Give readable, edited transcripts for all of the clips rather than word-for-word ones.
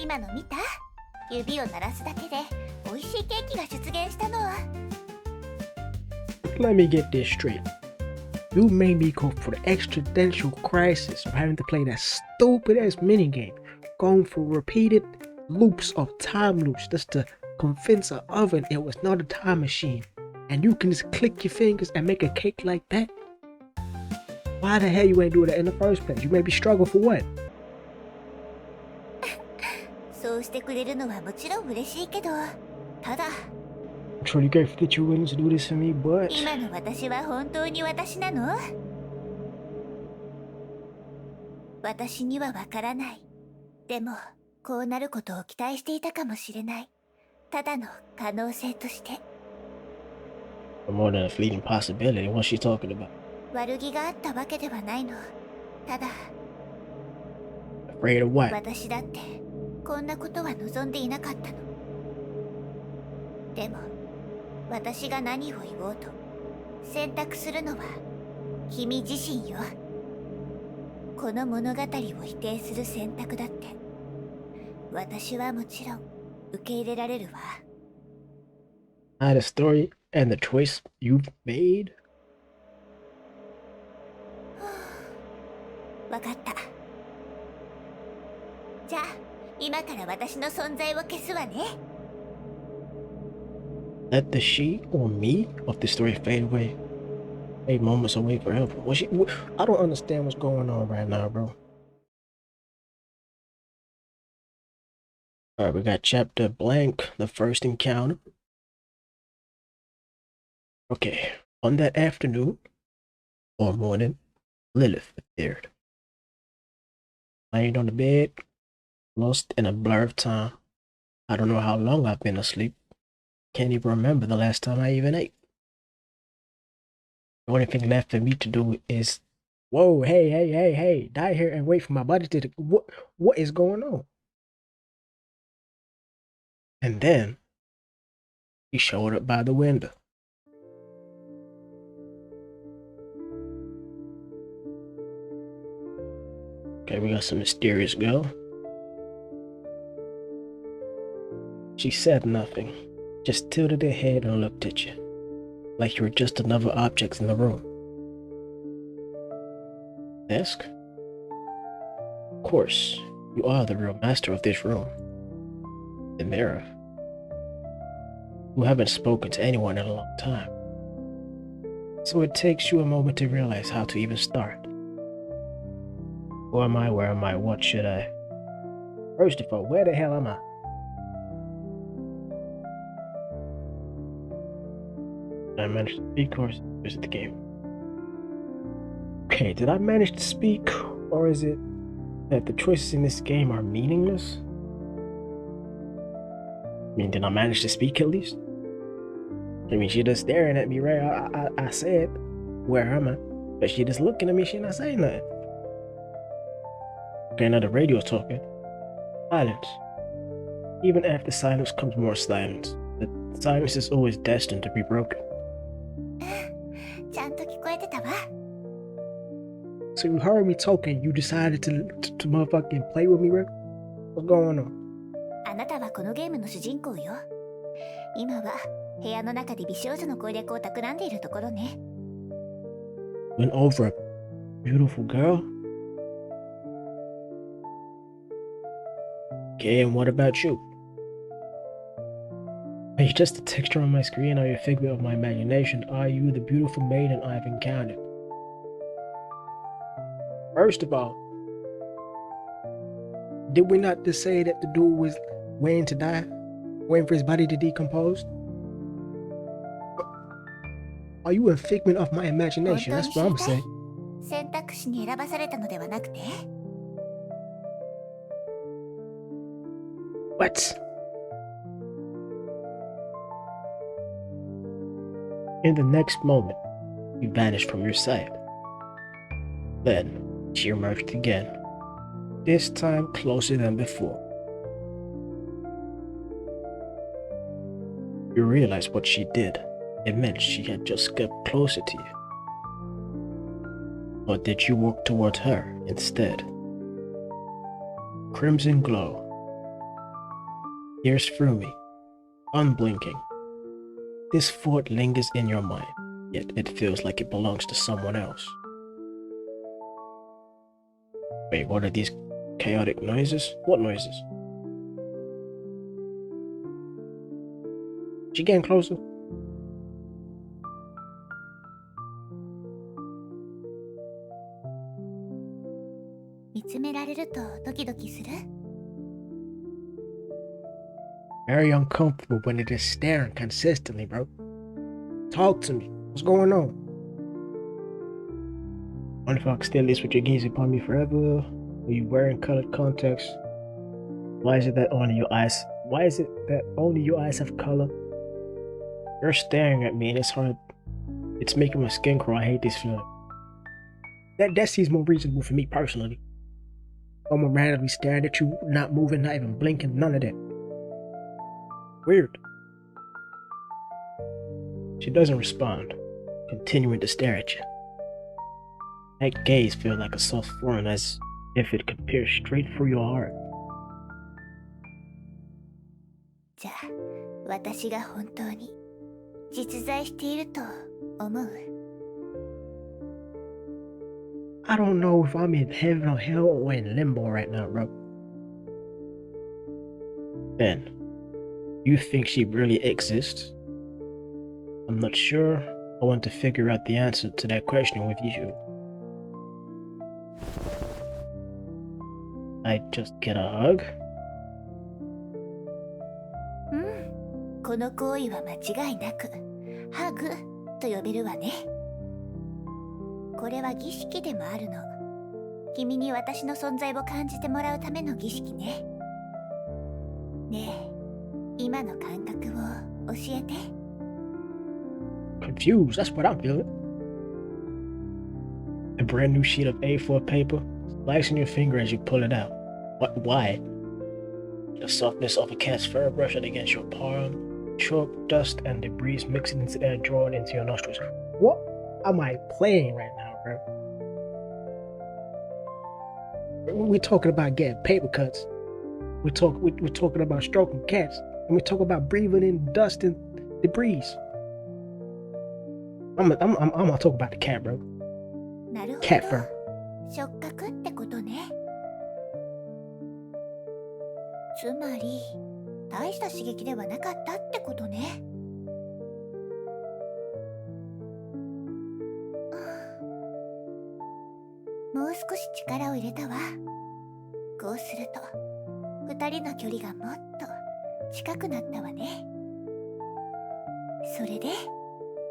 今の見た？指を鳴らすだけで美味しいケーキが出現したの。 Let me get this straight. You made me go for the existential crisis of having to play that stupid ass minigame, going for repeated loops of time loops just to convince an oven it was not a time machine, and you can just click your fingers and make a cake like that? Why the hell you ain't do that in the first place? You made me struggle for what? そうしてくれるのはもちろん嬉しいけど、ただ I'm truly grateful that you're willing to do this for me, but 今の私は本当に私なの？私にはわからない。でもこうなることを期待していたかもしれない。ただの可能性として。 more than a fleeting possibility. What's she talking about? 悪気があったわけではないの。ただ Afraid of what? 私だってこんなことは望んでいなかったの。でも私が何を言おうと選択するのは君自身よ。この物語を否定する選択だって私はもちろん受け入れられるわ。The story and the choice you've made? わかった。じゃあ今から私の存在を消すわね。Let the she or me of the story fade away. Fade moments away forever. I don't understand what's going on right now, bro. Alright, we got chapter blank, the first encounter. Okay, on that afternoon or morning, Lilith appeared. Laying on the bed, lost in a blur of time. I don't know how long I've been asleep. Can't even remember the last time I even ate. The only thing left for me to do is, whoa, hey, die here and wait for my body to, what is going on? And then, he showed up by the window. Okay, we got some mysterious girl. She said nothing, just tilted her head and looked at you, like you were just another object in the room. Desk? Of course, you are the real master of this room. The mirror. You haven't spoken to anyone in a long time, so it takes you a moment to realize how to even start. Who am I? Where am I? What should I? First of all, where the hell am I? Did I manage to speak, or is it the game? Okay, did I manage to speak, or is it that the choices in this game are meaningless? I mean, did I manage to speak at least? I mean, she just staring at me, right? I said, where am I? But she just looking at me, she not saying nothing. Okay, now the radio's talking. Silence. Even after silence comes more silence. The silence is always destined to be broken. ちゃんと聞こえてたわ。 So you heard me talking, you decided to motherfucking play with me, bro? What's going on? あなたはこのゲームの主人公よ。今は部屋の中で美少女の攻略を企んでいるところね。 Went over a beautiful girl? Okay, and what about you? Are you just a texture on my screen? Are you a figment of my imagination? Are you the beautiful maiden I've encountered? First of all, did we not just say that the dude was waiting to die? Waiting for his body to decompose? Are you a figment of my imagination? That's what I'm saying. 選択肢に選ばされたのではなくて What? In the next moment, you vanished from your sight. Then, she emerged again, this time closer than before. You realize what she did. It meant she had just got closer to you. Or did you walk towards her instead? Crimson glow. pierce through me, unblinking. This thought lingers in your mind, yet it feels like it belongs to someone else. Wait, what are these chaotic noises? What noises? She getting closer? Very uncomfortable when it is staring consistently, bro. Talk to me. What's going on? I wonder if I can still this with your gaze upon me forever. Are you wearing colored contacts? Why is it that only your eyes? Why is it that only your eyes have color? You're staring at me and it's hard. It's making my skin crawl. I hate this feeling. That seems more reasonable for me personally. I'm randomly staring at you, not moving, not even blinking, none of that. Weird. She doesn't respond, continuing to stare at you. That gaze feels like a soft thorn, as if it could pierce straight through your heart. じゃあ、私が本当に実在していると思う? I don't know if I'm in heaven or hell or in limbo right now, bro. Ben, you think she really exists? I'm not sure. I want to figure out the answer to that question with you. I just get a hug? この行為は間違いなくハグと呼べるわね。これは儀式でもあるの。君に私の存在を感じてもらうための儀式ね。ねえ、今の感覚を教えて。Confused, that's what I'm feeling. A brand new sheet of A4 paper, slicing your finger as you pull it out. What? Why? The softness of a cat's fur brushing against your palm, chalk, dust, and debris mixing into air, drawing into your nostrils. What am I playing right now, bro? We're talking about getting paper cuts. We're talking about stroking cats, and we're talking about breathing in dust and debris. I'm gonna talk about the cat, bro. Cat fur. 触覚ってことね。つまり大した刺激ではなかったってことね。もう少し力を入れたわ。こうすると二人の距離がもっと近くなったわね。それで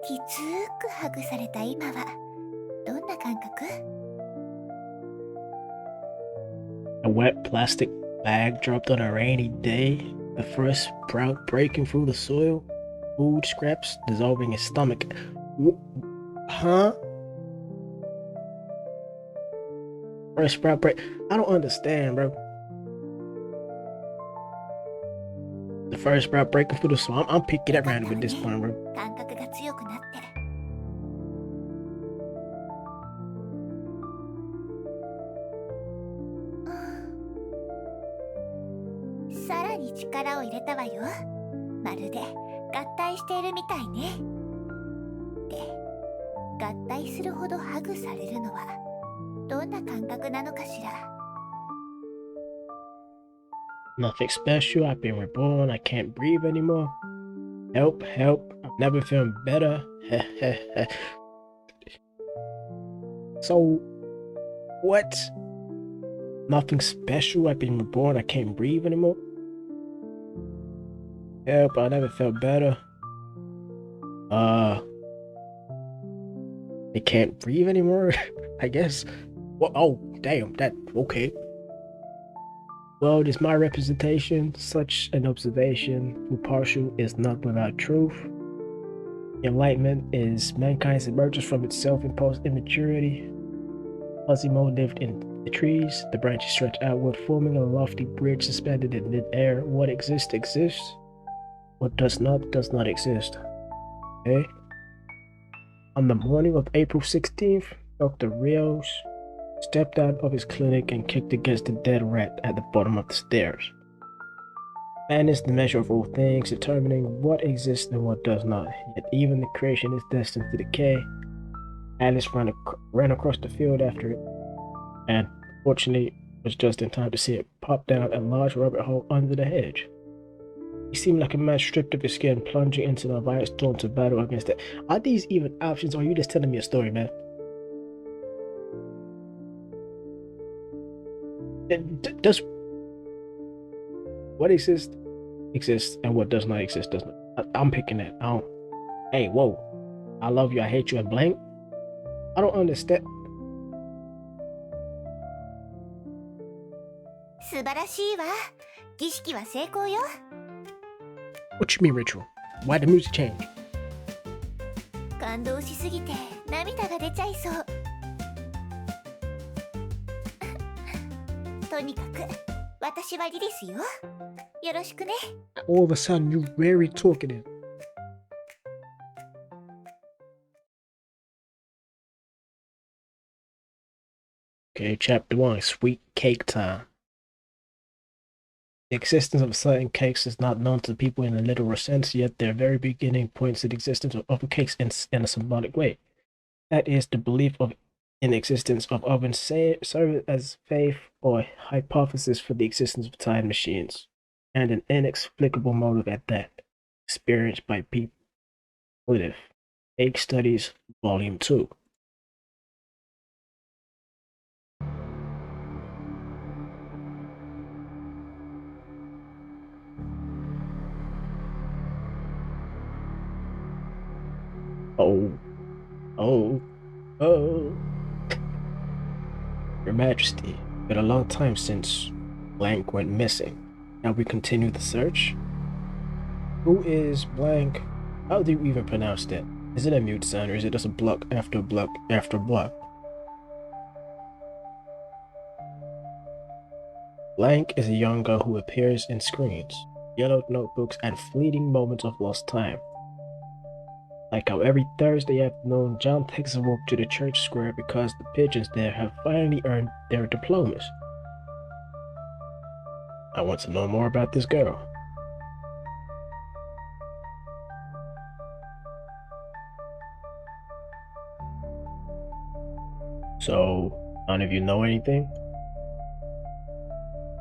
きつーくハグされた今はどんな感覚？ A wet plastic bag dropped on a rainy day, the first sprout breaking through the soil, food scraps dissolving his stomach. Huh? First sprout break. I don't understand, bro. The first sprout breaking through the soil. I'm picking at random at this point, bro. 感覚が強くなって。さらに力を入れたわよ。まるで合体しているみたいね。で、合体するほどハグされるのはどんな感覚なのかしら。Nothing special. I've been reborn. I can't breathe anymore. Help, help. I've never felt better. So, what? Nothing special. I've been reborn. I can't breathe anymore. Help, I never felt better. I can't breathe anymore, I guess. Well, oh, damn, that, okay. Well, it is my representation. Such an observation, who partial, is not without truth. Enlightenment is mankind's emergence from its self-imposed immaturity. Quasimo lived in the trees, the branches stretched outward, forming a lofty bridge suspended in mid-air. What exists, exists. What does not exist. Okay? On the morning of April 16th, Dr. Rios stepped out of his clinic and kicked against the dead rat at the bottom of the stairs. Man is the measure of all things, determining what exists and what does not. Yet even the creation is destined to decay. Alice ran across the field after it, and fortunately was just in time to see it pop down a large rabbit hole under the hedge. He seemed like a man stripped of his skin, plunging into the violent storm to battle against it. Are these even options, or are you just telling me a story, man? Does what exists and what does not exist does not. I'm picking that. I don't. Hey, whoa! I love you. I hate you. And blank. I don't understand. 素晴らしいわ。儀式は成功よ。What you mean ritual? Why the music change? 感動しすぎて涙が出ちゃいそう。とにかく私はリリスよ。よろしくね。All of a sudden, you very talkative. Okay, chapter 1, Sweet Cake Time. The existence of certain cakes is not known to people in a literal sense, yet their very beginning points to the existence of other cakes in a symbolic way. That is, the belief in the existence of ovens serve as faith or hypothesis for the existence of time machines, and an inexplicable motive at that, experienced by people. Motive. Cake Studies, Volume 2. Oh. Your Majesty, it's been a long time since blank went missing. Now we continue the search? Who is blank? How do you even pronounce that? Is it a mute sound or is it just a block after block after block? Blank is a young girl who appears in screens, yellowed notebooks, and fleeting moments of lost time. Like how every Thursday afternoon, John takes a walk to the church square because the pigeons there have finally earned their diplomas. I want to know more about this girl. So, none of you know anything?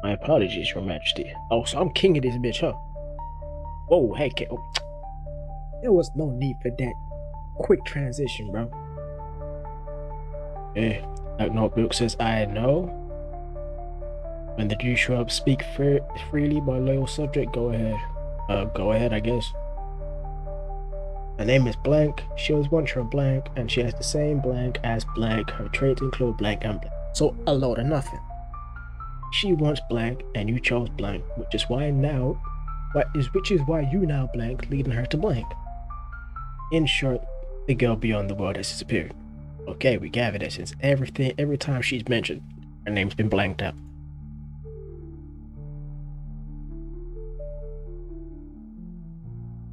My apologies, Your Majesty. Oh, so I'm king of this bitch, huh? Whoa, hey, oh. There was no need for that quick transition, bro. Okay, that notebook says I know. When the Jew shrub speak freely, my loyal subject, go ahead. Go ahead, I guess. Her name is blank. She was once her blank, and she has the same blank as blank. Her traits include blank and blank. So a load of nothing. She wants blank, and you chose blank, which is why you now blank, leading her to blank. In short, the girl beyond the world has disappeared. Okay, we gather that since every time she's mentioned, her name's been blanked out.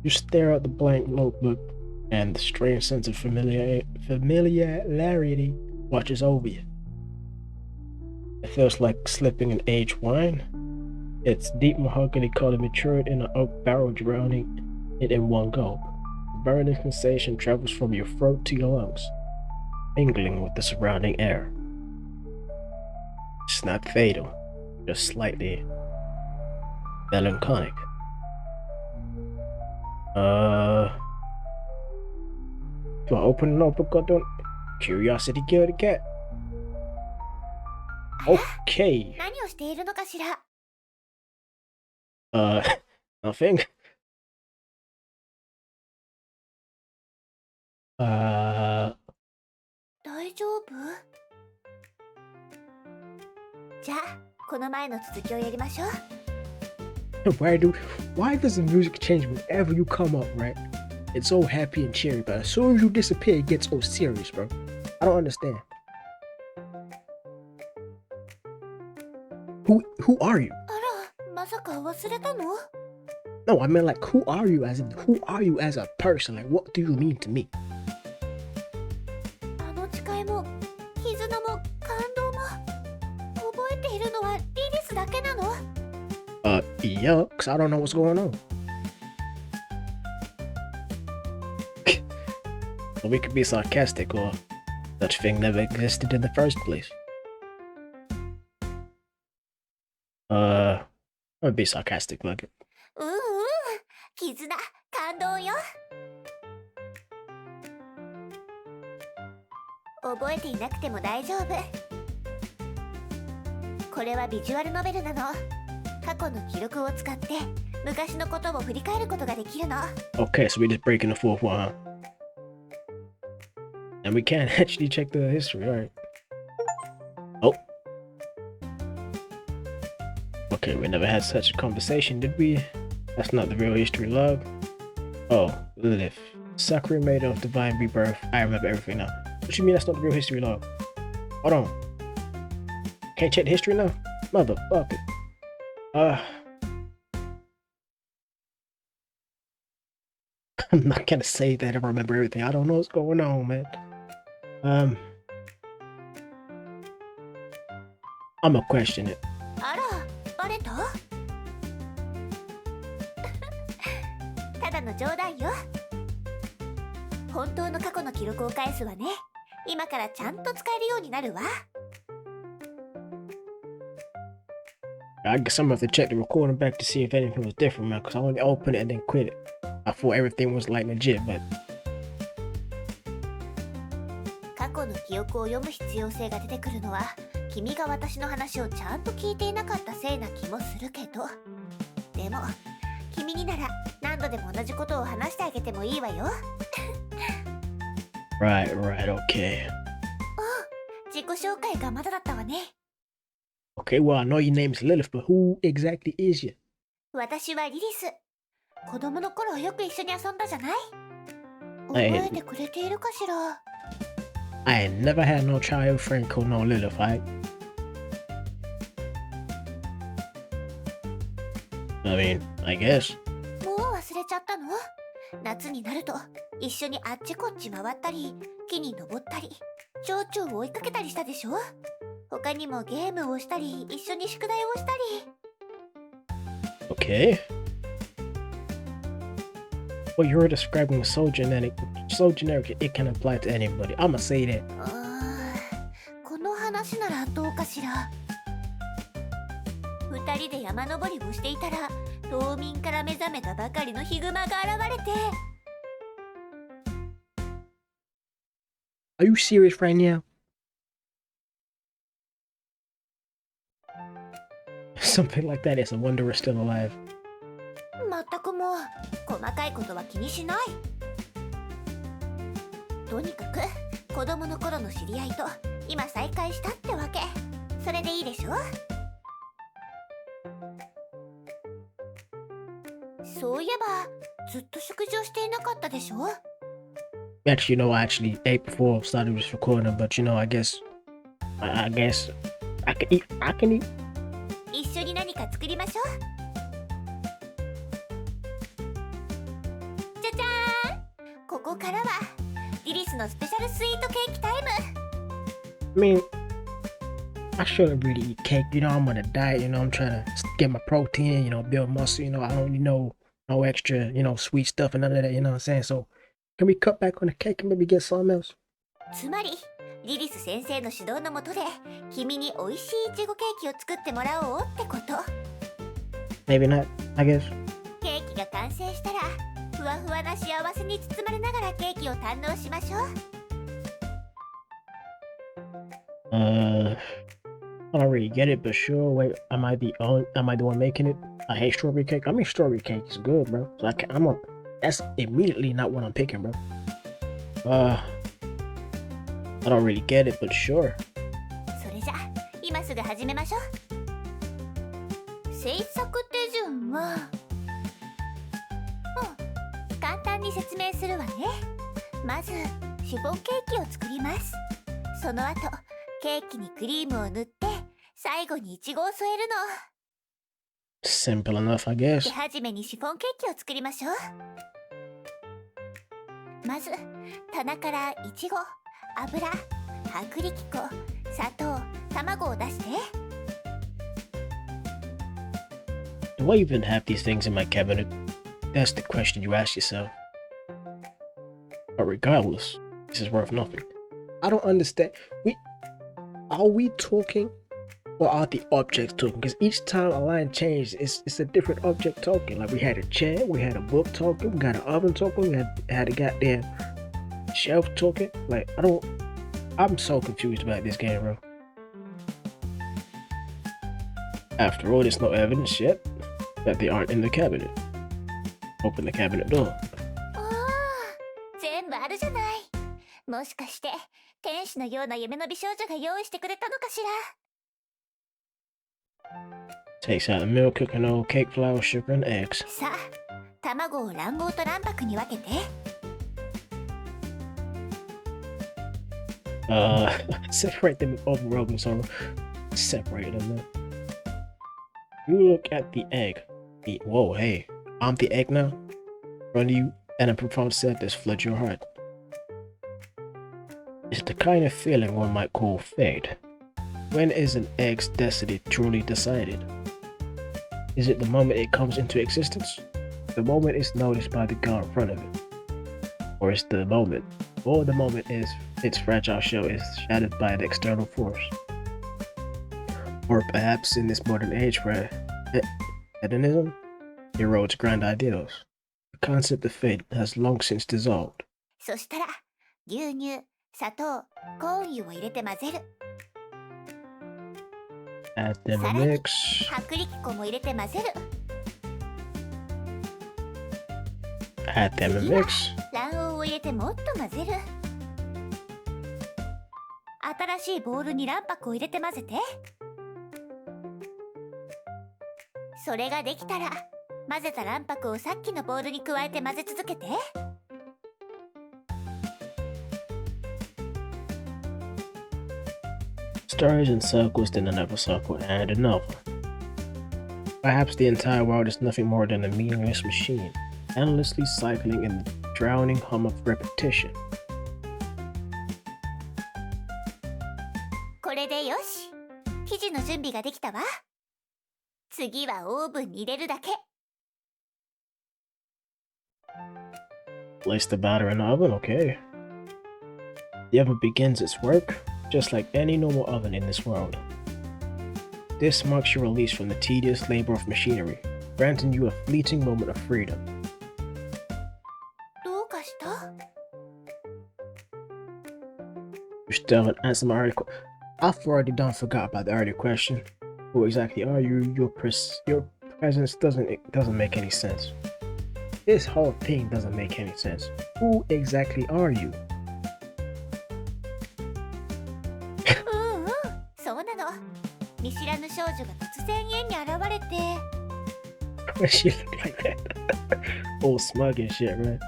You stare at the blank notebook, and the strange sense of familiarity washes over you. It feels like slipping an aged wine. Its deep mahogany color matured in an oak barrel, drowning it in one gulp. The burning sensation travels from your throat to your lungs, mingling with the surrounding air. It's not fatal, just slightly melancholic. Do I open the notebook or don't? Curiosity killed the cat. Okay. 何をしているのかしら。Nothing. 大丈夫？じゃあ、この前の続きをやりましょう。Why does the music change whenever you come up, right? It's so happy and cheery, but as soon as you disappear, it gets so serious, bro. I don't understand. Who are you? あら、まさか忘れたの？ No, I mean like who are you as a person? Like what do you mean to me? あの誓いも絆も感動も覚えているのはリリスだけなの？ Yup, because I don't know what's going on. Well, we could be sarcastic, or such thing never existed in the first place. I'm gonna be sarcastic, look it. 絆、感動よ。覚えていなくても大丈夫。これはビジュアルノベルなの。過去の記録を使って昔のことを振り返ることができるの。Okay, so we're just breaking the fourth one, huh? And we can't actually check the history, alright. Oh. Okay, we never had such a conversation, did we? That's not the real history log. Oh, Lilith. Sakura made of divine rebirth. I remember everything now. What you mean that's not the real history log? Hold on. Can't check the history now? Motherfucker. I'm not gonna say that I remember everything. I don't know what's going on, man. I'ma question it. あら、バレた？ただの冗談よ。本当の過去の記録を返すわね。今からちゃんと使えるようになるわ。I guess I'm gonna have to check the recording back to see if anything was different, man, because I only opened it and then quit it. I thought everything was like legit, but 過去の記憶を読む必要性が出てくるのは君が私の話をちゃんと聞いていなかったせいな気もするけど、でも君になら何度でも同じことを話してあげてもいいわよ。right, okay. 自己紹介がまだだったわね。Okay, well, I know your name is Lilith, but who exactly is you? 私はリリス。子供の頃よく一緒に遊んだじゃない？覚えてくれているかしら？ I ain't never had no child friend called no Lilith, right? I mean, I guess. もう忘れちゃったの？夏になると一緒にあっちこっち回ったり、木に登ったり、蝶々を追いかけたりしたでしょ？他にもゲームをしたり、一緒に宿題をしたり。Okay. What you're describing was so generic, it can apply to anybody. I'ma say that. この話ならどうかしら。二人で山登りをしていたら、冬眠から目覚めたばかりのヒグマが現れて。Are you serious right now? Something like that is a wonder we're still alive. まったくもう細かいことは気にしない。とにかく子供の頃の知り合いと今再会したってわけ。それでいいでしょ？そういえばずっと食事をしていなかったでしょ？ Actually, I actually ate before I started this recording, but I guess I can eat. 一緒に何か作りましょう。じゃじゃーん、ここからはリリスのスペシャルスイートケーキタイム。 I mean, I shouldn't really eat cake. I'm on a diet. I'm trying to get my protein. Build muscle. I don't need no extra. Sweet stuff and none of that. You know what I'm saying? So, can we cut back on the cake and maybe get something else? つまりリリス先生の指導のもとで君に美味しいいちごケーキを作ってもらおうってこと。 Maybe not, I guess. ケーキが完成したらふわふわな幸せに包まれながらケーキを堪能しましょう。I don't really get it, but sure. Wait, am I the one making it? I hate strawberry cake. I mean, strawberry cake is good, bro. So that's immediately not what I'm picking, bro. I don't really get it, but sure. それじゃ今すぐ始めましょう。制作手順は簡単に説明するわね。まずシフォンケーキを作ります。その後ケーキにクリームを塗って最後にイチゴを添えるの。 Simple enough, I guess. 手始めにシフォンケーキを作りましょう。まず棚からイチゴ、油、薄力粉、砂糖、卵を出して。Do Do I even have these things in my cabinet? That's the question you ask yourself. But regardless, this is worth nothing. I don't understand. Are we talking, or are the objects talking? Because each time a line changes, it's a different object talking. Like we had a chair, we had a book talking, we got an oven talking, we had a goddamn shelf talking. Like I'm so confused about this game, bro. After all, there's no evidence yet that they aren't in the cabinet. Open the cabinet door. 全部あるじゃない。もしかして天使のような夢の美少女が用意してくれたのかしら。 Takes out the milk, cooking oil, cake flour, sugar, and eggs. さあ、卵を卵黄と卵白に分けて。Separate them overwhelming sorrow. Separate them. You look at the egg. Whoa, hey, I'm the egg now. Run you, and a profound sadness floods your heart. It's the kind of feeling one might call fate. When is an egg's destiny truly decided? Is it the moment it comes into existence? The moment it's noticed by the girl in front of it? Or is the moment is its fragile shell is shattered by an external force? Or perhaps in this modern age where hedonism erodes grand ideals, the concept of fate has long since dissolved. そしたら牛乳、砂糖、コーン油を入れて混ぜる。 Add them さ a らに mix. 薄力粉も入れて混ぜる。 Add them a 次は mix. 卵黄を入れてもっと混ぜる。新しいボウルに卵白を入れて混ぜて。それができたら混ぜた卵白をさっきのボウルに加えて混ぜ続けて。 Stories in circles, then another circle, and another. Perhaps the entire world is nothing more than a meaningless machine, endlessly cycling in the drowning hum of repetition. これでよし。生地の準備ができたわ。次はオーブンに入れるだけ。 Place the batter in the oven, okay. The oven begins its work, just like any normal oven in this world. This marks your release from the tedious labor of machinery, granting you a fleeting moment of freedom. どうかした？ You still haven't answered my earlier question. I've already forgot about the earlier question. Who exactly are you? Your presence doesn't make any sense. This whole thing doesn't make any sense. Who exactly are you? そうなの。見知らぬ少女が突然家に現れて。 She look like that. All smug and shit, right?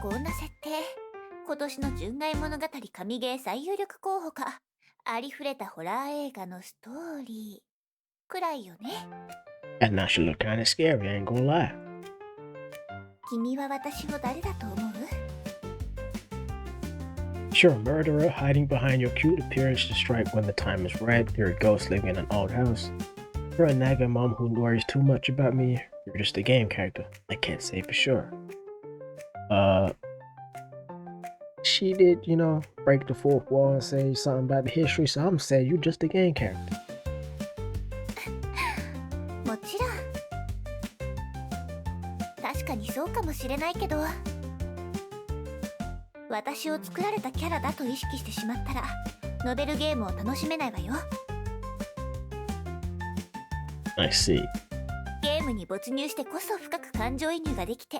こんな設定、今年の純愛物語神ゲー最有力候補か。ありふれたホラー映画のストーリーくらいよね。 And now she look kinda scary, I ain't gonna lie. 君は私を誰だと思う？ You're a murderer hiding behind your cute appearance to strike when the time is right. You're a ghost living in an old house. You're a nagging mom who worries too much about me. You're just a game character. I can't say for sure. She did, break the fourth wall and say something about the history, so I'm saying you're just a game character. もちろん。確かにそうかもしれないけど、私を作られたキャラだと意識してしまったらノベルゲームを楽しめないわよ。 I see. ゲームに没入してこそ深く感情移入ができて、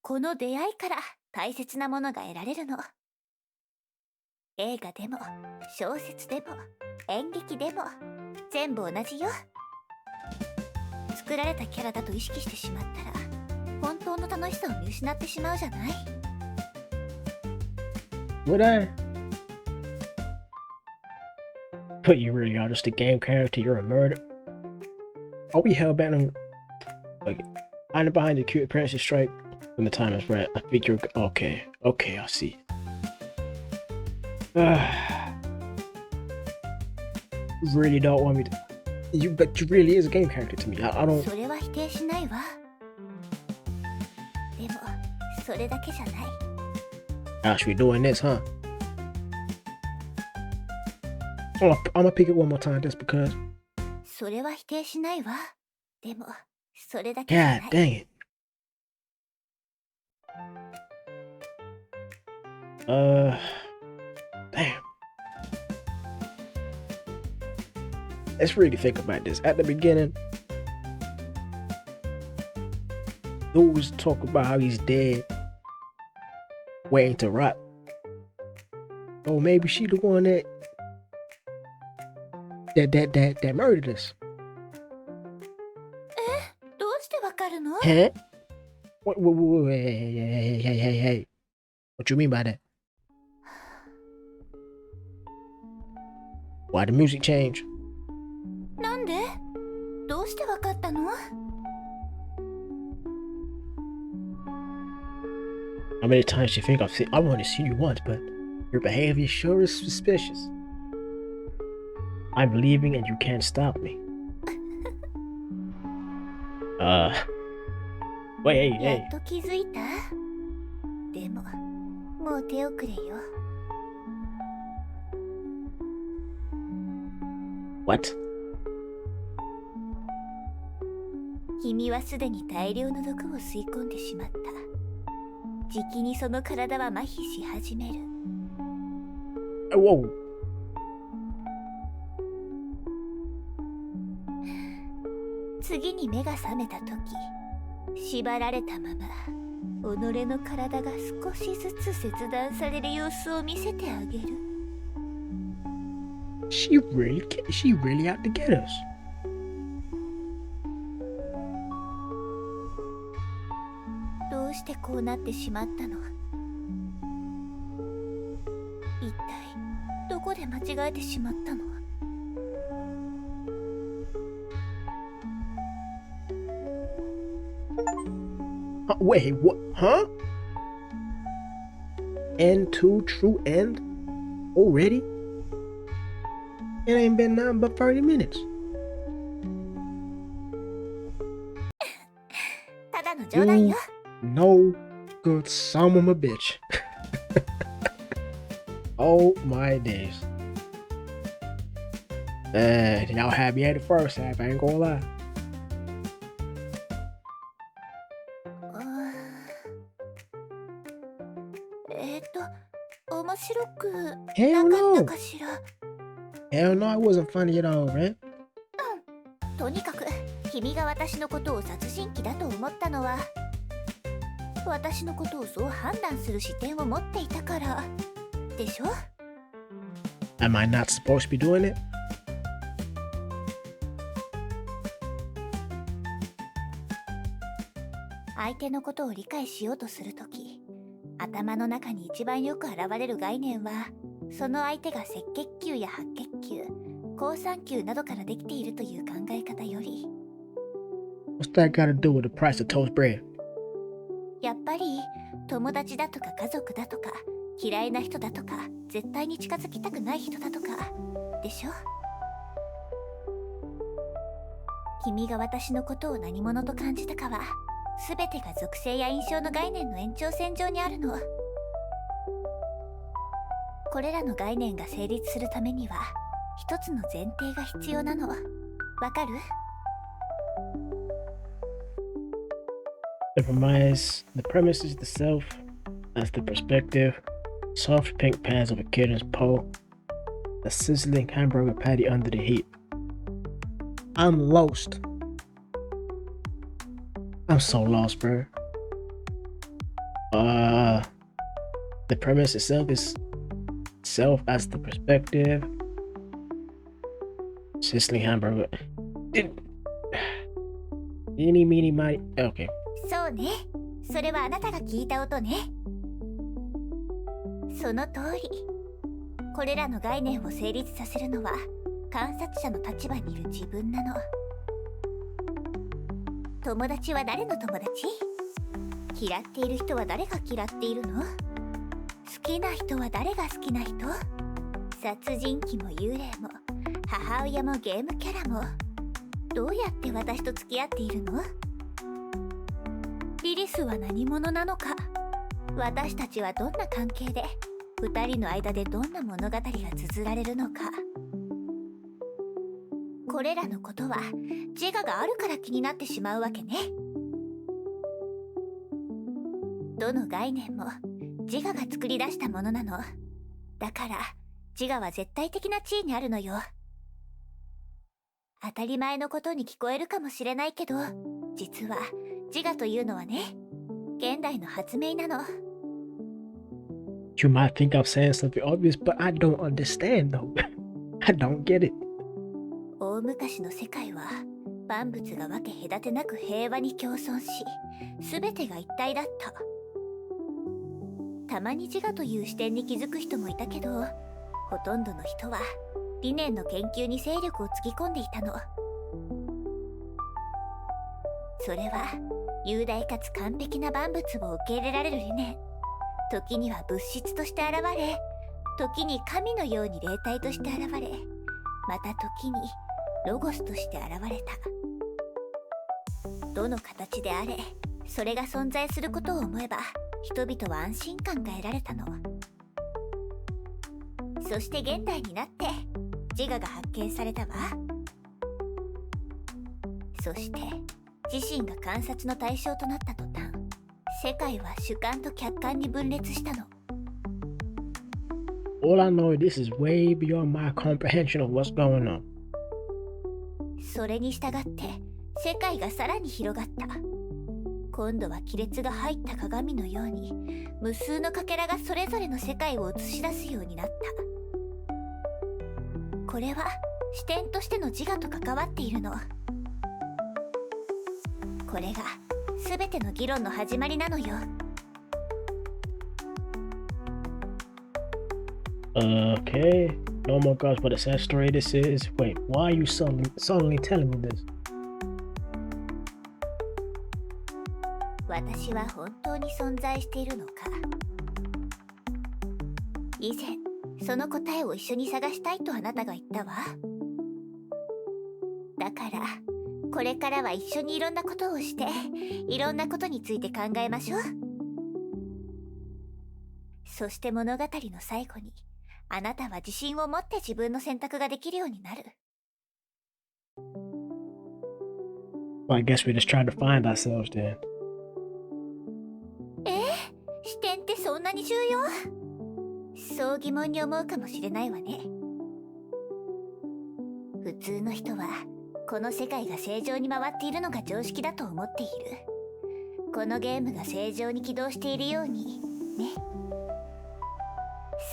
この出会いから大切なものが得られるの。映画でも小説でも演劇でも全部同じよ。作られたキャラだと意識してしまったら本当の楽しさを見失ってしまうじゃない。 Would I? But you really are just a game character, you're a murder. Are we hellbent on like hiding behind the cute appearance to strike when the time is right? I think you're okay, I see. You really don't want me to. But you really is a game character to me. I don't. それは否定しないわ。でもそれだけじゃない。Gosh, we doing this, huh? I'm gonna pick it one more time just because. それは否定しないわ。でもそれだけじゃない。 God dang it. Damn. Let's really think about this. At the beginning, those talk about how he's dead, waiting to rot. Oh, maybe she the one that murdered us. どうしてわかるの？ Huh? Wait, hey. What you mean by that? Why the music change? なんで？どうしてわかったの？ How many times do you think I've only seen you once, but your behavior sure is suspicious. I'm leaving and you can't stop me. Wait, や hey. っと気づいた？でももう手遅れよ。 What? 君はすでに大量の毒を吸い込んでしまった。じきにその体は麻痺し始める。 Whoa. 次に目が覚めた時、縛られたまま己の体が少しずつ切断される様子を見せてあげる。 She really out to get us. どうしてこうなってしまったの？一体どこで間違えてしまったの？ Wait, what? Huh? End to true end? Already? It ain't been nothing but 30 minutes. ただの冗談よ。 No good son of a bitch. Oh my days. Y'all had me at the first half, I ain't gonna lie. 面白く Hell なかっ no. たかしら。 Hell no, it wasn't funny at all, man. とにかく君が私のことを殺人鬼だと思ったのは、私のことをそう判断する視点を持っていたからでしょ？ Am I not supposed to be doing it? 相手のことを理解しようとするとき、頭の中に一番よく現れる概念は、その相手が赤血球や白血球、好酸球などからできているという考え方より、 What's that got to do with the price of toast bread? やっぱり友達だとか家族だとか嫌いな人だとか絶対に近づきたくない人だとかでしょ？君が私のことを何者と感じたかは、全てが属性や印象の概念の延長線上にあるの。これらの概念が成立するためには一つの前提が必要なの。わかる？ The premise is the self as the perspective, soft pink pants of a kitten's paw, a sizzling hamburger patty under the heat. I'm lost. I'm so lost, bro. The premise itself is self as the perspective, sizzling hamburger. Eeny, meeny, miny. Okay. そうね。それはあなたが聞いた音ね。その通り。これらの概念を成立させるのは観察者の立場にいる自分なの。友達は誰の友達？嫌っている人は誰が嫌っているの？好きな人は誰が好きな人？殺人鬼も幽霊も母親もゲームキャラもどうやって私と付き合っているの？リリスは何者なのか、私たちはどんな関係で、二人の間でどんな物語が綴られるのか。これらのことは自我があるから気になってしまうわけね。どの概念も自我が作り出したものなの。だから自我は絶対的な地位にあるのよ。当たり前のことに聞こえるかもしれないけど、実は自我というのはね、現代の発明なの。You might think I'm saying something obvious, but I don't understand though. I don't get it. 大昔の世界は万物が分け隔てなく平和に共存し、全てが一体だった。たまに自我という視点に気づく人もいたけど、ほとんどの人は理念の研究に精力をつぎ込んでいたの。それは雄大かつ完璧な万物を受け入れられる理念。時には物質として現れ、時に神のように霊体として現れ、また時にロゴスとして現れた。どの形であれ、それが存在することを思えば人々は安心感が得られたの。そして現代になって自我が発見されたわ。そして自身が観察の対象となった途端、世界は主観と客観に分裂したの。All I know is this is way beyond my comprehension of what's going on. それに従って世界がさらに広がった。今度は亀裂が入った鏡のように、無数のかけらがそれぞれの世界を映し出すようになった。これは視点としての自我と関わっているの。これが全ての議論の始まりなのよ。Okay. Oh my gosh, what a sad story this is. Wait, why are you suddenly telling me this? 私は本当に存在しているのか。以前、その答えを一緒に探したいとあなたが言ったわ。だから、これからは一緒にいろんなことをして、いろんなことについて考えましょう。そして物語の最後に、あなたは自信を持って自分の選択ができるようになる。Well, I guess we're just trying to find ourselves then. 視点ってそんなに重要？そう疑問に思うかもしれないわね。普通の人はこの世界が正常に回っているのが常識だと思っている。このゲームが正常に起動しているようにね。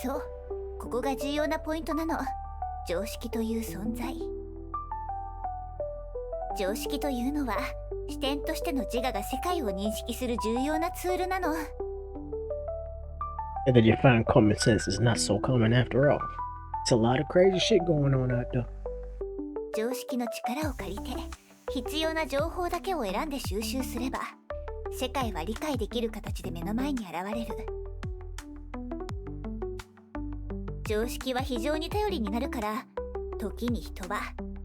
そう、ここが重要なポイントなの。常識という存在。常識というのは視点としての自我が世界を認識する重要なツールなの。And then you find common sense is not so common after all. It's a lot of crazy shit going on out there. 常識の力を借りて必要な情報だけを選んで収集すれば、世界は理解できる形で目の前に現れる。常識は非常に頼りになるから、時に人は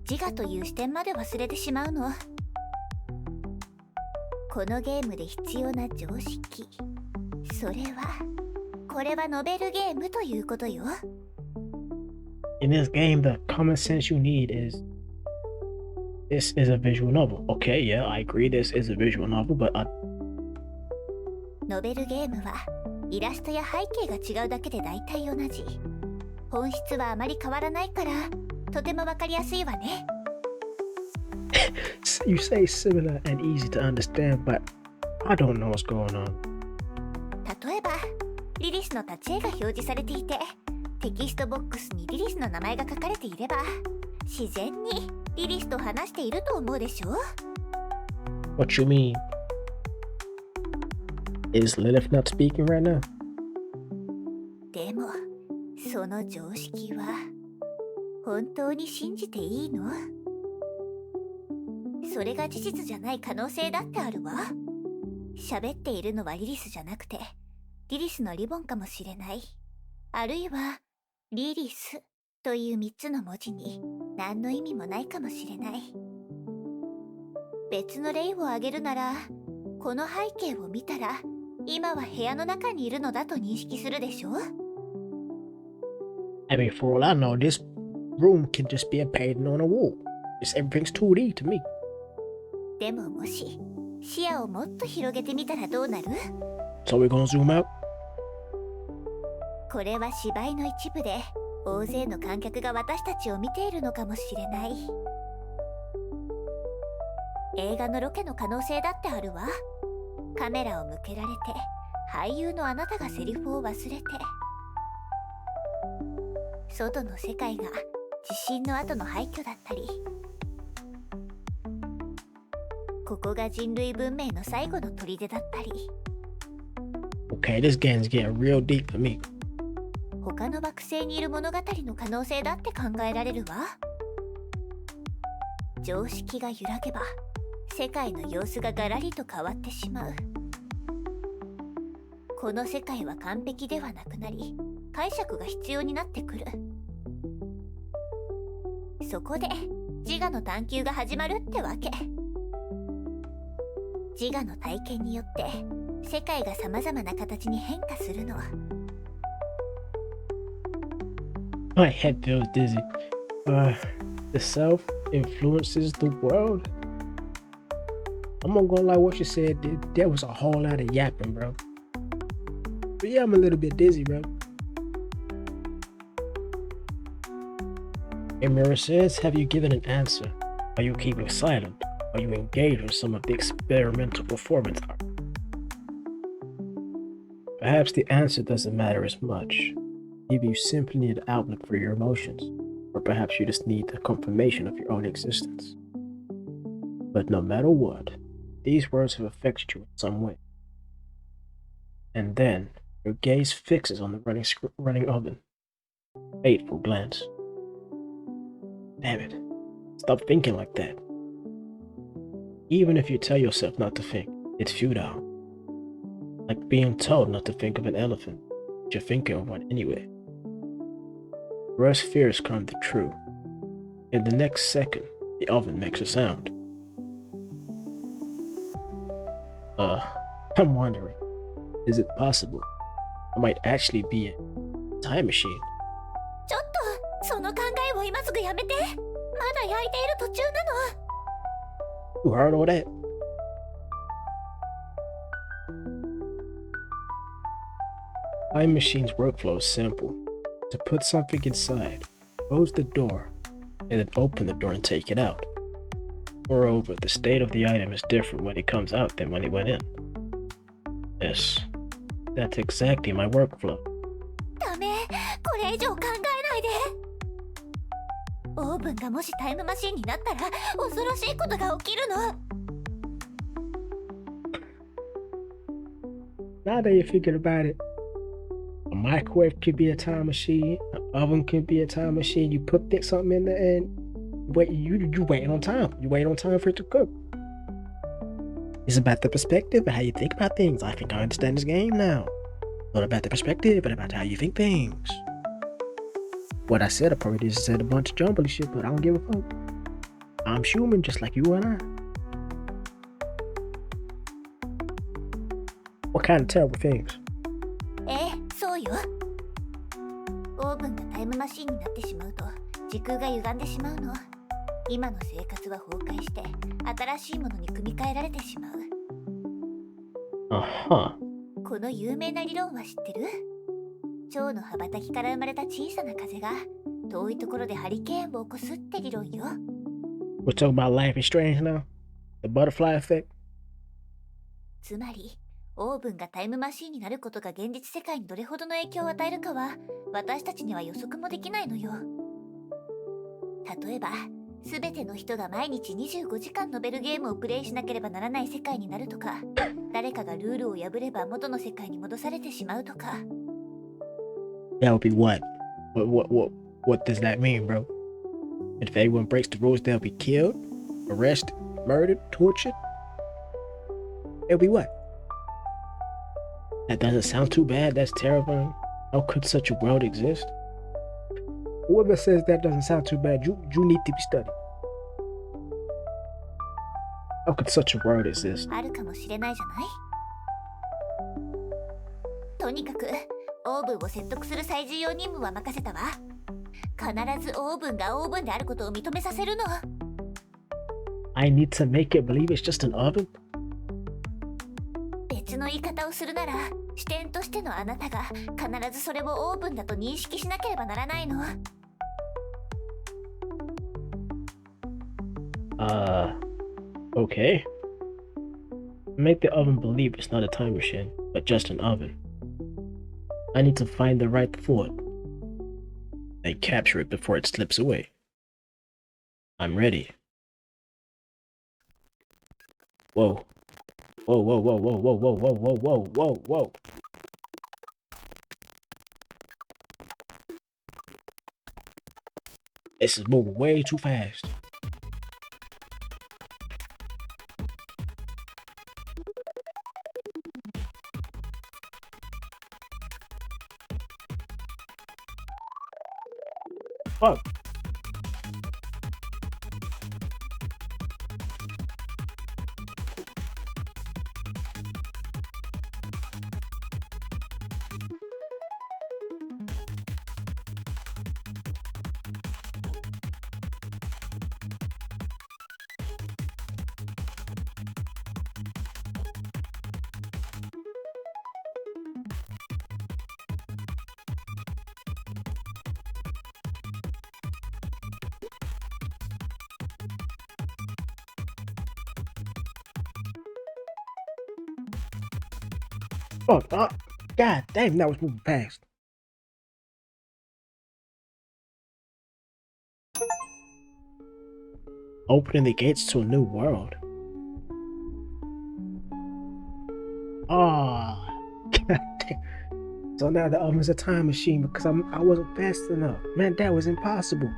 自我という視点まで忘れてしまうの。このゲームで必要な常識、それはこれはノベルゲームということよ。In this game, the common sense you need is this is a visual novel. Okay, yeah, I agree this is a visual novel, but ノベルゲームはイラストや背景が違うだけで大体同じ。本質はあまり変わらないから、とてもわかりやすいわね。you say similar and easy to understand, but I don't know what's going on. 例えば、リリスの立ち絵が表示されていて、テキストボックスにリリスの名前が書かれていれば、自然にリリスと話していると思うでしょ？ What you mean? Is Lilith not speaking right now? でも、その常識は本当に信じていいの？それが事実じゃない可能性だってあるわ。喋っているのはリリスじゃなくて、リリスのリボンかもしれない。あるいは、リリスという3つの文字に何の意味もないかもしれない。別の例を挙げるなら、この背景を見たら、今は部屋の中にいるのだと認識するでしょ？ I mean, for all I know, this room can just be a painting on a wall. Just everything's 2D to me. でももし、視野をもっと広げてみたらどうなる？ So we're gonna zoom out? これは芝居の一部で、大勢の観客が私たちを見ているのかもしれない。映画のロケの可能性だってあるわ。カメラを向けられて、俳優のあなたがセリフを忘れて、外の世界が地震の後の廃墟だったり、ここが人類文明の最後の砦だったり。 Okay, this game's getting real deep for me. 他の惑星にいる物語の可能性だって考えられるわ。常識が揺らげば、世界の様子がガラリと変わってしまう。この世界は完璧ではなくなり、解釈が必要になってくる。そこで自我の探求が始まるってわけ。自我の体験によって世界が様々な形に変化するの。 My head feels dizzy. The self influences the world. I'm not gonna lie, what you said, there was a whole lot of yapping, bro. But yeah, I'm a little bit dizzy, bro. And Mirror says, have you given an answer? Are you keeping silent? Are you engaged in some of the experimental performance art? Perhaps the answer doesn't matter as much. Maybe you simply need an outlet for your emotions, or perhaps you just need the confirmation of your own existence. But no matter what, these words have affected you in some way. And then, your gaze fixes on the running oven. Fateful glance. Damn it. Stop thinking like that. Even if you tell yourself not to think, it's futile. Like being told not to think of an elephant, but you're thinking of one anyway. Worst fears come true. In the next second, the oven makes a sound. I'm wondering, is it possible I might actually be a time machine? ちょっと、その考えを今すぐやめて。まだ焼いている途中なの。 You heard all that? Time machine's workflow is simple. To put something inside, close the door, and then open the door and take it out. Moreover, the state of the item is different when it comes out than when it went in. Yes, that's exactly my workflow. ダメ、これ以上考えないで。オーブンがもしタイムマシンになったら恐ろしいことが起きるの。 Now that you're thinking about it, a microwave could be a time machine, an oven could be a time machine. You put something in there and you waiting on time. You wait on time for it to cook. It's about the perspective and how you think about things. I think I understand this game now. Not about the perspective, but about how you think things. What I said, I probably just said a bunch of jumbly shit, but I don't give a fuck. I'm human just like you and I. What kind of terrible things? そうよ。オーブンがタイムマシンになってしまうと時空が歪んでしまうの。今の生活は崩壊して新しいものに組み替えられてしまう。この有名な理論は知ってる？蝶の羽ばたきから生まれた小さな風が遠いところでハリケーンを起こすって理論よ。We're talking about Life is Strange now? The butterfly effect? つまりオーブンがタイムマシーンになることが現実世界にどれほどの影響を与えるかは私たちには予測もできないのよ。例えば全ての人が毎日25時間のベルゲームをプレイしなければならない世界になるとか、誰かがルールを破れば元の世界に戻されてしまうとか。That would be what? What does that mean, bro? If anyone breaks the rules, they'll be killed, arrested, murdered, tortured? It'll be what? That doesn't sound too bad. That's terrifying. How could such a world exist? Whoever says that doesn't sound too bad, you need to be studied. How could such a word exist? あるかもしれないじゃない。とにかくオーブンを説得する最重要任務は任せたわ。必ずオーブンがオーブンであることを認めさせるの。I need to make it believe it's just an oven? 別の言い方をするなら、視点としてのあなたが必ずそれをオーブンだと認識しなければならないの。Okay. Make the oven believe it's not a time machine, but just an oven. I need to find the right thought and capture it before it slips away. I'm ready. Whoa. Whoa, whoa, whoa, whoa, whoa, whoa, whoa, whoa, whoa, whoa, whoa. This is moving way too fast. Fuck. Fuck. God damn, that was moving fast. Opening the gates to a new world. Oh, God damn. So now the oven's a time machine because I wasn't fast enough. Man, that was impossible.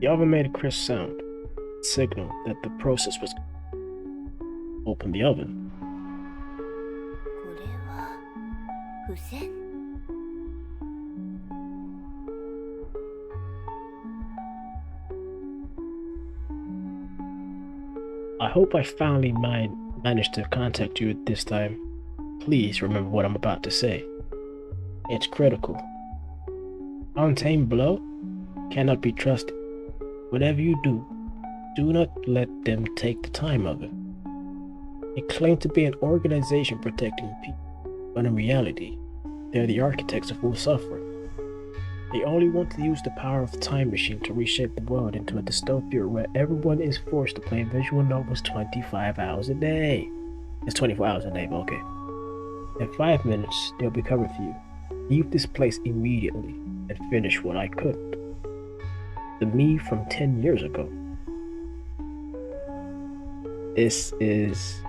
The oven made a crisp sound, signal that the process was open the oven. これは付箋。I hope I finally managed to contact you this time. Please remember what I'm about to say. It's critical. Untamed blow cannot be trusted. Whatever you do not let them take the time of it. They claim to be an organization protecting people, but in reality, they're the architects of full suffering. They only want to use the power of the time machine to reshape the world into a dystopia where everyone is forced to play visual novels 25 hours a day. It's 24 hours a day, but okay. In 5 minutes, they'll be covered for you. Leave this place immediately and finish what I couldn't. The me from 10 years ago. This is...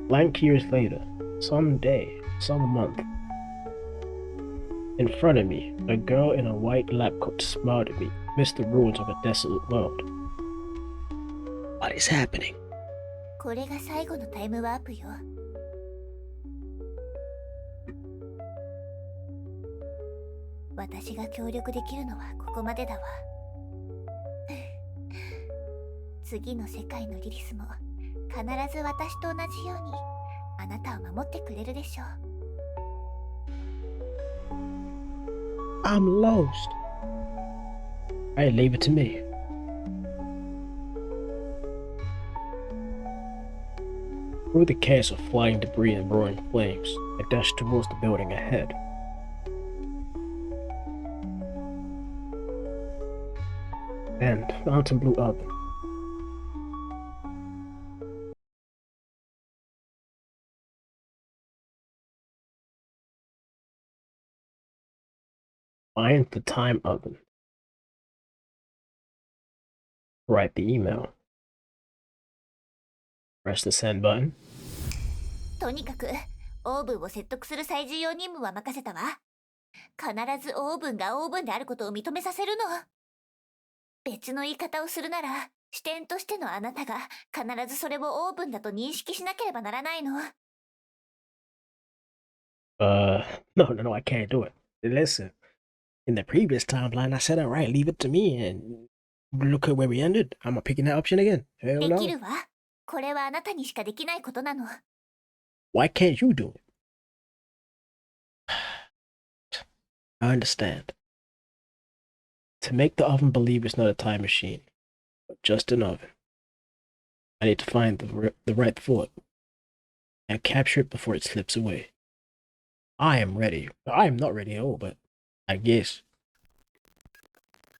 Blank years later, some day, some month. In front of me, a girl in a white lab coat smiled at me amidst the ruins of a desolate world. What is happening? これが最後のタイムワープよ。私が協力できるのはここまでだわ。次の世界のリリスも必ず私と同じようにあなたを守ってくれるでしょう。I'm lost. Alright, leave it to me. Through the chaos of flying debris and roaring flames, I dashed towards the building ahead. And Mountain Blue Oven. Find the time oven. Write the email. Press the send button. とにかくオーブンを説得する最重要任務は任せたわ。必ずオーブンがオーブンであることを認めさせるの。別の言い方をするなら、視点としてのあなたが必ずそれをオーブンだと認識しなければならないの。No, I can't do it. Listen, in the previous timeline, I said, all right, leave it to me, and look at where we ended. I'm not picking that option again. Hell でき no. るわ。これはあなたにしかできないことなの。 Why can't you do it? I understand. To make the oven believe it's not a time machine, but just an oven, I need to find the right thought and capture it before it slips away. I am ready. I am not ready at all, but I guess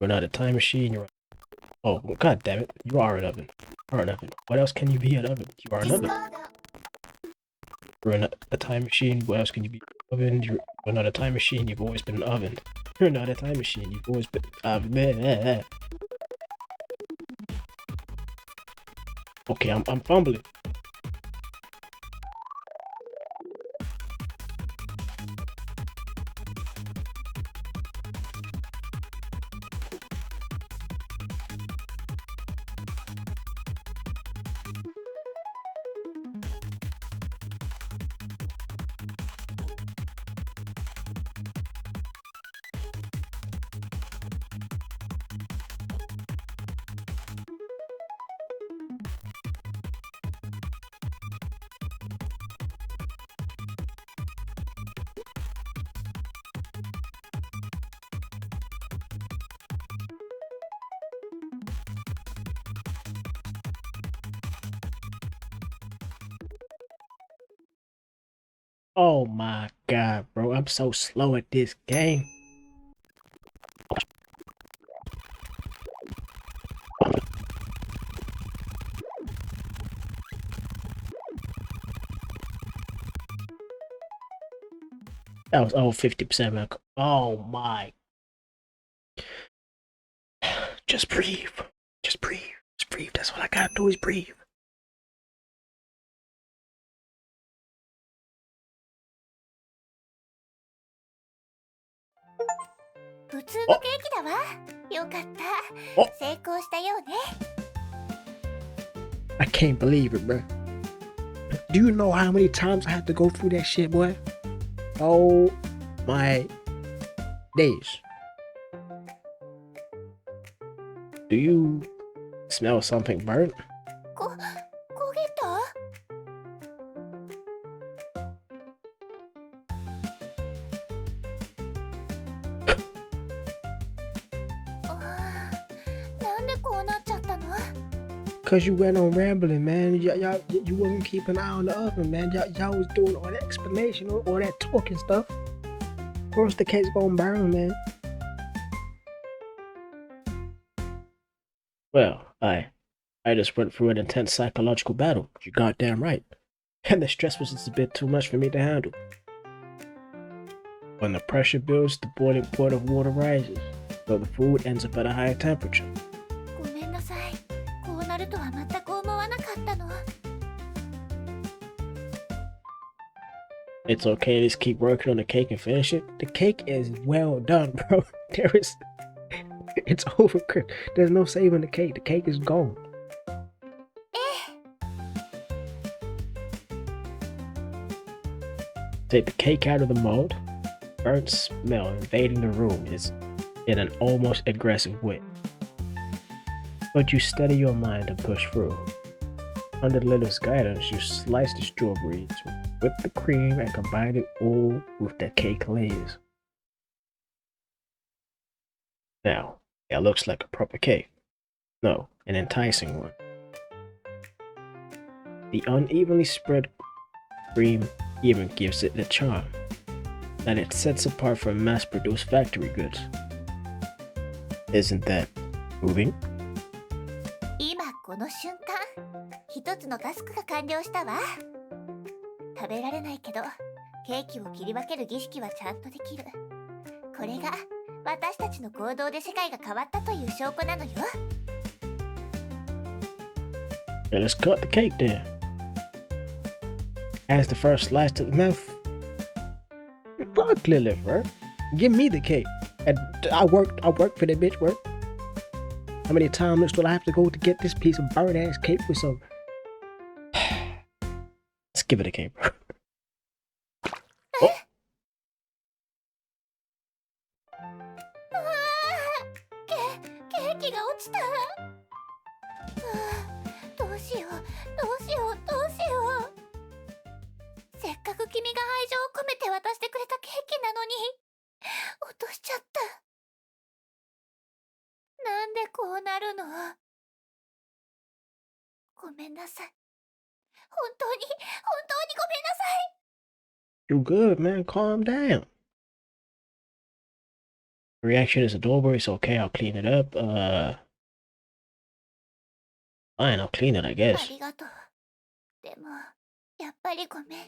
you're not a time machine. You're oh god damn it! You are an oven. You are an oven. What else can you be an oven? You are an oven. You're not a time machine. What else can you be? Oven. You're not a time machine. You've always been an oven. You're not a time machine. You've always been oven. Okay, I'm fumbling. Oh my god, bro. I'm so slow at this game. That was 50% man. Oh my. Just breathe. Just breathe. Just breathe. That's what I gotta do is breathe. 普通のケーキだわ。よかった。お成功したようね。I can't believe it, bro. Do you know how many times I had to go through that shit, boy? Oh my days. Do you smell something burnt? 焦げた？なんでこうなっちゃったの？ Cause you went on rambling, man. You wasn't keeping an eye on the oven, man. Y'all was doing all that explanation, all that talking stuff. Of course the cake's gonna burn, man. Well, I just went through an intense psychological battle. You're goddamn right. And the stress was just a bit too much for me to handle. When the pressure builds, the boiling point of water rises, so the food ends up at a higher temperature. ごめんなさい。こうなるとは全く思わなかったの。 It's okay, just keep working on the cake and finish it. The cake is well done, bro. It's overcooked. There's no saving the cake. The cake is gone. Take the cake out of the mold. Burnt smell invading the room is in an almost aggressive way. But you steady your mind and push through. Under Lilith's guidance, you slice the strawberries, whip the cream, and combine it all with the cake layers. Now, it looks like a proper cake. No, an enticing one. The unevenly spread cream even gives it the charm that it sets apart from mass-produced factory goods. Isn't that moving? 今この瞬間、一つのタスクが完了したわ。食べられないけど、ケーキを切り分ける儀式はちゃんとできる。これが私たちの行動で世界が変わったという証拠なのよ。Yeah, let's cut the cake then. As the first slice to the mouth. Fuck Lilith, right? Give me the cake. And I work for that bitch, work. How many times will I have to go to get this piece of burnt ass cake with some? Let's give it a cake, bro. Oh. ケーキが落ちた。どうしようどうしようどうしよう。せっかく君が愛情を込めて渡してくれたケーキなのに落としちゃった。なんでこうなるの。ごめんなさい。本当にごめんなさい。 You good, man? Calm down. Reaction is adorable. It's okay. I'll clean it up. Fine. I'll clean it, I あ guess. りがとう。でもやっぱりごめん。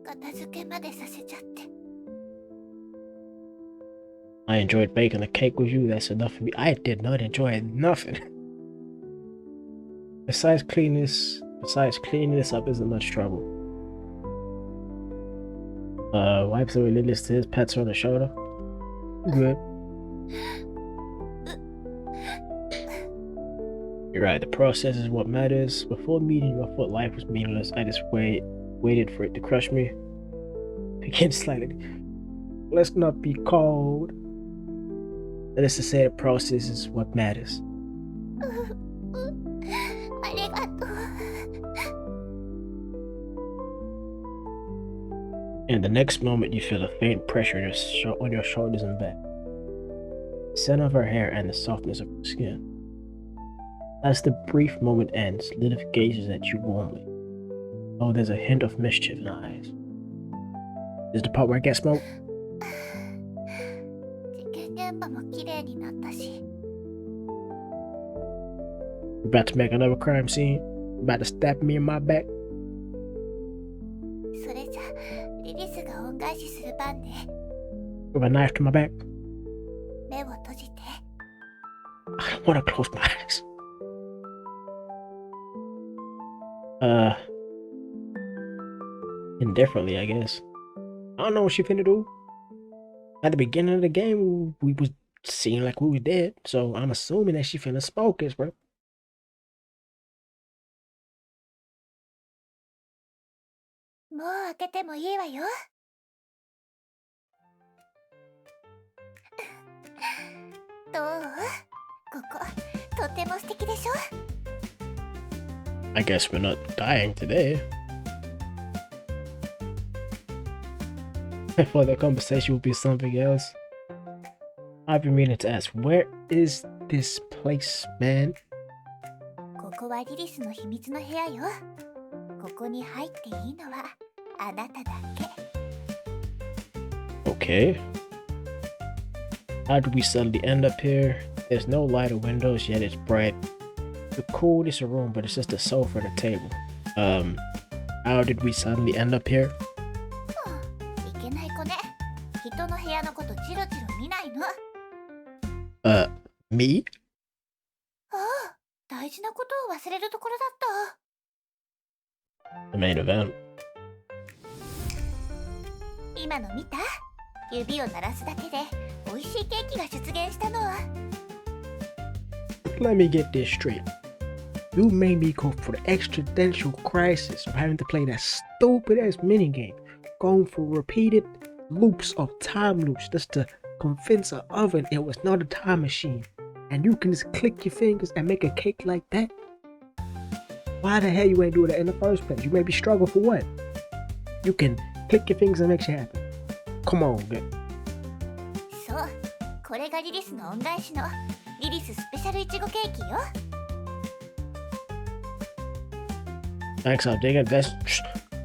片付けまでさせちゃって。 I enjoyed baking the cake with you. That's enough for me. I did not enjoy nothing. Besides cleaning this up isn't much trouble. Wipes away Lily's tears, pats her on the shoulder. Good. You're right, the process is what matters. Before meeting you, I thought life was meaningless. I just waited for it to crush me. Begin slightly. Let's not be cold. That is to say, the process is what matters. ありがとう。 And the next moment, you feel a faint pressure on your shoulders and back. The scent of her hair and the softness of her skin. As the brief moment ends, Lilith gazes at you warmly. Oh, there's a hint of mischief in her eyes. This is the part where I get smoked. 事件現場も綺麗になったし。 You're about to make another crime scene. You're about to stab me in my back. それじゃリリスが恩返しする番ね。 With a knife to my back. 目を閉じて。 I don't want to close my eyes. Indifferently, I guess. I don't know what she finna do. At the beginning of the game, we was seeing like we were dead, so I'm assuming that she finna smoke us, bro. もう開けてもいいわよ。どう？ここ、とても素敵でしょ？ I guess we're not dying today. I thought the conversation would be something else. I've been meaning to ask, where is this place, man? ここはリリスの秘密の部屋よ。ここに入っていいのはあなただけ。 Okay. How did we suddenly end up here? There's no light or windows, yet it's bright. The cool is a room, but it's just a sofa and a table. How did we suddenly end up here? いけない子ね。人の部屋のことジロジロ見ないの。Me? ああ、大事なことを忘れるところだった。 The main event. 今の見た？指を鳴らすだけで美味しいケーキが出現したの。 Let me get this straight. You made me go for the existential crisis of having to play that stupid ass minigame, going for repeated loops of time loops just to convince an oven it was not a time machine, and you can just click your fingers and make a cake like that? Why the hell you ain't do that in the first place? You made me struggle for what? You can click your fingers and make shit happen. Come on, man. そう、これがリリスの恩返しのリリススペシャルいちごケーキよ。 Thanks, I'll dig it. That's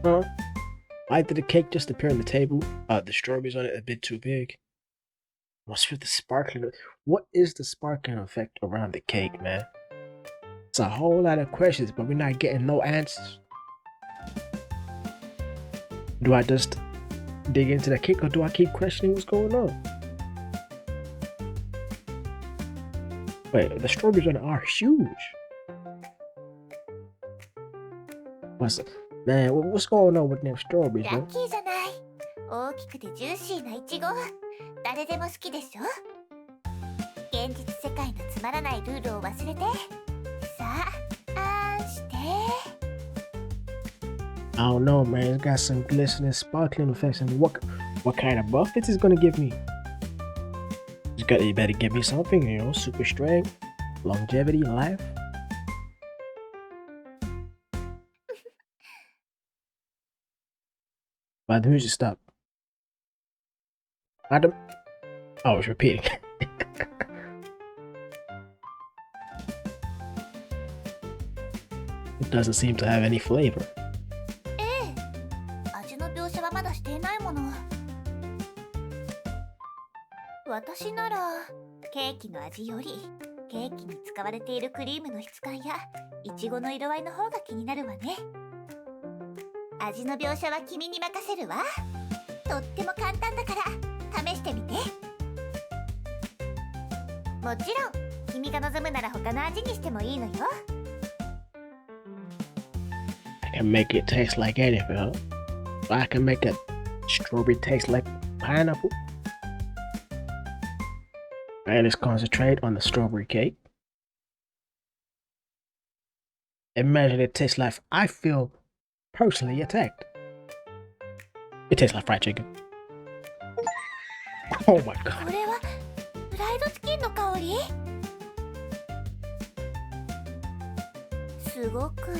huh? Why did the cake just appear on the table? The strawberries on it a bit too big. What's with the sparkling? What is the sparkling effect around the cake, man? It's a whole lot of questions, but we're not getting no answers. Do I just dig into the cake, or do I keep questioning what's going on? Wait, the strawberries on it are huge. What's going on with them strawberries, ラ man? ッキーじゃない。大きくてジューシーないちご。誰でも好きでしょ？現実世界のつまらないルールを忘れて。さあ、あんして。 I don't know, man. It's got some glistening, sparkling effects. And what kind of buff this is gonna give me? You better give me something, you know, super strength, longevity, life. Why the music stop? Adam? Oh, it's repeating. It doesn't seem to have any flavor. ええ、味の描写はまだしていないもの。私ならケーキの味よりケーキに使われているクリームの質感やイチゴの色合いの方が気になるわね。味の描写は君に任せるわ。とっても簡単だから試してみて。もちろん君が望むなら他の味にしてもいいのよ。I can make it taste like anything, huh? I can make a strawberry taste like pineapple. And let's concentrate on the strawberry cake. Imagine it tastes like I feel personally attacked. It tastes like fried chicken. Oh my god. これはフライドチキンの香り？すごく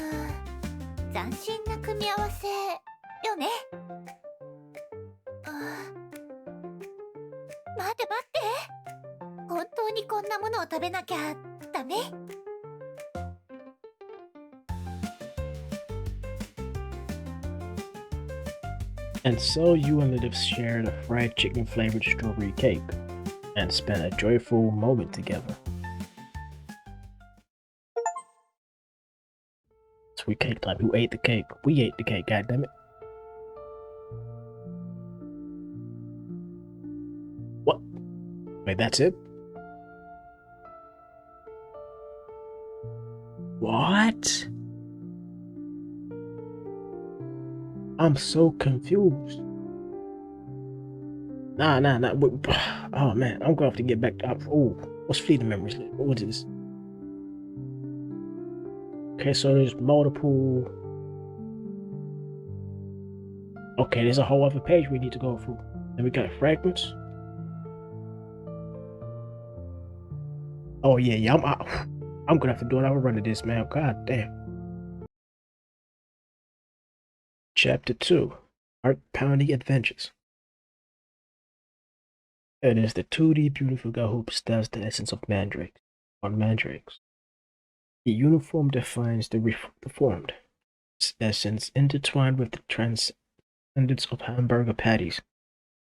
斬新な組み合わせよね。待って待って、本当にこんなものを食べなきゃダメ？And so you and Liv shared a fried chicken flavored strawberry cake and spent a joyful moment together. Sweet cake time. Who ate the cake? We ate the cake, goddammit. What? Wait, that's it? What? I'm so confused. Nah. Oh man, I'm gonna have to get back up. Oh, what's fleeting memories? What is this? Okay, so there's multiple. Okay, there's a whole other page we need to go through. Then we got fragments. Oh yeah. I'm gonna have to do another run of this, man. God damn. Chapter 2, Heart-Pounding Adventures. It is the 2D beautiful girl who bestows the essence of mandrakes on mandrakes. The uniform defines the reformed essence intertwined with the transcendence of hamburger patties,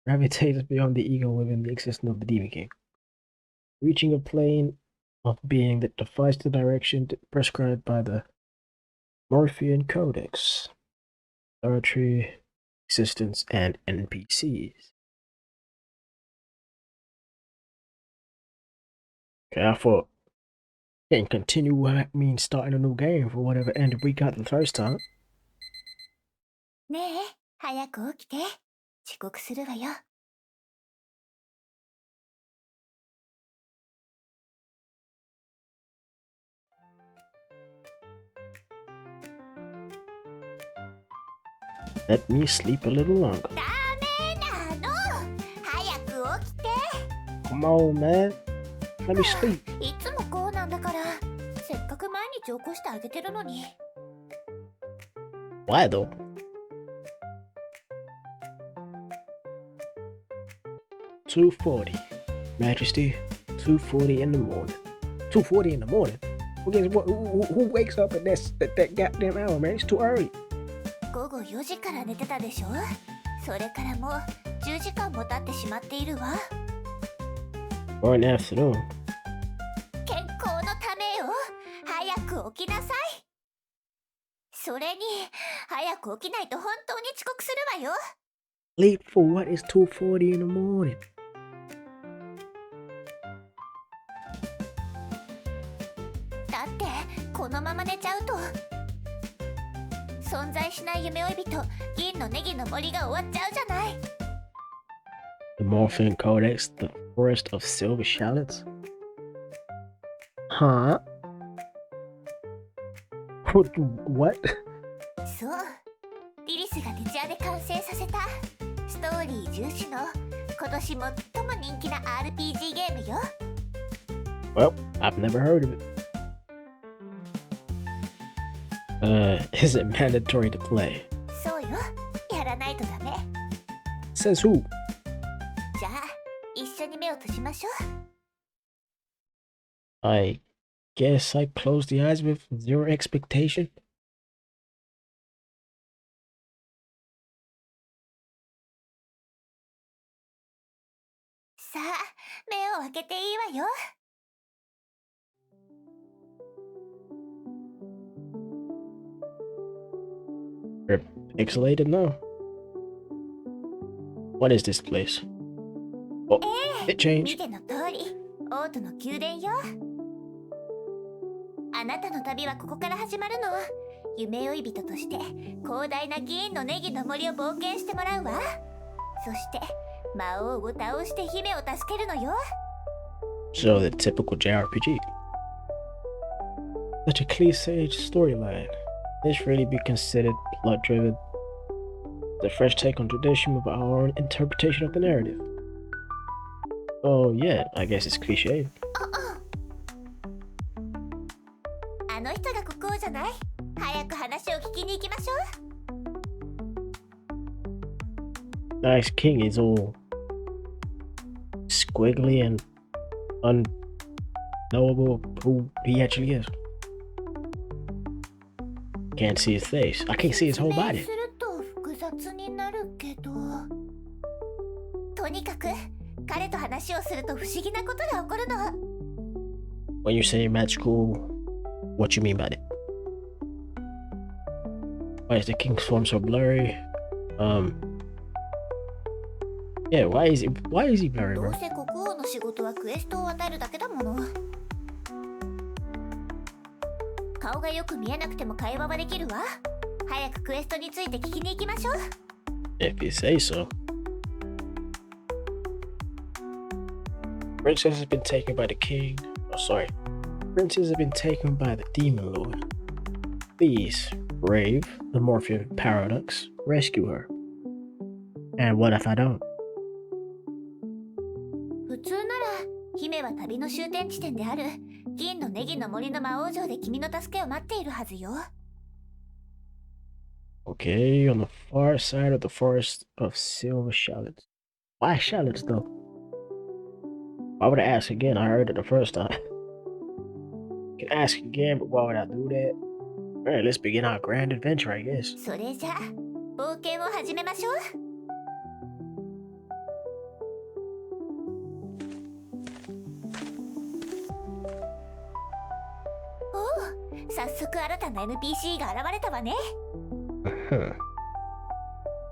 gravitates beyond the ego within the existence of the Demon King, reaching a plane of being that defies the direction prescribed by the Morphean Codex. Poetry, existence, and NPCs. Okay, I thought getting continue means starting a new game for whatever ended we got the first time. ねえ、早く起きて。遅刻するわよ。Let me sleep a little longer. ダメなの。早く起きて。 Come on, man. Let me sleep. いつもこうなんだから。せっかく毎日起こしてあげてるのに。Why though? $2.40. Majesty, 2:40 in the morning. 2:40 in the morning? Well, guess what? Who wakes up at that goddamn hour, man? It's too early. 午後4時から寝てたでしょ。それからもう10時間も経ってしまっているわ。Or in the afternoon. 健康のためよ。早く起きなさい。それに早く起きないと本当に遅刻するわよ。Late for what is 2:40 in the morning? だってこのまま寝ちゃうと存在しない夢追い人銀のネギの森が終わっちゃうじゃない。 The Morphin Codex, the forest of silver shallots? Huh? What? そう、リリスが徹夜で完成させたストーリー重視の今年最も人気な RPG ゲームよ。 Well, I've never heard of it. Is it mandatory to play? そうよ、やらないとダメ。 Says who? じゃあ一緒に目を閉じましょう。 I guess I closed the eyes with zero expectation. さあ目を開けていいわよ。 We're pixelated now. What is this place? Oh, it 見 changed. ての通り、王都の宮殿よ。あなたの旅はここから始まるの。夢追い人として広大な銀のネギの森を冒険してもらうわ。そして魔王を倒して姫を助けるのよ。 So the typical JRPG. Such a cliche storyline. This really be considered plot-driven. The fresh take on tradition with our own interpretation of the narrative. Oh yeah, I guess it's cliche. あの人が国王じゃない。早く話を聞きに行きましょう。 Nice king is all squiggly and unknowable who he actually is. Can't see his face. I can't see his whole 説明 body. すると複雑になるけど、とにかく彼と話をすると不思議なことが起こるの。 When you say magical, what you mean by it? Why is the king's form so blurry? Yeah, why is he blurry, ど bro? うせ国王の仕事はクエストを与えるだけだもの。顔がよく見えなくても会話はできるわ。早くクエストについて聞きに行きましょう。 If you say so. Princess has been taken by the king. Oh, sorry. Princess has been taken by the demon lord. Please, Brave, the Morpheus Paradox, rescue her. And what if I don't? 普通なら姫は旅の終点地点である銀のネギの森の魔王城で君の助けを待っているはずよ。 Okay, on the far side of the forest of silver shallots. Why shallots though? Why would I ask again? I heard it the first time. Can ask again, but why would I do that? Alright, let's begin our grand adventure, I guess. それじゃあ冒険を始めましょう。おお、早速新たな NPC が現れたわね。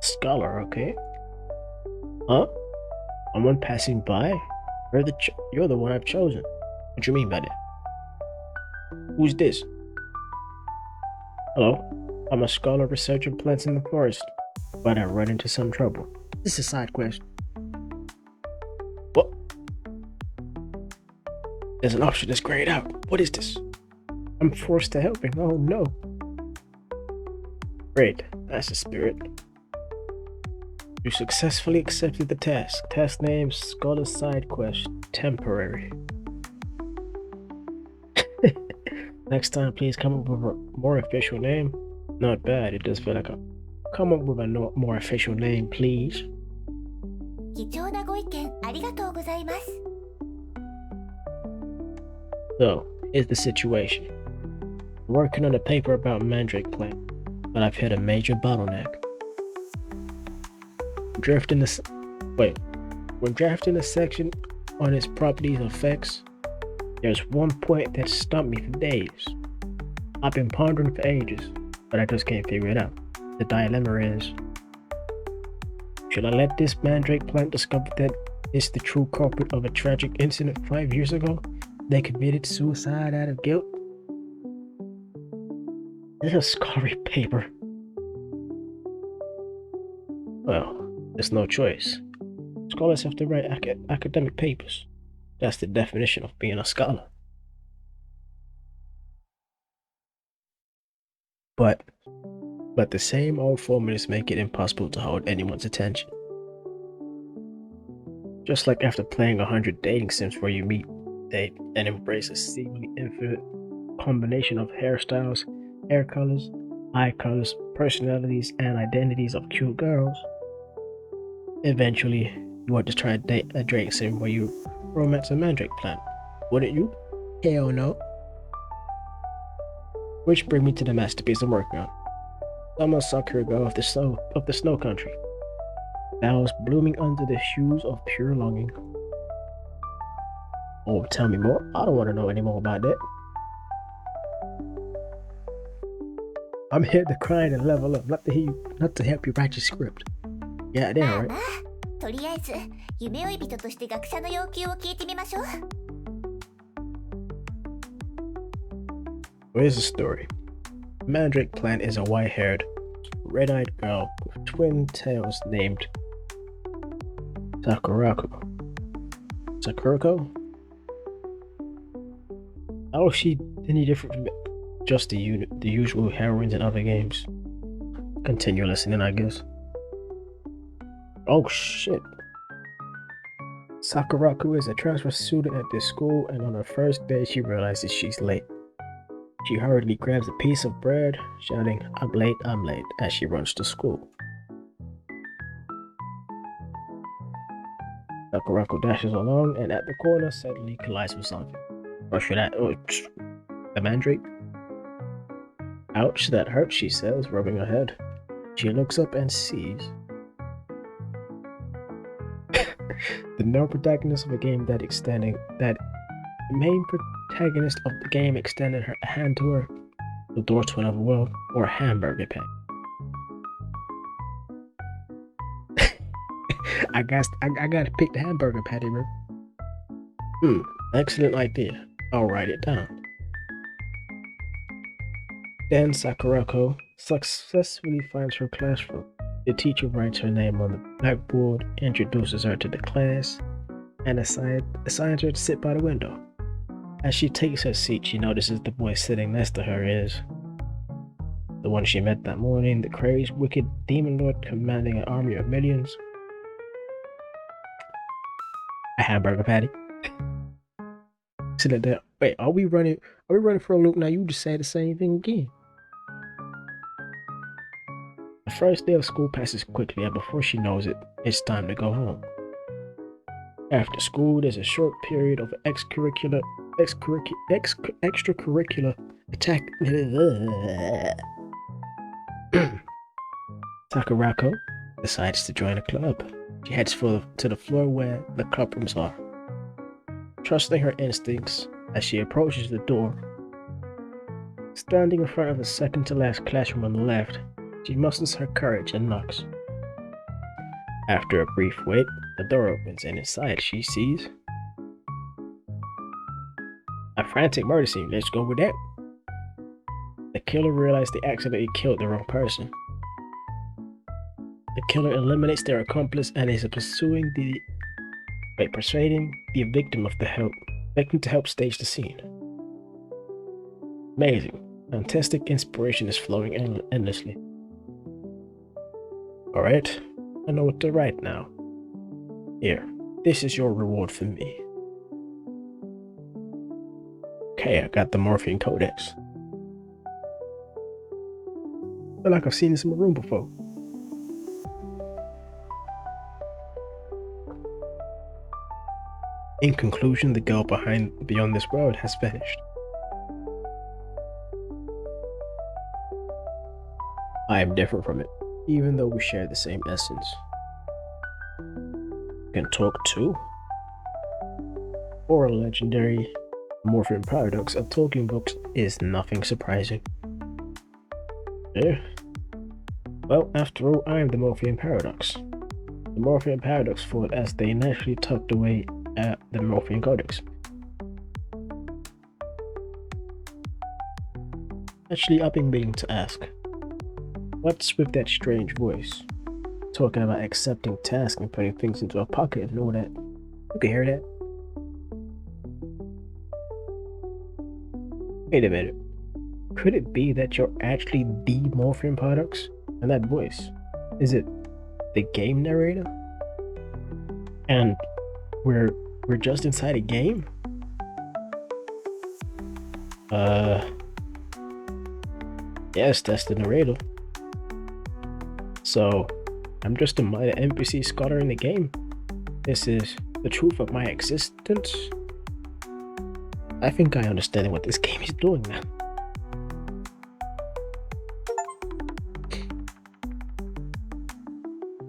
Scholar, okay. Huh? Someone passing by? You're the one I've chosen. What you mean by that? Who's this? Hello? I'm a scholar researching plants in the forest, but I run into some trouble. This is a side quest. What? There's an option that's grayed out. What is this? I'm forced to helping. Oh no. Great, that's the spirit. You successfully accepted the task. Task name, Scholar Side Quest, temporary. Next time, please come up with a more official name. Not bad, it does feel like a... Come up with a more official name, please. 貴重なご意見ありがとうございます。 So, here's the situation. I'm working on a paper about mandrake plant, but I've hit a major bottleneck. When drafting a section on its properties and effects, there's one point that stumped me for days. I've been pondering for ages, but I just can't figure it out. The dilemma is, should I let this mandrake plant discover that it's the true culprit of a tragic incident 5 years ago? They committed suicide out of guilt? This is a scholarly paper. Well, there's no choice. Scholars have to write academic papers. That's the definition of being a scholar. But the same old formulas make it impossible to hold anyone's attention. Just like after playing 100 dating sims where you meet, date, and embrace a seemingly infinite combination of hairstyles, hair colors, eye colors, personalities, and identities of cute girls, eventually you want to try a dating sim where you romance a mandrake plant, wouldn't you? Hell no. Which brings me to the masterpiece I'm working on. Summer Sakura Girl of the snow country. Flowers blooming under the shoes of pure longing. Oh, tell me more. I don't want to know any more about that. I'm here to grind and level up, not to help you write your script. Yeah, damn right. まあまあ、とりあえず夢追い人として学者の要求を聞いてみましょう。Here's the story. Mandrake Plant is a white-haired, red-eyed girl with twin tails named Sakurako. Sakurako? How is she any different from just the usual heroines in other games? Continue listening, I guess. Oh shit. Sakurako is a transfer student at this school, and on her first day she realizes she's late. She hurriedly grabs a piece of bread, shouting, I'm late, as she runs to school. Sakurako dashes along and at the corner suddenly collides with something. Or should I? Oh, the mandrake? Ouch, that hurts, she says, rubbing her head. She looks up and sees the male protagonist of a game the main protagonist of the game extended her hand to her, the door to another world, or a hamburger patty. I gotta pick the hamburger patty, bro. Excellent idea. I'll write it down. Then Sakurako successfully finds her classroom. The teacher writes her name on the blackboard, introduces her to the class, and assigns her to sit by the window. As she takes her seat, she notices the boy sitting next to her is the one she met that morning, the crazed, wicked demon lord commanding an army of millions. A hamburger patty. Sit there. Wait, are we running for a loop now? You just say the same thing again. The first day of school passes quickly, and before she knows it, it's time to go home. After school, there's a short period of extracurricular attack. Sakurako decides to join a club. She heads to the floor where the club rooms are. Trusting her instincts, as she approaches the door, standing in front of the second to last classroom on the left, she musters her courage and knocks. After a brief wait, the door opens and inside she sees a frantic murder scene. Let's go with that. The killer realized they accidentally killed the wrong person. The killer eliminates their accomplice and is persuading the victim to help stage the scene. Amazing. Fantastic inspiration is flowing endlessly. Alright, I know what to write now. Here, this is your reward for me. Okay, I got the Morphine Codex. I feel like I've seen this in my room before. In conclusion, the girl beyond this world has vanished. I am different from it, even though we share the same essence. You can talk too. For a legendary Morphine paradox of Tolkien books is nothing surprising. Yeah. Well, after all, I am the Morphine paradox. The Morphine paradox thought as they naturally tucked away at the Morphine Codex. Actually, I've been meaning to ask, what's with that strange voice? Talking about accepting tasks and putting things into a pocket and all that. You can hear that? Wait a minute. Could it be that you're actually the Morphine paradox? And that voice, is it the game narrator? And We're just inside a game? Yes, that's the narrator. So, I'm just a minor NPC scholar in the game. This is the truth of my existence. I think I understand what this game is doing now.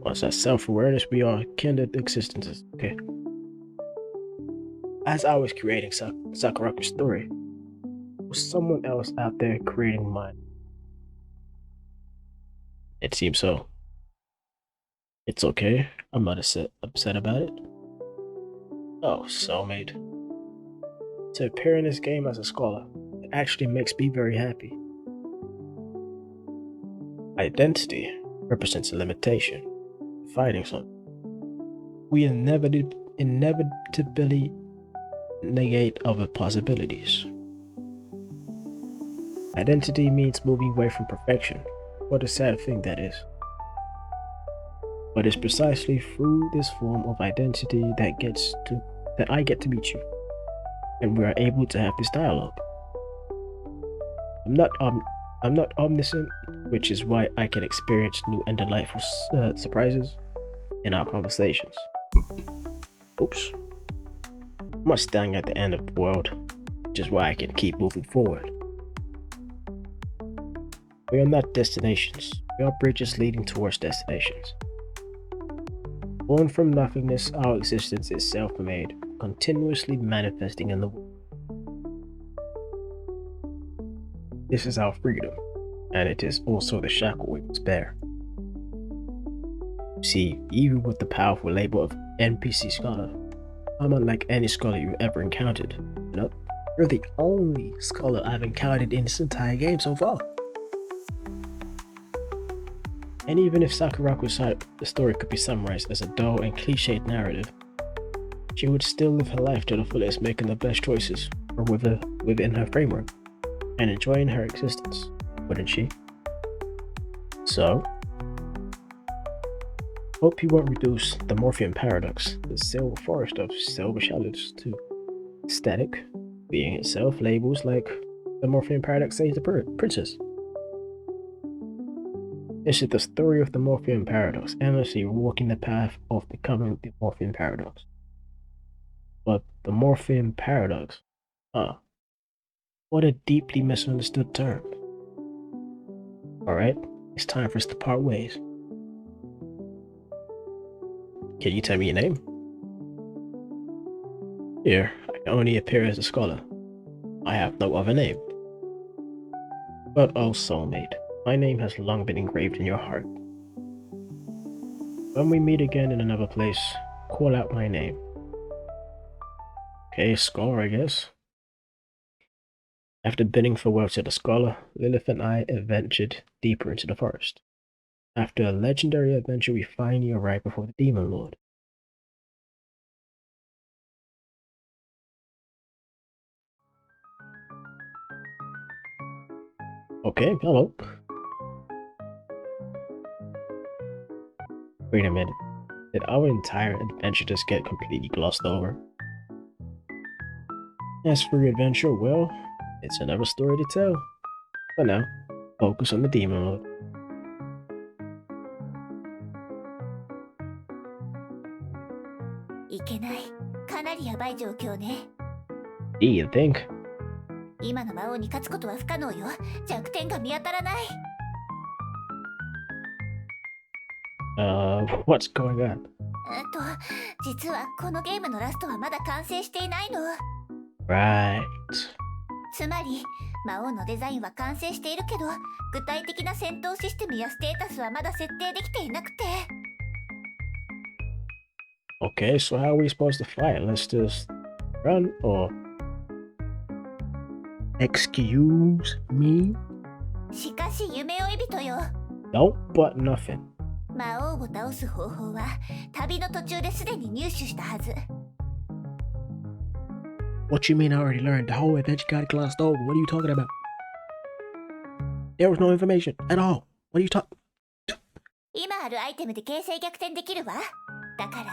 What's that self-awareness? We are kindred existences. Okay. As I was creating Sakuraku's story, was someone else out there creating mine? It seems so. It's okay. I'm not upset about it. Oh, soulmate. To appear in this game as a scholar, it actually makes me very happy. Identity represents a limitation, fighting something. We inevitably negate other possibilities. Identity means moving away from perfection. What a sad thing that is. But it's precisely through this form of identity that I get to meet you, and we are able to have this dialogue. I'm not omniscient, which is why I can experience new and delightful surprises in our conversations. Oops. I'm not standing at the end of the world, which is why I can keep moving forward. We are not destinations, we are bridges leading towards destinations. Born from nothingness, our existence is self-made, continuously manifesting in the world. This is our freedom, and it is also the shackle we must bear. See, even with the powerful label of NPC scholar, I'm unlike any scholar you've ever encountered. Nope, you're the only scholar I've encountered in this entire game so far. And even if Sakuraku's side of the story could be summarized as a dull and cliched narrative, she would still live her life to the fullest, making the best choices within her framework, and enjoying her existence, wouldn't she? So, hope you won't reduce the Morphean paradox, the silver forest of silver shadows, to static, being itself labels like the Morphean paradox says the princess. This is the story of the Morphean paradox, endlessly walking the path of becoming the Morphean paradox. But the Morphean paradox, what a deeply misunderstood term. Alright, it's time for us to part ways. Can you tell me your name? Here, I can only appear as a scholar. I have no other name. But oh soulmate, my name has long been engraved in your heart. When we meet again in another place, call out my name. Okay, scholar, I guess. After bidding farewell to the scholar, Lilith and I adventured deeper into the forest. After a legendary adventure, we finally arrived before the Demon Lord. Okay, hello. Wait a minute. Did our entire adventure just get completely glossed over? As for your adventure, well, it's another story to tell. But now, focus on the Demon Lord. Do you think? 今の魔王に勝つことは不可能よ。弱点が見当たらない。What's going on? 実はこのゲームのラストはまだ完成していないの。Right. つまり、魔王のデザインは完成しているけど、具体的な戦闘システムやステータスはまだ設定できていなくて。Okay, so how are we supposed to fight? Let's just run or... Excuse me? しかし夢追い人よ。Don't but nothing. 魔王を倒す方法は旅の途中ですでに入手したはず。What you mean I already learned? The whole adventure got glossed over. What are you talking about? There was no information at all. What are you talking? 今あるアイテムで形勢逆転できるわ。だから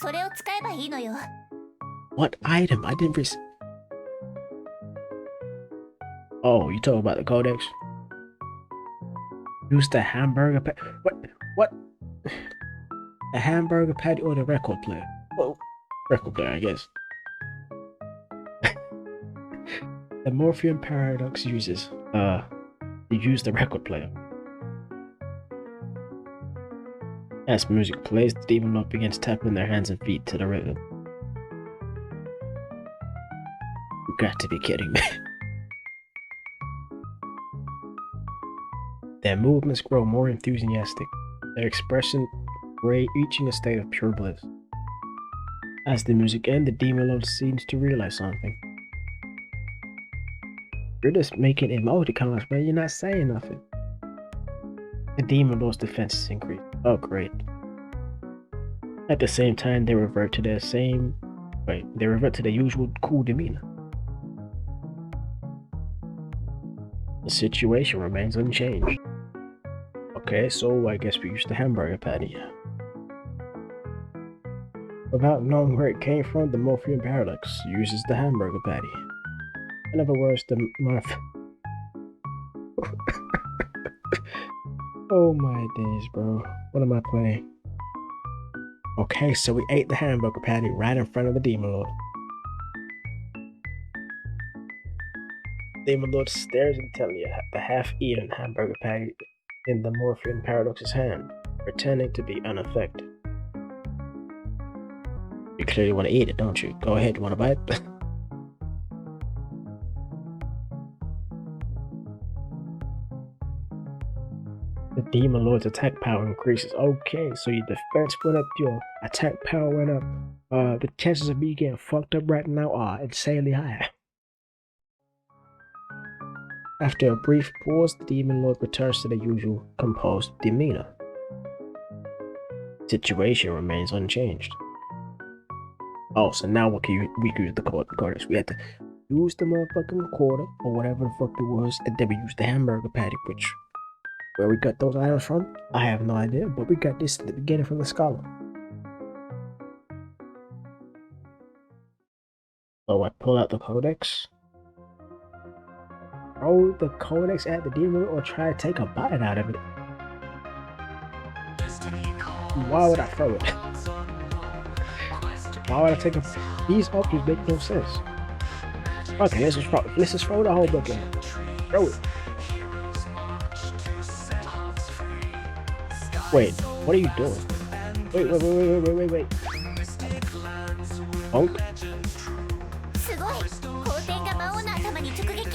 それを使えばいいのよ。 What item? I didn't receive. Oh, you talking about the codex? Use the hamburger patty. What? The hamburger patty or the record player? Well, record player, I guess. The Morpheum paradox uses use the record player. As music plays, the demon lord begins tapping their hands and feet to the rhythm. You got to be kidding me. Their movements grow more enthusiastic, their expression reaching a state of pure bliss. As the music ends, the demon lord seems to realize something. You're just making emoticons, man. You're not saying nothing. The demon lord's defenses increase. Oh, great. At the same time, they revert to their usual cool demeanor. The situation remains unchanged. Okay, so I guess we use the hamburger patty. Without knowing where it came from, the Morpheum paradox uses the hamburger patty. In other words, the Oh my days, bro. What am I playing? Okay, so we ate the hamburger patty right in front of the demon lord. Demon lord stares intently at the half-eaten hamburger patty in the Morpheum paradox's hand, pretending to be unaffected. You clearly want to eat it, don't you? Go ahead, you want to bite? The demon lord's attack power increases. Okay, so your defense went up, your attack power went up. The chances of me getting fucked up right now are insanely high. After a brief pause, the demon lord returns to the usual composed demeanor. Situation remains unchanged. Oh, so now we can use the recorders. We had to use the motherfucking recorder or whatever the fuck it was, and then we used the hamburger patty, which where we got those items from, I have no idea, but we got this at the beginning from the scholar. So I pull out the codex. Throw the codex at the demon or try to take a bite out of it. Why would I throw it? Why would I take a... These options make no sense. Okay, let's just throw the whole book in. Throw it. Wait, what are you doing? Wait. Punk? すごい、光線が魔王の頭に直撃。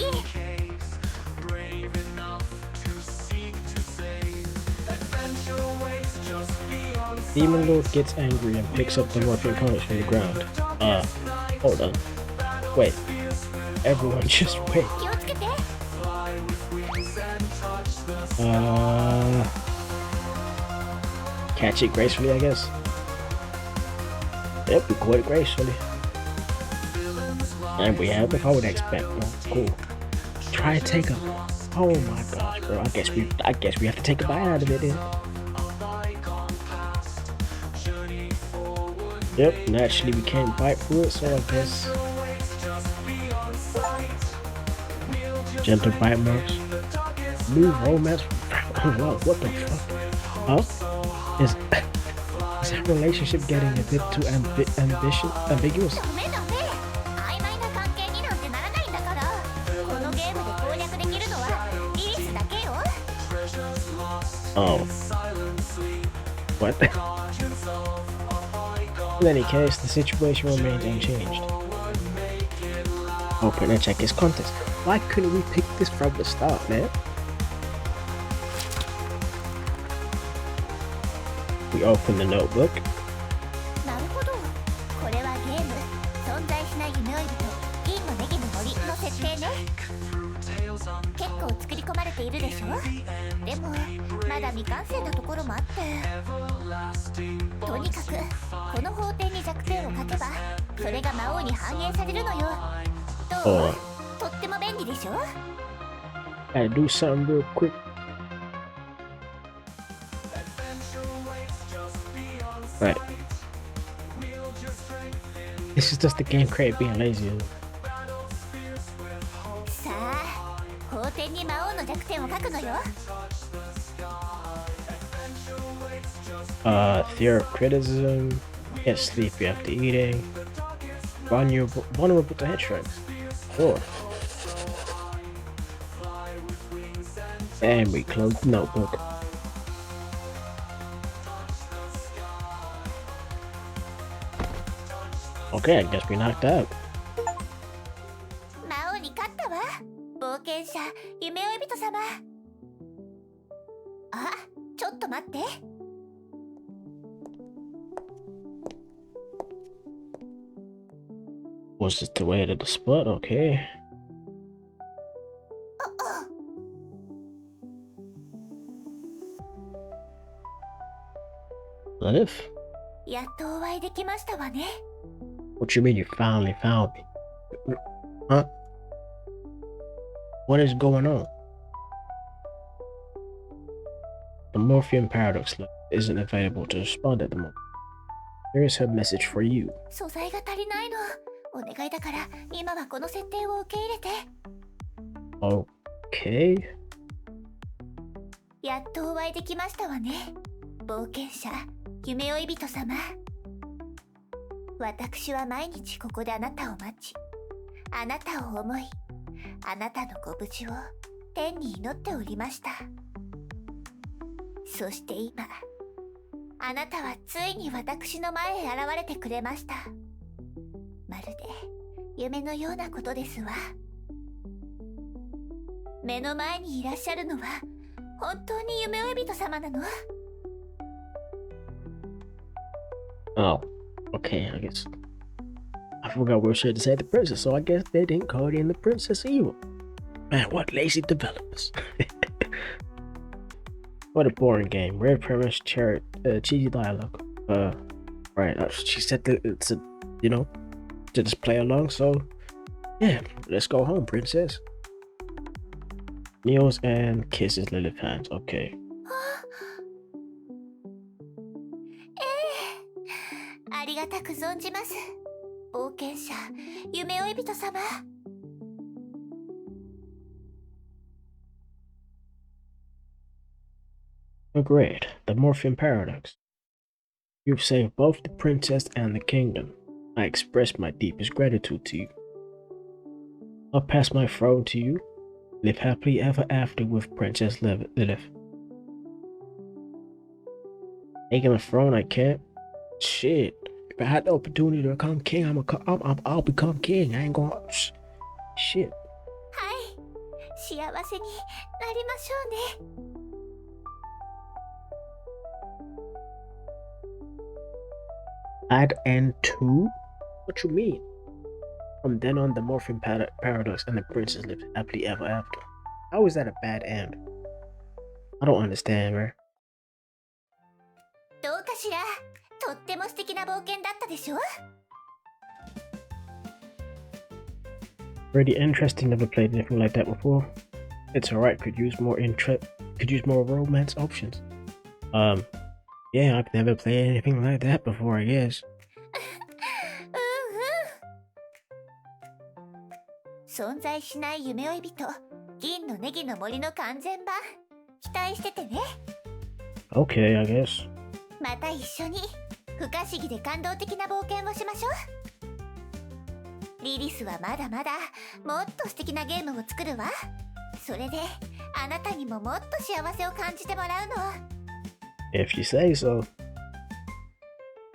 Demon Lord gets angry and picks up the Morpheum codex from the ground. Hold on. Wait. Everyone just wait. 気をつけて。 Catch it gracefully, I guess. Yep, we caught it gracefully. And we have the codex back. Oh, cool. Try to take a... Oh my gosh, bro. I guess we have to take a bite out of it then. Yep, naturally we can't bite through it, so I guess... Gentle bite marks. New romance... Wow, what the fuck? Huh? Is that relationship getting a bit too ambiguous? ダメダメ。曖昧な関係になんてならないんだから。このゲームで攻略できるのはリリスだけよ。 Oh. What? In any case, the situation remains unchanged. Open and check his contents. Why couldn't we pick this from the start, man? We open the notebook. なるほど。これはゲーム。存在しない夢追い人、銀のネギの森の設定ね。結構作り込まれているでしょ。でもまだ未完成なところもあって。とにかくこの法典に弱点を書けば、それが魔王に反映されるのよ。どう？とっても便利でしょ。 Gotta do something real quick. Right. This is just the game creator being lazy. さあ法典に魔王の弱点を書くのよ。Fear of criticism, get sleepy after eating, vulnerable to head strikes. Sure. And we close the notebook. Okay, I guess we knocked out. 魔王に勝ったわ。冒険者夢追い人様。あ、ちょっと待って。Was this the way to the spot? Okay. Lilith? やっとお会いできましたわね。What you mean you finally found me? Huh? What is going on? The Morpheum Paradox isn't available to respond at the moment. Here is her message for you. 素材が足りないの。お願いだから今はこの設定を受け入れて。Okay. やっとお会いできましたわね。冒険者夢追い人様。私は毎日ここであなたを待ち、あなたを思い、あなたのご無事を天に祈っておりました。そして今、あなたはついに私の前へ現れてくれました。まるで夢のようなことですわ。目の前にいらっしゃるのは本当に夢追い人様なの？ Oh, okay, I guess. I forgot we were supposed to say the princess, so I guess they didn't call it in the princess either. Man, what lazy developers. What a boring game. Rare premise, cheesy dialogue. Right, she said that it's a, you know, to just play along, so yeah, let's go home, princess. Meals and kisses Lilith hands, okay. ありがたく存じます。冒険者、夢追い人様。Great, the Morpheum Paradox. You've saved both the princess and the kingdom. I express my deepest gratitude to you. I'll pass my throne to you. Live happily ever after with Princess Lilith. Taking the throne, I can't. Shit. If I had the opportunity to become king, I'll become king. I ain't gonna. Shit. はい、幸せになりましょうね。Add end 2? What you mean? From then on, the Morpheum Paradox and the princess lived happily ever after. How is that a bad end? I don't understand, man. どうかしら。とっても素敵な冒険だったでしょ。 Pretty interesting. Never played anything like that before. It's alright. Could use more romance options. Yeah, I've never played anything like that before, I guess. 存在しない夢追い人、銀のネギの森の完全版。期待しててね。Okay, I guess. また一緒に不可思議で感動的な冒険をしましょう。リリスはまだまだもっと素敵なゲームを作るわ。それであなたにももっと幸せを感じてもらうの。If you say so.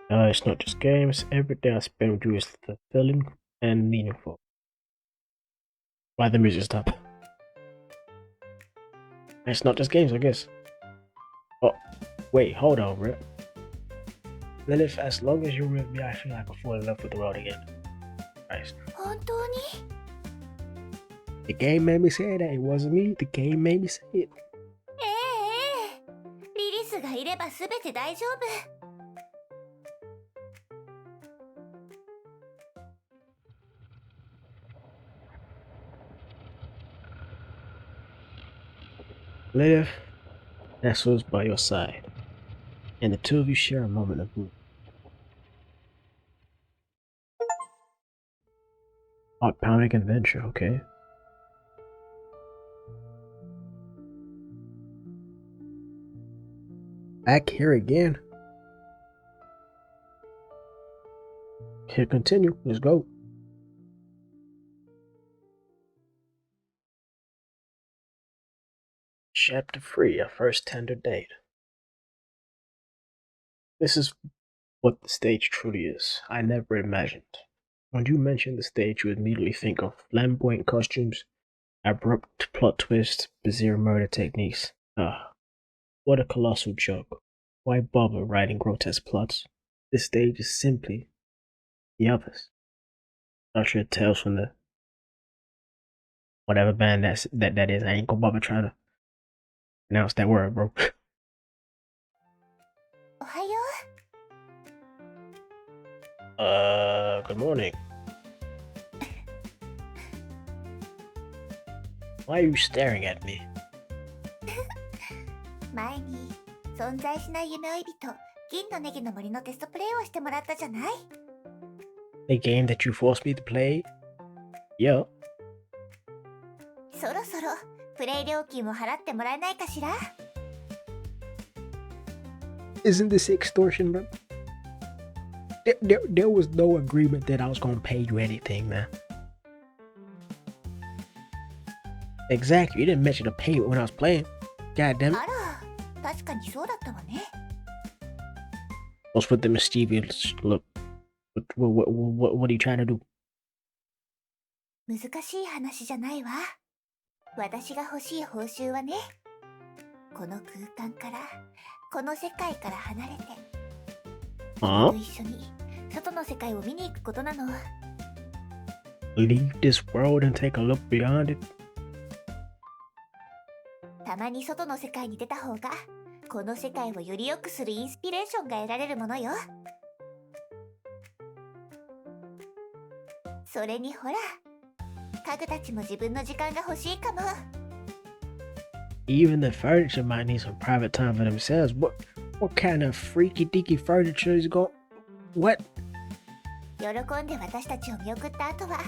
It's not just games. Every day I spend with you is fulfilling and meaningful. Why the music stop? It's not just games, I guess. Oh, wait, hold on, bro. Lilith, as long as you're with me, I feel like I fall in love with the world again. Nice. 本当に？ The game made me say that. It wasn't me. The game made me say it. リリスがいれば全て大丈夫。Lilith nestles by your side, and the two of you share a moment of blue. Outbound adventure, okay. Back here again. Okay, continue. Let's go. Chapter 3, our first tender date. This is what the stage truly is. I never imagined. When you mention the stage, you immediately think of flamboyant costumes, abrupt plot twists, bizarre murder techniques. Ah, what a colossal joke. Why bother writing grotesque plots? This stage is simply the others. Not your tales from the whatever band that is. I ain't gonna bother trying to pronounce that word, bro. おはよ Good morning. Why are you staring at me? う。前に存在しない夢追い人銀のネギの森のテストプレイをしてもらったじゃない。 The game that you forced me to play? Yeah. そろそろプレイ料金を払ってもらえないかしら。 Isn't this extortion, bro? There was no agreement that I was gonna pay you anything, man. Exactly. You didn't mention the payment when I was playing. God damn it. あら、確かにそうだったわね。 What's with the mischievous look? What are you trying to do? 難しい話じゃないわ。私が欲しい報酬はね、この空間からこの世界から離れて、Huh? と一緒に外の世界を見に行くことなの。 Leave this world and take a look beyond it? たまに外の世界に出た方がこの世界をより良くするインスピレーションが得られるものよ。それにほら、家具たちも自分の時間が欲しいかも。 Even the furniture might need some private time for themselves. What kind of freaky deaky furniture is going? What? 喜んで私たちを見送った後は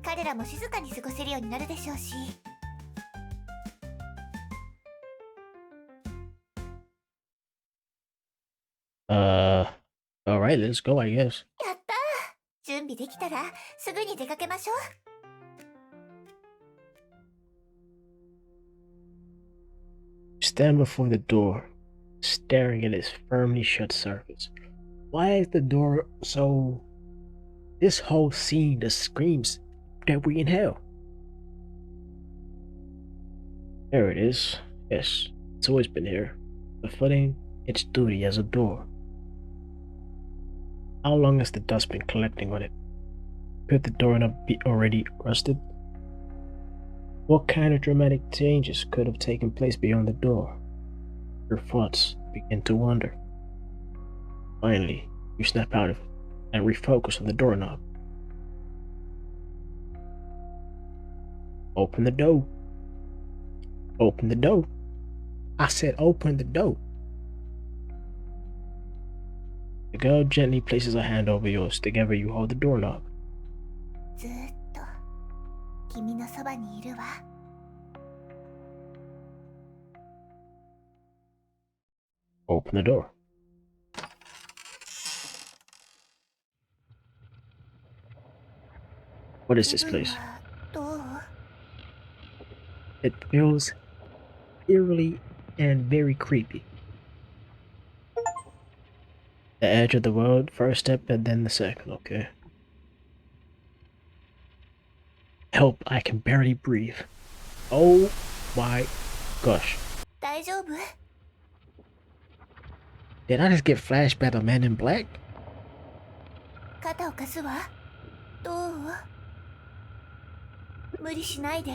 彼らも静かに過ごせるようになるでしょうし。 Alright, let's go, I guess. やったー。準備できたらすぐに出かけましょう。 Stand before the door, staring at its firmly shut surface. Why is the door so... This whole scene just screams that we in hell. There it is. Yes, it's always been here. Fulfilling its duty as a door. How long has the dust been collecting on it? Could the doorknob be already rusted? What kind of dramatic changes could have taken place beyond the door? Your thoughts begin to wander. Finally, you snap out of it and refocus on the doorknob. Open the door. Open the door. I said open the door. The girl gently places a hand over yours. Together you hold the doorknob. ずーっと君のそばにいるわ。 Open the door. What is this 気分 place? はどう？ It feels eerily and very creepy. The edge of the world, first step and then the second, okay. Help, I can barely breathe. Oh my gosh. 大丈夫？ Did I just get flashed by the man in black? 肩を貸すわ。どう？無理しないで。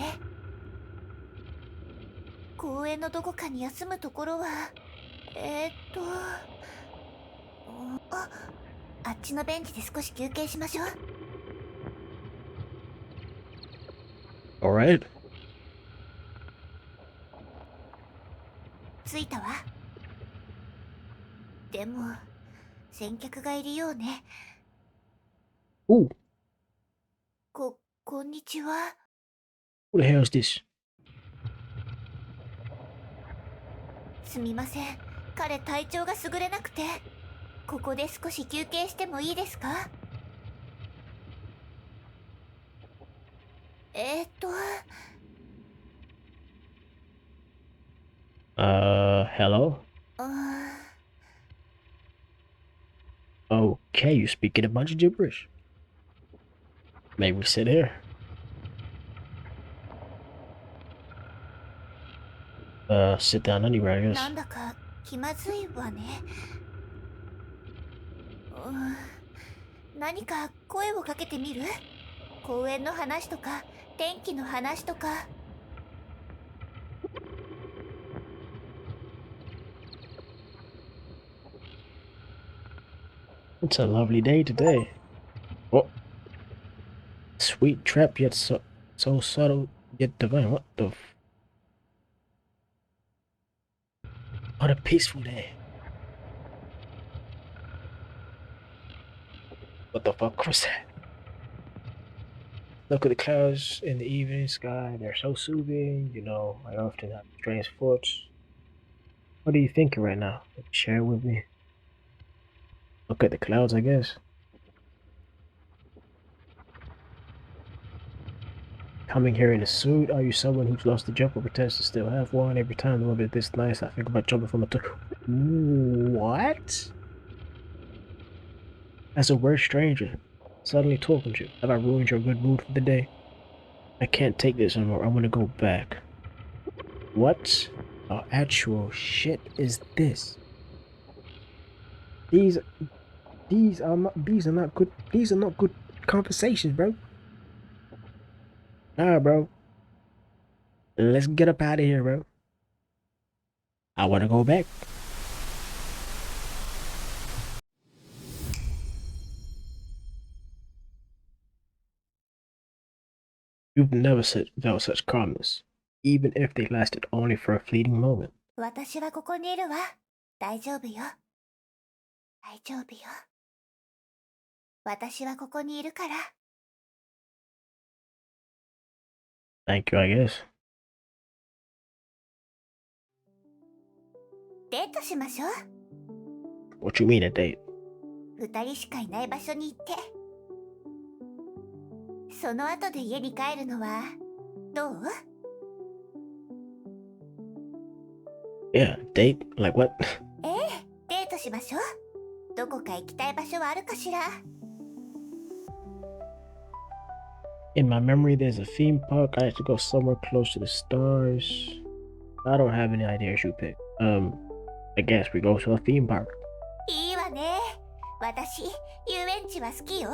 公園のどこかに休むところはあっちのベンチで少し休憩しましょう。 Alright. 着いたわ。でも先客がいるようね。Ooh. こんにちは。 Who the hell is this? すみません。彼体調が優れなくて。ここで少し休憩してもいいですか？Hello? うーん Okay, you speaking a bunch of gibberish. Maybe we sit here. Sit down anywhere, I な guess. んだか気まずいわね。何か声をかけてみる？公園の話とか天気の話とか。 It's a lovely day today. Oh, sweet trap yet so subtle yet divine. What a peaceful day. What the fuck was that? Look at the clouds in the evening sky. They're so soothing. You know, I often have strange thoughts. What are you thinking right now? Share it with me. Look at the clouds, I guess. Coming here in a suit? Are you someone who's lost a job or pretends to still have one? Every time the weather is this nice, I think about jumping from a What? As a weird stranger suddenly talking to you. Have I ruined your good mood for the day? I can't take this anymore. I want to go back. What the actual shit is this? These are not good. These are not good conversations, bro. Nah, bro. Let's get up out of here, bro. I want to go back. You've never felt such calmness, even if they lasted only for a fleeting moment. 私はここにいるわ。大丈夫よ。大丈夫よ。私はここにいるから。 Thank you, I guess. デートしましょう。 What you mean a date? 二人しかいない場所に行って。その後で家に帰るのはどう？ Yeah, date? Like what? ええ、デートしましょう。どこか行きたい場所はあるかしら？ In my memory, there's a theme park. I have to go somewhere close to the stars. I don't have any ideas you pick. I guess we go to a theme park. いいわね。私、遊園地は好きよ。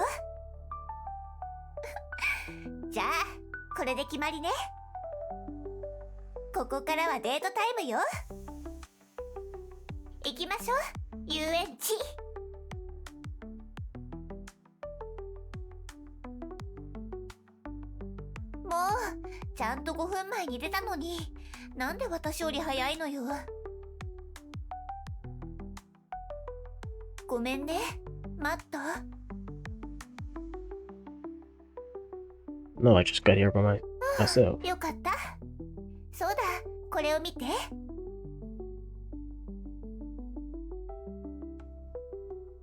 じゃあ、これで決まりね。ここからはデートタイムよ。行きましょう、遊園地。もう、ちゃんと5分前に出たのに、なんで私より早いのよ。ごめんね、待った？ No, I just got here by myself. よかった。そうだ、これを見て。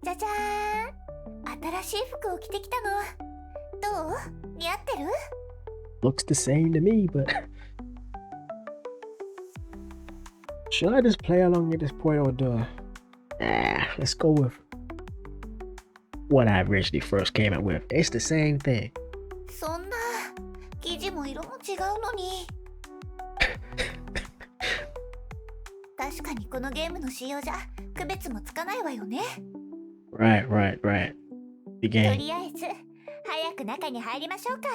じゃじゃーん。新しい服を着てきたの。どう？似合ってる？ Looks the same to me, but should I just play along at this point or let's go with what I originally first came up with. It's the same thing. そんな、生地も色も違うのに。確かにこのゲームの仕様じゃ区別もつかないわよね。Right. The と game. りあえず、早く中に入りましょうか。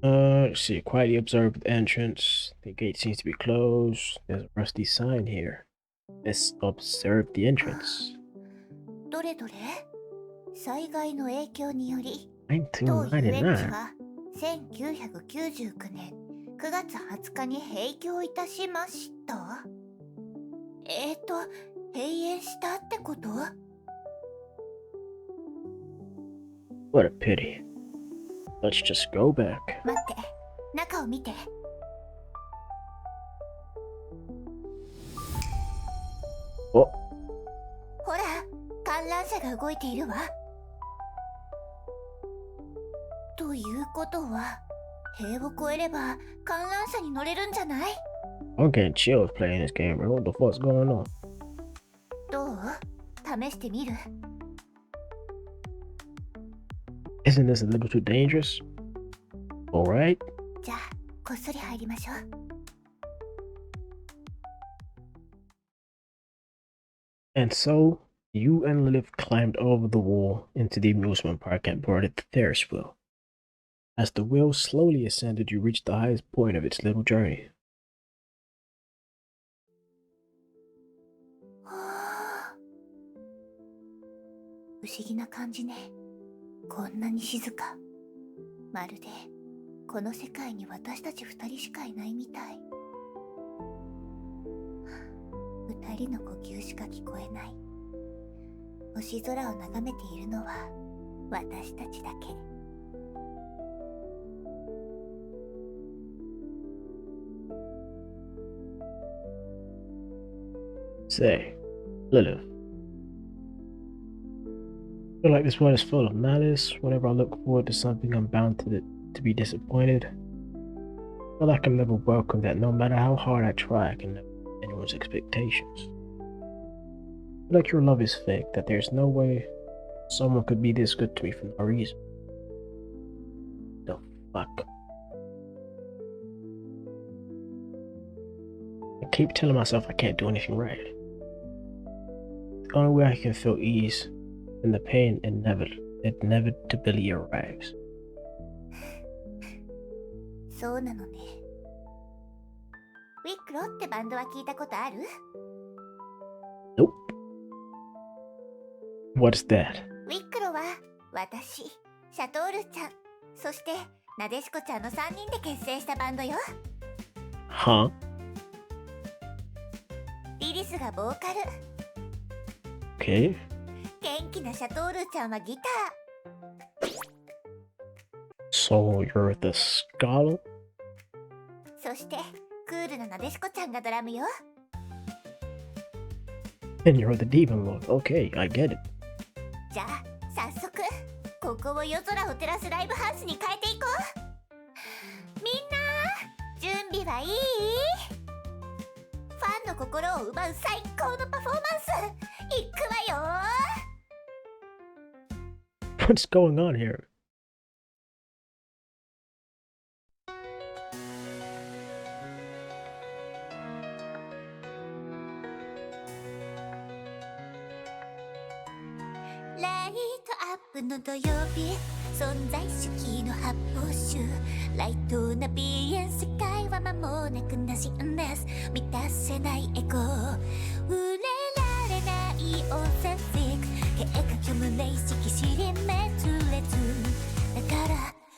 Let's see. Quietly observe the entrance. The gate seems to be closed. There's a rusty sign here. Let's observe the entrance. どれどれ？災害の影響により、当遊園地1999. は1999年9月20日に閉業いたしました。閉園したってこと？ What a pity. Let's just go back. 待って、中を見て。お、ほら、観覧車が動いているわ。ということは、塀を越えれば観覧車に乗れるんじゃない？ I'm getting chills playing this game, bro. What the fuck's going on? どう？試してみる？ Isn't this a little too dangerous? Alright. じゃあ、こっそり入りましょう。And so, you and Lilith climbed over the wall into the amusement park and boarded the Ferris wheel. As the wheel slowly ascended, you reached the highest point of its little journey. はあ、不思議な感じね。こんなに静か。まるでこの世界に私たち二人しかいないみたい。二人の呼吸しか聞こえない。星空を眺めているのは私たちだけ。Say, Lilith. I feel like this world is full of malice. Whenever I look forward to something, I'm bound to be disappointed. I feel like I'm never welcome, that no matter how hard I try, I can never meet anyone's expectations. I feel like your love is fake, that there's no way someone could be this good to me for no reason. The fuck? I keep telling myself I can't do anything right. The only way I can feel ease and the pain inevitably arrives. そうなのね。ウィックロってバンドは聞いたことある？ Nope. What's that? ウィックロは私、シャトールちゃん、そしてなでしこちゃんの3人で結成したバンドよ。Huh? リリスがボーカル。Okay. 元気なシャトールちゃんはギター。 So you're the scholar? そしてクールななでしこちゃんがドラムよ。 And you're the demon lord. Okay, I get it. じゃあ早速ここを夜空を照らすライブハウスに変えていこう。みんな準備はいい？ファンの心を奪う最高のパフォーマンスいくわよ。 What's going on here?「ライトアップの土曜日」「存在主義の発泡酒」「ライトな鼻炎世界は間もなくなしんです」「満たせないエゴ」「触れられないオーセンティック」「計画虚無な意識尻滅裂」「だから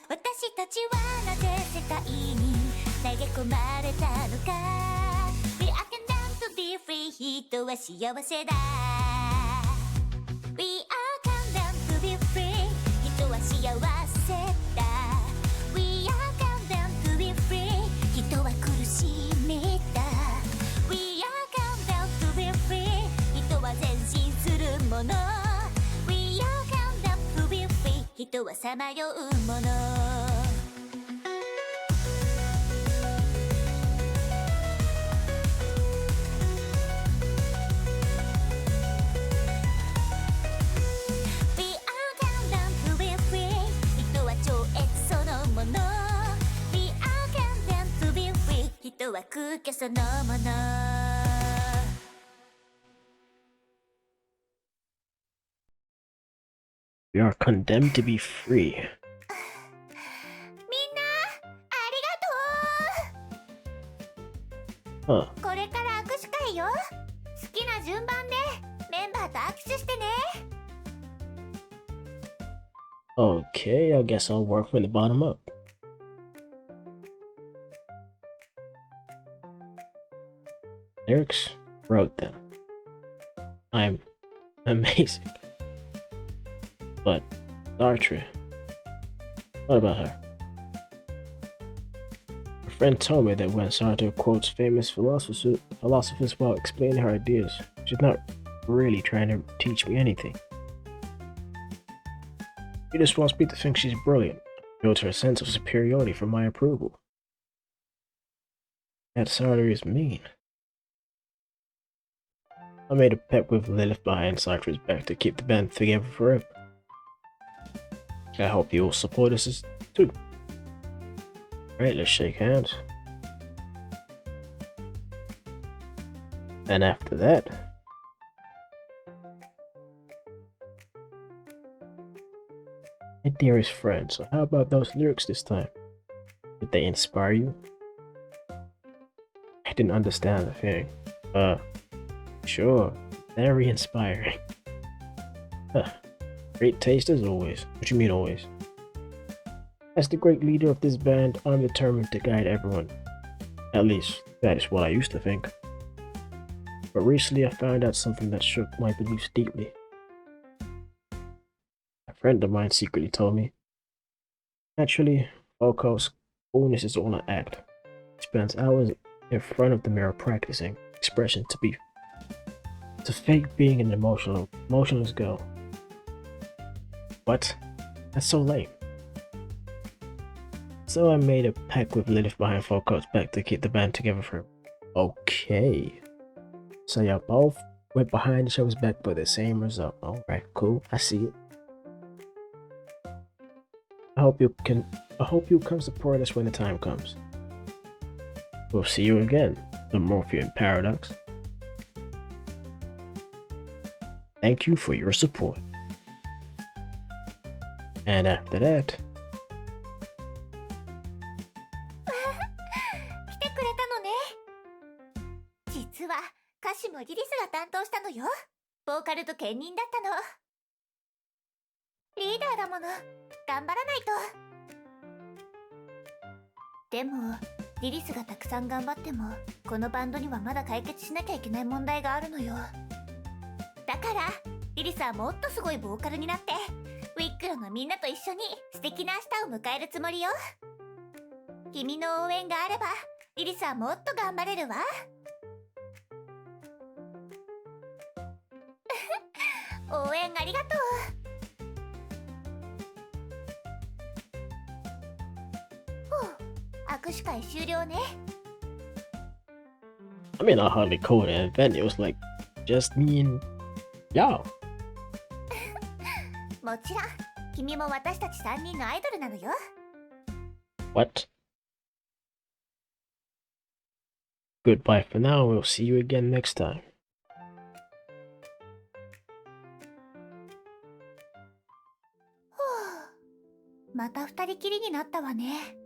私たちはなぜ世界に投げ込まれたのか」「We are condemned to be free」「人は幸せだ」We are condemned to be free 人は幸せだ We are condemned to be free 人は苦しみだ We are condemned to be free 人は前進するもの We are condemned to be free 人はさまようもの人は空虚そのもの We are condemned to be free. みんなありがとう Huh. これから握手会よ好きな順番でメンバーと握手してね Okay, I guess I'll work from the bottom up. Lyrics wrote them. I'm amazing. But Archer, What about her? A friend told me that when Sartre quotes famous philosophers while explaining her ideas, she's not really trying to teach me anything. She just wants me to think she's brilliant, build her a sense of superiority for my approval. That Sartre is mean. I made a pact with Lilith behind Sartre's back to keep the band together forever. I hope you will support us too. Alright, let's shake hands. And after that, my dearest friend, so how about those lyrics this time? Did they inspire you? I didn't understand the thing. Sure, very inspiring. Great taste as always. What you mean always? As the great leader of this band, I'm determined to guide everyone. At least, that is what I used to think. But recently I found out something that shook my beliefs deeply. A friend of mine secretly told me. Actually, Volko's coolness is all an act. He spends hours in front of the mirror practicing expression to fake being an emotionless girl. What? That's so lame. So I made a pact with Lilith behind Volko's back to keep the band together for him. Okay. So y'all both went behind each other's back for the same result. Alright, cool. I see it. I hope you come support us when the time comes. We'll see you again, the Morphean Paradox. Thank you for your support. And after that, 来てくれたのね。実は歌詞もリリスが担当したのよ。ボーカルと兼任だったの。リーダーだもの。頑張らないと。でもリリスがたくさん頑張ってもこのバンドにはまだ解決しなきゃいけない問題があるのよ。だからリリスはもっとすごいボーカルになってウィックロのみんなと一緒に素敵な明日を迎えるつもりよ。君の応援があればリリスはもっと頑張れるわ。応援ありがとう。握手会終了ね。I mean, I hardly called it an event. It was like just me and y'all. もちろん、君も私たち3人のアイドルなのよ。What? Goodbye for now. We'll see you again next time. また二人きりになったわね。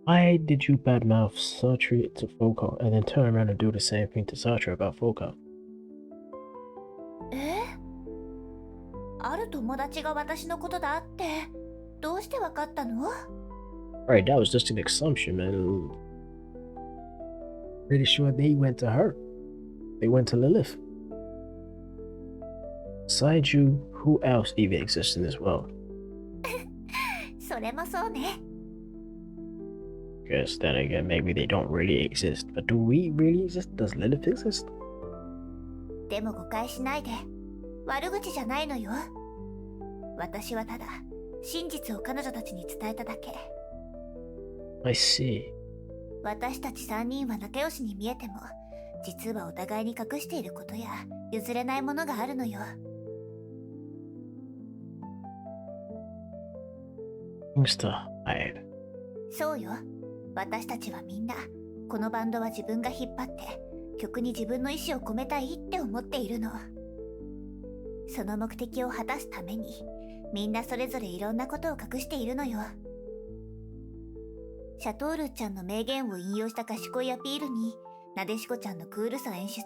Why did you badmouth Sartre to Volko and then turn around and do the same thing to Sartre about Volko? ある友達が私のことだってどうしてわかったの？ Right, that was just an assumption, man. Pretty sure they went to her. They went to Lilith. Besides you, who else even exists in this world? それもそうね。Guess then again, maybe they don't really exist. But do we really exist? Does Lilith exist? でも誤解しないで。悪口じゃないのよ。私はただ真実を彼女たちに伝えただけ。I see. 私たち3人は仲良しに見えても、実はお互いに隠していることや譲れないものがあるのよ。Things to hide. そうよ。私たちはみんなこのバンドは自分が引っ張って曲に自分の意志を込めたいって思っているの。その目的を果たすためにみんなそれぞれいろんなことを隠しているのよ。シャトールちゃんの名言を引用した賢いアピールになでしこちゃんのクールさ演出、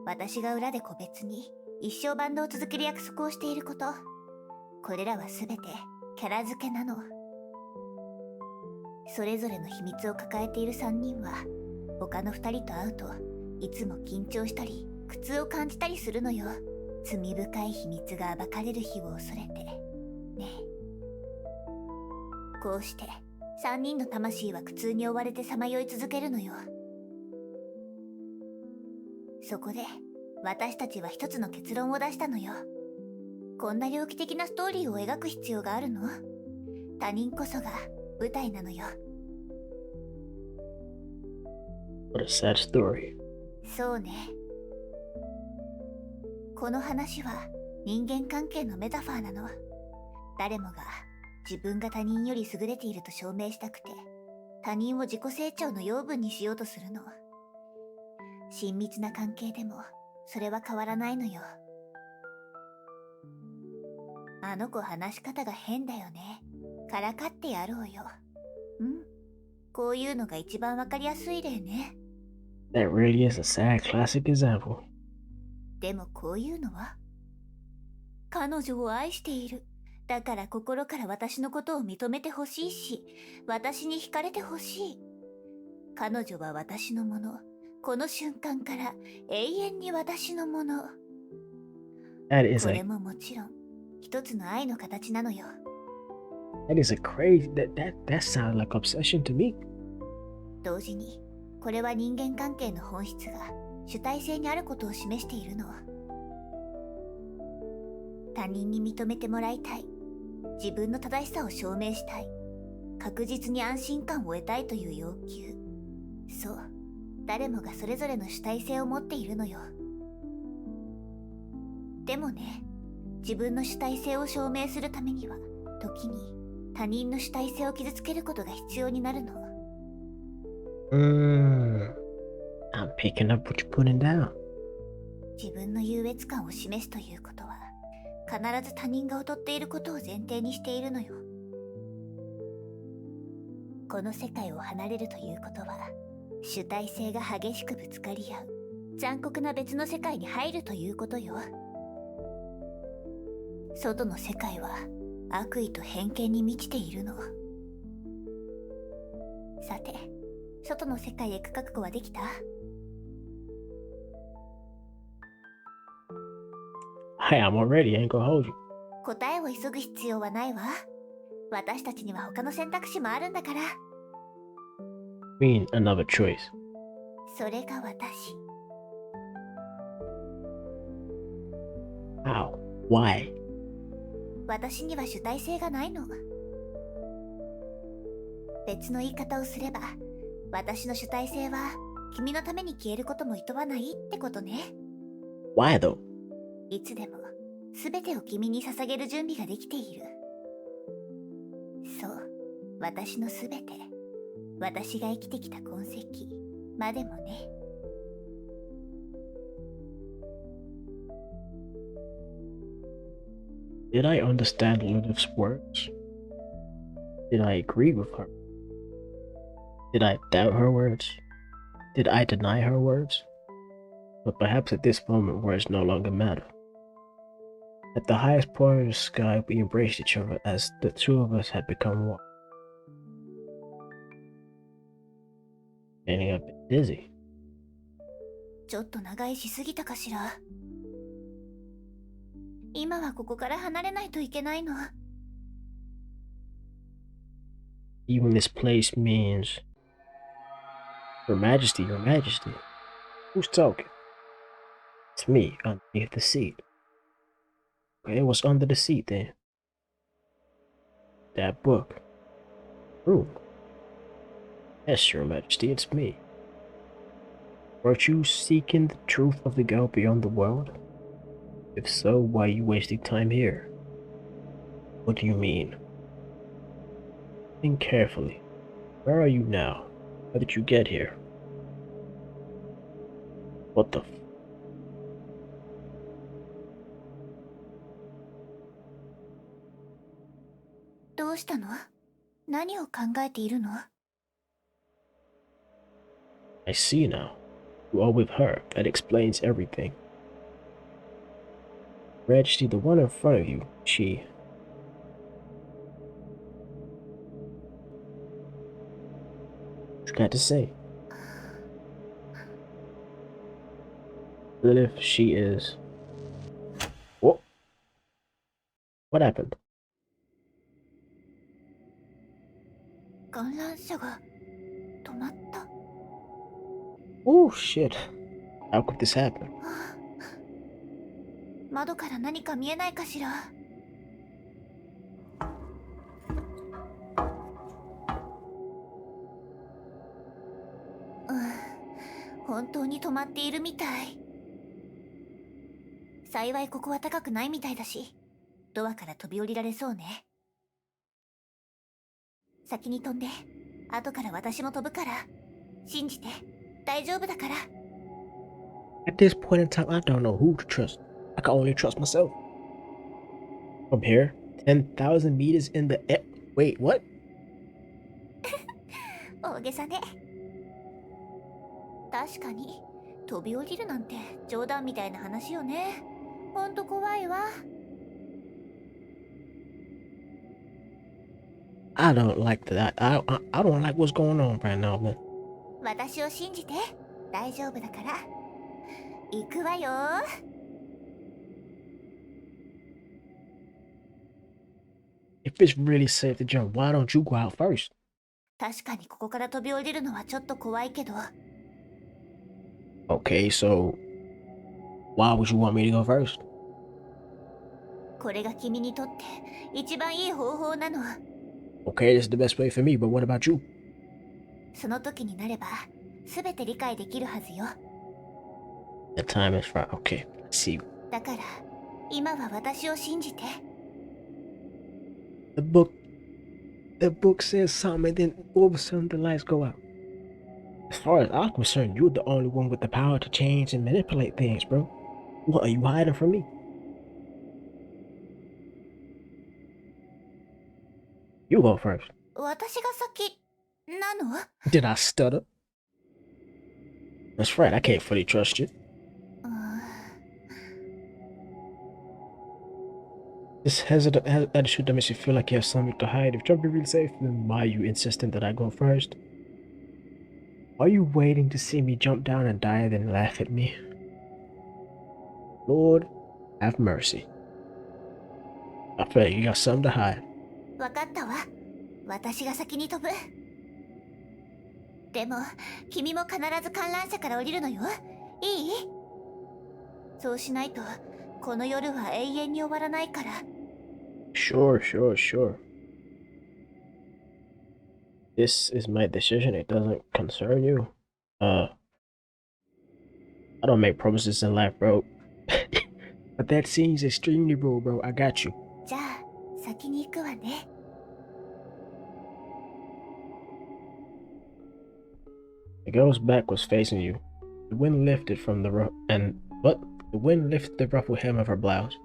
私が裏で個別に一生バンドを続ける約束をしていること、これらはすべてキャラ付けなの。それぞれの秘密を抱えている3人は他の2人と会うといつも緊張したり苦痛を感じたりするのよ。罪深い秘密が暴かれる日を恐れて。ねえ、こうして3人の魂は苦痛に追われてさまよい続けるのよ。そこで私たちは一つの結論を出したのよ。こんな猟奇的なストーリーを描く必要があるの？他人こそが舞台なのよ。What a sad story. そうね。この話は人間関係のメタファーなの。誰もが自分が他人より優れていると証明したくて、他人を自己成長の養分にしようとするの。親密な関係でもそれは変わらないのよ。あの子話し方が変だよね。からかってやろうよ。うん。こういうのが一番わかりやすい例ね。That really is a sad classic example. でもこういうのは彼女を愛している。だから心から私のことを認めてほしいし、私に惹かれてほしい。彼女は私のもの。この瞬間から永遠に私のもの。That is こ a れももちろん一つの愛の形なのよ。that is a crazy that sounds like obsession to me. 同時にこれは人間関係の本質が主体性にあることを示しているの。他人に認めてもらいたい。自分の正しさを証明したい。確実に安心感を得たいという要求。そう、誰もがそれぞれの主体性を持っているのよ。でもね、自分の主体性を証明するためには時に他人の主体性を傷つけることが必要になるの。I'm picking up what you're putting down. 自分の優越感を示すということは必ず他人が劣っていることを前提にしているのよ。この世界を離れるということは主体性が激しくぶつかり合う残酷な別の世界に入るということよ。外の世界は悪意と偏見に満ちているの。さて、外の世界へ行く覚悟はできたHey, I'm already. I ain't gonna hold you. 答えを急ぐ必要はないわ。私たちには他の選択肢もあるんだから。Mean another choice. それが私。How? Why? 私には主体性がないの。別の言い方をすれば、私の主体性は君のために消えることも厭わないってことね。Why though? いつでも全てを君に捧げる準備ができている。そう、私の全て、私が生きてきた痕跡までもね。Did I understand Lilith's words? Did I agree with her? Did I doubt her words? Did I deny her words? But perhaps at this moment words no longer matter. At the highest point of the sky, we embraced each other as the two of us had become one. Getting a bit dizzy. ちょっと長居しすぎたかしら。今はここから離れないといけないの。Even this place means Your Majesty, Your Majesty. Who's talking? It's me underneath the seat. Okay, what's under the seat then? That book. Room. Yes, Your Majesty, it's me. Weren't you seeking the truth of the girl beyond the world? If so, why are you wasting time here? What do you mean? Think carefully. Where are you now? How did you get here? What theどうしたの？何を考えているの？ I see now. You are with her. That explains everything. Majesty, the one in front of you, she... What you got to say? Lilith, she is... What? What happened? 観覧車が止まった。Oh shit. How could this happen? 窓から何か見えないかしら。本当に止まっているみたい。幸いここは高くないみたいだし、ドアから飛び降りられそうね。先に飛んで、後から私も飛ぶから。信じて、大丈夫だから。At this point in time, I don't know who to trust. I can only trust myself. From here, 10,000 meters in the air. Wait, what? 大げさね。確かに、飛び降りるなんて冗談みたいな話よね。ほんと怖いわ。I don't like that. I don't like what's going on right now, man. 私を信じて、大丈夫だから。行くわよ。If it's really safe to jump, why don't you go out first? 確かにここから飛び降りるのはちょっと怖いけど。Okay, so why would you want me to go first? これが君にとって一番いい方法なの。Okay, this is the best way for me, but what about you? その時になれば、すべて理解できるはずよ。The time is right. Okay, let's see. だから、今は私を信じて。The book says something, and then all of a sudden the lights go out. As far as I'm concerned, you're the only one with the power to change and manipulate things, bro. What are you hiding from me? You go first. 私が先なの？ Did I stutter? That's right, I can't fully trust you. This hesitant attitude that makes you feel like you have something to hide. If jumping really safe, then why are you insisting that I go first? Are you waiting to see me jump down and die, then laugh at me? Lord, have mercy. I feel like you got something to hide. わかったわ。私が先に飛ぶ。でも、君も必ず観覧車から降りるのよ。いい？そうしないと、この夜は永遠に終わらないから。Sure. This is my decision. It doesn't concern you. I don't make promises in life, bro. But that seems extremely rude, bro. I got you. じゃあ、先に行くわね。The girl's back was facing you. The wind lifted from the The wind lifted the ruffled hem of her blouse,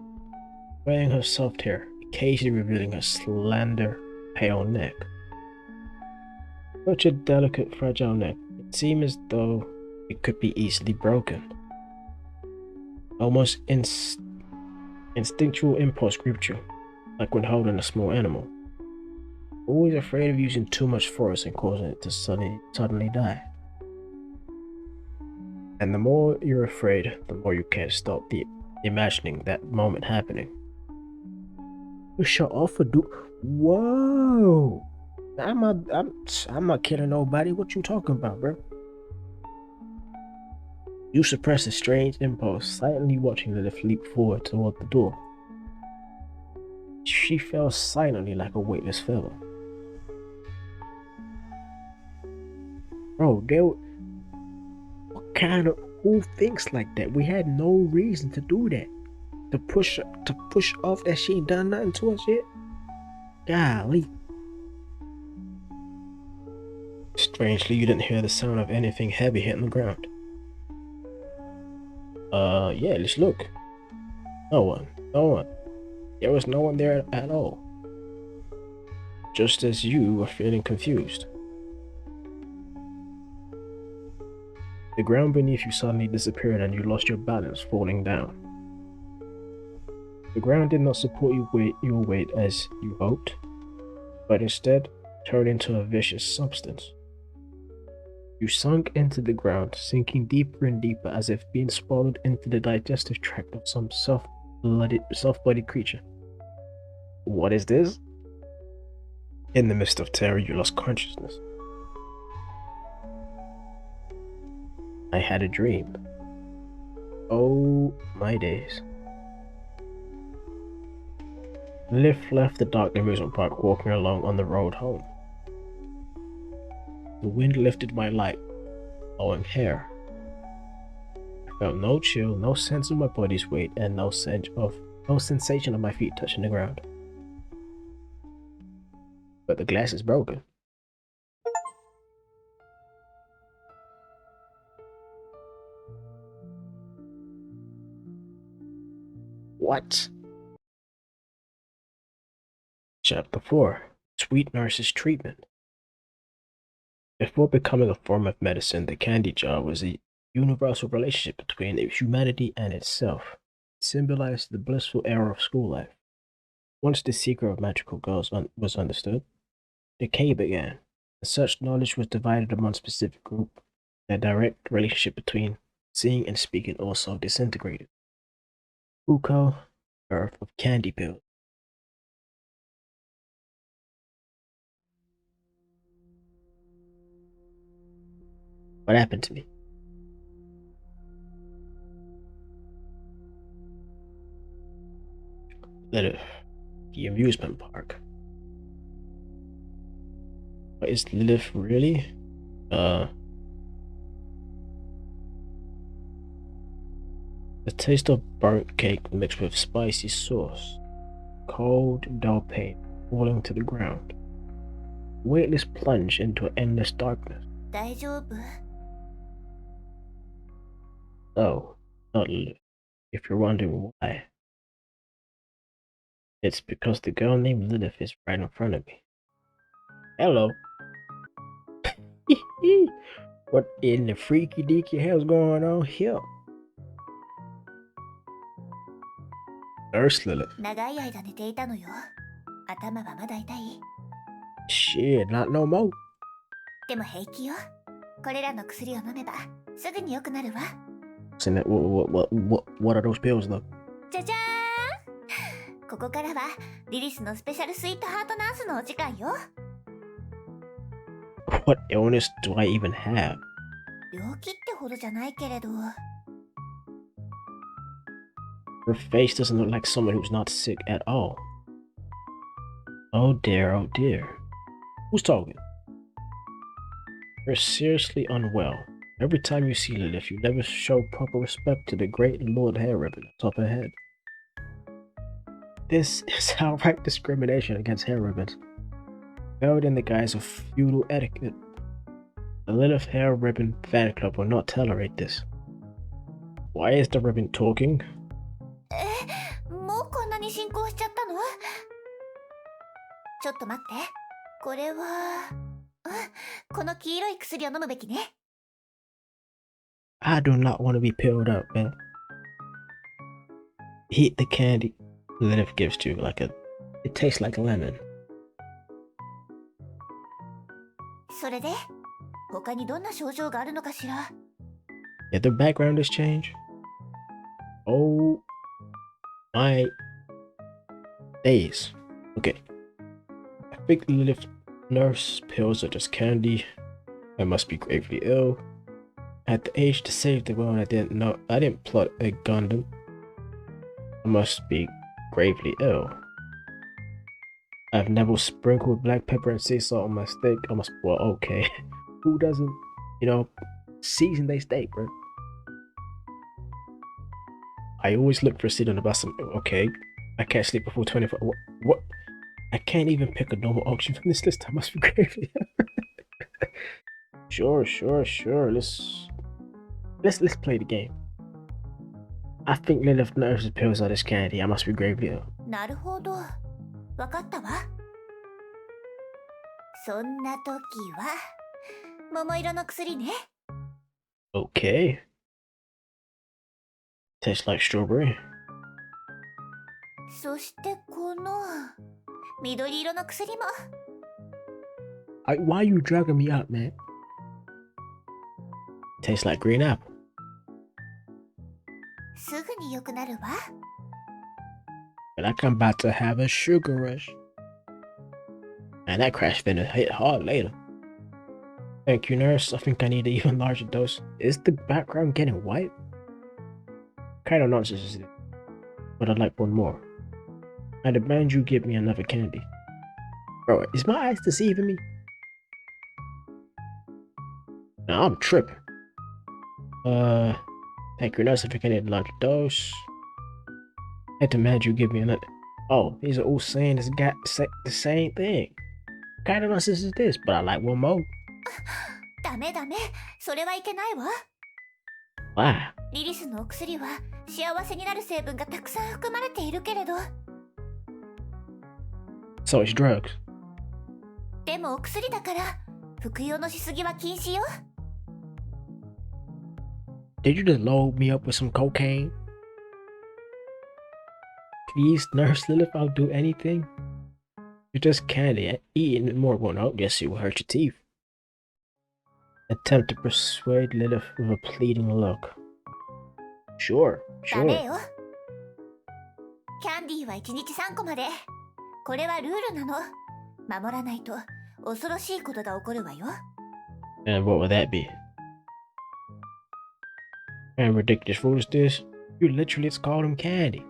swaying her soft hair, occasionally revealing her slender, pale neck. Such a delicate, fragile neck. It seemed as though it could be easily broken. Almost instinctual impulse gripped you, like when holding a small animal. Always afraid of using too much force and causing it to suddenly die. And the more you're afraid, the more you can't stop imagining that moment happening. You shut off a Whoa! I'm not killing nobody. What you talking about, bro? You suppress a strange impulse, silently watching the lift leap forward toward the door. She fell silently like a weightless feather. Bro, who thinks like that? We had no reason to do that. To push off that she ain't done nothing to us yet. Golly. Strangely, you didn't hear the sound of anything heavy hitting the ground. Yeah, let's look. No one. There was no one there at all. Just as you were feeling confused. The ground beneath you suddenly disappeared and you lost your balance, falling down. The ground did not support your weight as you hoped, but instead turned into a vicious substance. You sunk into the ground, sinking deeper and deeper as if being swallowed into the digestive tract of some soft-blooded creature. What is this? In the midst of terror, you lost consciousness. I had a dream. Oh, my days. Liv left the dark amusement park walking along on the road home. The wind lifted my light, blowing hair. I felt no chill, no sense of my body's weight, and no sensation of my feet touching the ground. But the glass is broken. What? Chapter 4: Sweet Nurse's Treatment. Before becoming a form of medicine, the candy jar was a universal relationship between humanity and itself. It symbolized the blissful era of school life. Once the secret of magical girls was understood, decay began, and such knowledge was divided among specific groups. The direct relationship between seeing and speaking also disintegrated. Uko, Earth of Candy Pills. What happened to me? Lilith, the amusement park. What is Lilith really? The taste of burnt cake mixed with spicy sauce. Cold, dull pain falling to the ground. Weightless plunge into an endless darkness. 大丈夫？ No, not Lilith. If you're wondering why, it's because the girl named Lilith is right in front of me. Hello. What in the freaky deaky hell's going on here? Nurse Lilith. 長い間寝ていたのよ。頭はまだ痛い？ Shit, not no more. でも平気よ。これらの薬を飲めばすぐに良くなるわ。So what are those pills though? じゃじゃーん。ここからはリリスのスペシャルスイートハートナースのお時間よ。What illness do I even have? 病気ってほどじゃないけれど。 Her face doesn't look like someone who's not sick at all. Oh dear, oh dear. Who's talking? You're seriously unwell. Every time you see Lilith, you never show proper respect to the great Lord hair ribbon atop her head. This is outright discrimination against hair ribbons, veiled in the guise of feudal etiquette. The Lilith hair ribbon fan club will not tolerate this. Why is the ribbon talking? もうこんなに進行しちゃったの？ちょっと待って。これは、この黄色い薬を飲むべきね。 I do not want to be pilled up, man. Eat the candy Lilith gives to you it tastes like a lemon. それで、他にどんな症状があるのかしら？ Did the background is change? Oh my days. Okay. I think Lilith nurse pills are just candy. I must be gravely ill. At the age to save the world, I didn't plot a Gundam. I must be gravely ill. I've never sprinkled black pepper and sea salt on my steak. Okay. Who doesn't, season their steak, bro? I always look for seed on the bottom. Okay. I can't sleep before 24. What? I can't even pick a normal auction from this list. I must be gravely ill. Sure. Let's play the game. I think Lilith nurses pills are this candy. I must be gravely ill. なるほど。わかったわ。そんな時は、桃色の薬ね。 Okay. Tastes like strawberry. そしてこの緑色の薬も。 Why are you dragging me up, man? Tastes like green apple. すぐに良くなるわ。 But like I'm about to have a sugar rush. Man, that crash finna hit hard later. Thank you, nurse. I think I need an even larger dose. Is the background getting white? Kind of nonsense is it? But I'd like one more. I demand you give me another candy. Bro, is my eyes deceiving me? Nah, I'm tripping. Thank you, nurse. I think I need a larger dose. I demand you give me another. Oh, these are all saying the same thing. What kind of nonsense is this? But I like one more. ダメダメ、それはいけないわ。 Why? リリスのお薬は幸せになる成分がたくさん含まれているけれど、 So it's drugs. でもお薬だから服用のしすぎは禁止よ。 Did you just load me up with some cocaine? Please, Nurse Lilith, I'll do anything. You're just candy. Eating more won't help. Yes, it will hurt your teeth. Attempt to persuade Lilith with a pleading look. Sure, ダメ sure. よ。キャンディーは1日3個まで。これはルールなの。守らないと恐ろしいことが起こるわよ。 And what would that be? And ridiculous fool is this? You literally just called him candy.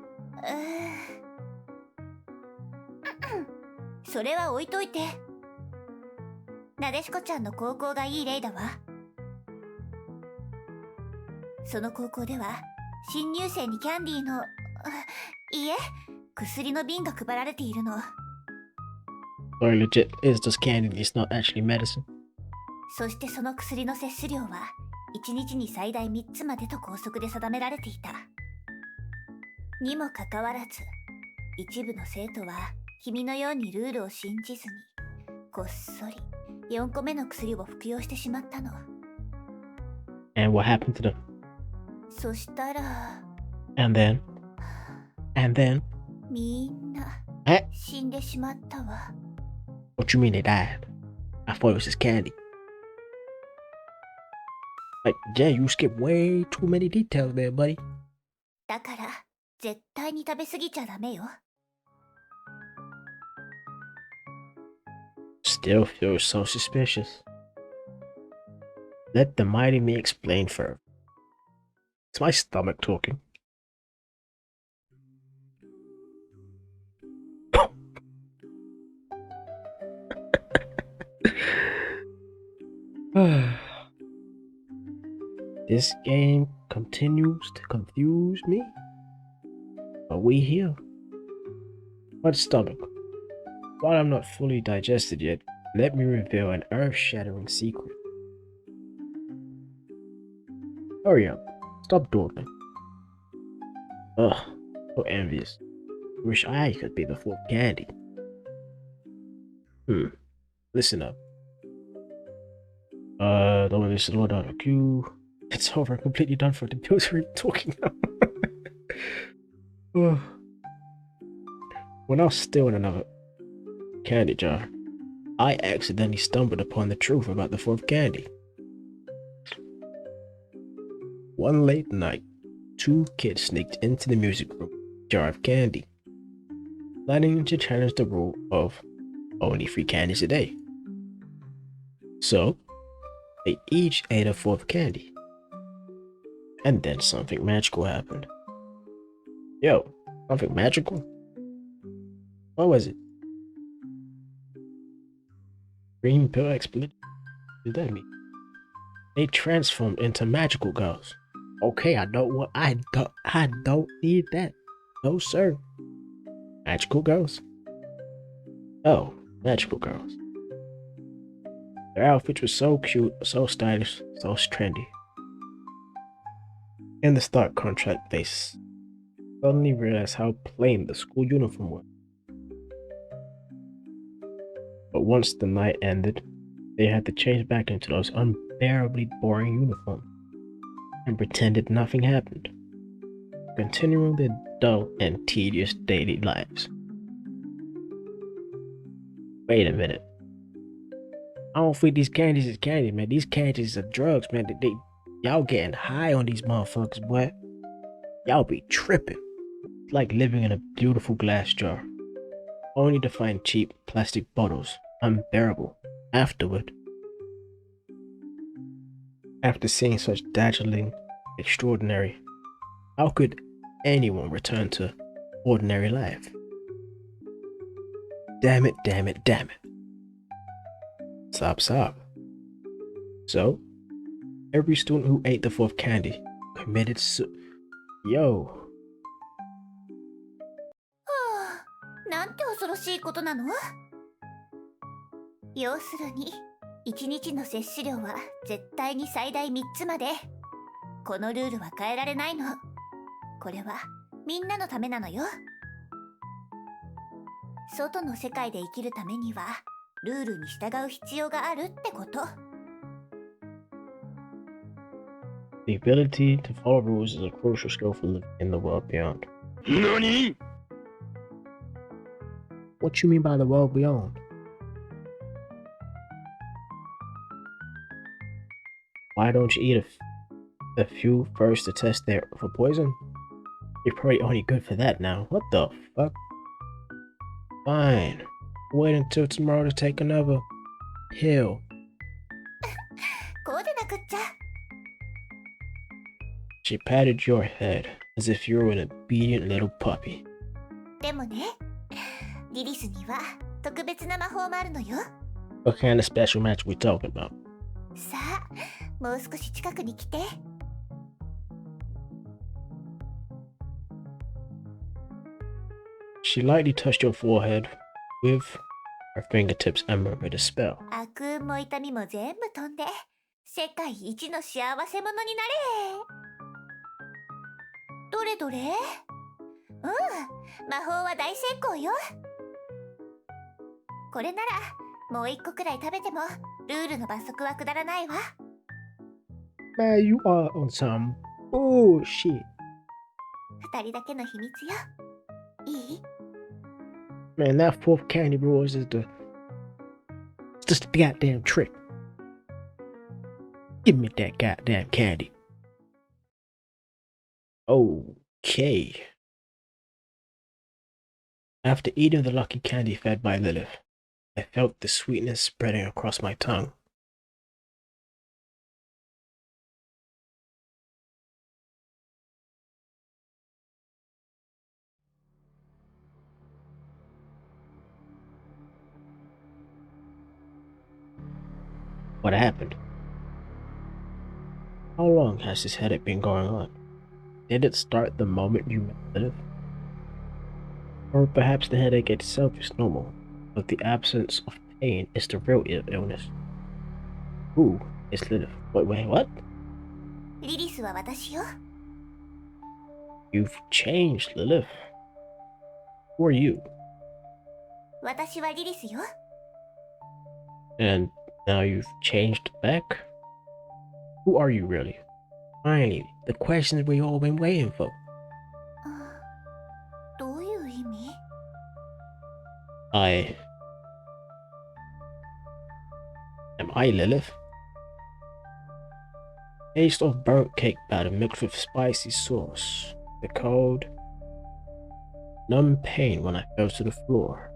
それは置いといて。なでしこちゃんの高校がいい例だわ。その高校では新入生にキャンディーのいいえ、薬の瓶が配られているの。 Or legit is just candy, it's not actually medicine. そしてその薬の摂取量は1日に最大3つまでと校則で定められていた。にもかかわらず一部の生徒は君のようにルールを信じずにこっそり4個目の薬を服用してしまったの。 And what happened to them? そしたら And then? And then? みんな死んでしまったわ。 What you mean they died? I thought it was just candy. Like, Jay, you skip way too many details there, buddy. だから絶対に食べ過ぎちゃダメよ。 Still feels so suspicious. Let the mighty me explain further. It's my stomach talking. This game continues to confuse me. Are we here? What stomach? While I'm not fully digested yet, let me reveal an earth-shattering secret. Hurry up. Stop dawdling. Ugh, so envious. Wish I could be the fourth candy. Listen up. Don't want to slow down the queue. It's over. I'm completely done for. The bills are talking now. When I was still in another candy jar, I accidentally stumbled upon the truth about the fourth candy. One late night, 2 kids sneaked into the music room with a jar of candy, planning to challenge the rule of only 3 candies a day. So, they each ate a fourth candy. And then something magical happened. Yo, something magical? What was it? Green pill explosion? What did that mean? They transformed into magical girls. Okay, I don't need that. No sir. Magical girls? Oh, magical girls. Their outfits were so cute, so stylish, so trendy. In the stark contrast, they suddenly realized how plain the school uniform was. But once the night ended, they had to change back into those unbearably boring uniforms and pretended nothing happened, continuing their dull and tedious daily lives. Wait a minute. I don't think these candies is candy, man. These candies are drugs, man. Y'all getting high on these motherfuckers, boy. Y'all be tripping. It's like living in a beautiful glass jar, only to find cheap plastic bottles unbearable afterward. After seeing such dazzling extraordinary, how could anyone return to ordinary life? Damn it, damn it, damn it. Sob sob. So, every student who ate the fourth candy committed Yo. はあ、なんて恐ろしいことなの？要するに、1日の摂取量は絶対に最大3つまで。このルールは変えられないの。これはみんなのためなのよ。外の世界で生きるためには、ルールに従う必要があるってこと。The ability to follow rules is a crucial skill for living in the world beyond. NONI? What you mean by the world beyond? Why don't you eat a few first to test there for poison? You're probably only good for that now. What the fuck? Fine. Wait until tomorrow to take another pill. こうでなくっちゃ。She patted your head as if you were an obedient little puppy. でもね、リリスには特別な魔法もあるのよ。What kind of special match we talking about? さあ、もう少し近くに来て。She lightly touched your forehead with her fingertips and murmured a spell. 悪運も痛みも全部飛んで、世界一の幸せ者になれ。どれどれ？魔法は大成功よ。これならもう一個くらい食べてもルールの罰則は下らないわ。Man, you are on some bullshit. 二人だけの秘密よ。いい？ Man, that fourth candy rule is just a goddamn trick. Give me that goddamn candy. Okay. After eating the lucky candy fed by Lilith, I felt the sweetness spreading across my tongue. What happened? How long has this headache been going on? Did it start the moment you met Lilith? Or perhaps the headache itself is normal, but the absence of pain is the real illness. Who is Lilith? Wait, what? リリスは私よ。You've changed, Lilith. Who are you? 私はリリスよ。And now you've changed back? Who are you really? Finally, the questions we've all been waiting for. どういう意味？ Am I Lilith? Taste of burnt cake batter mixed with spicy sauce. The cold, numb pain when I fell to the floor.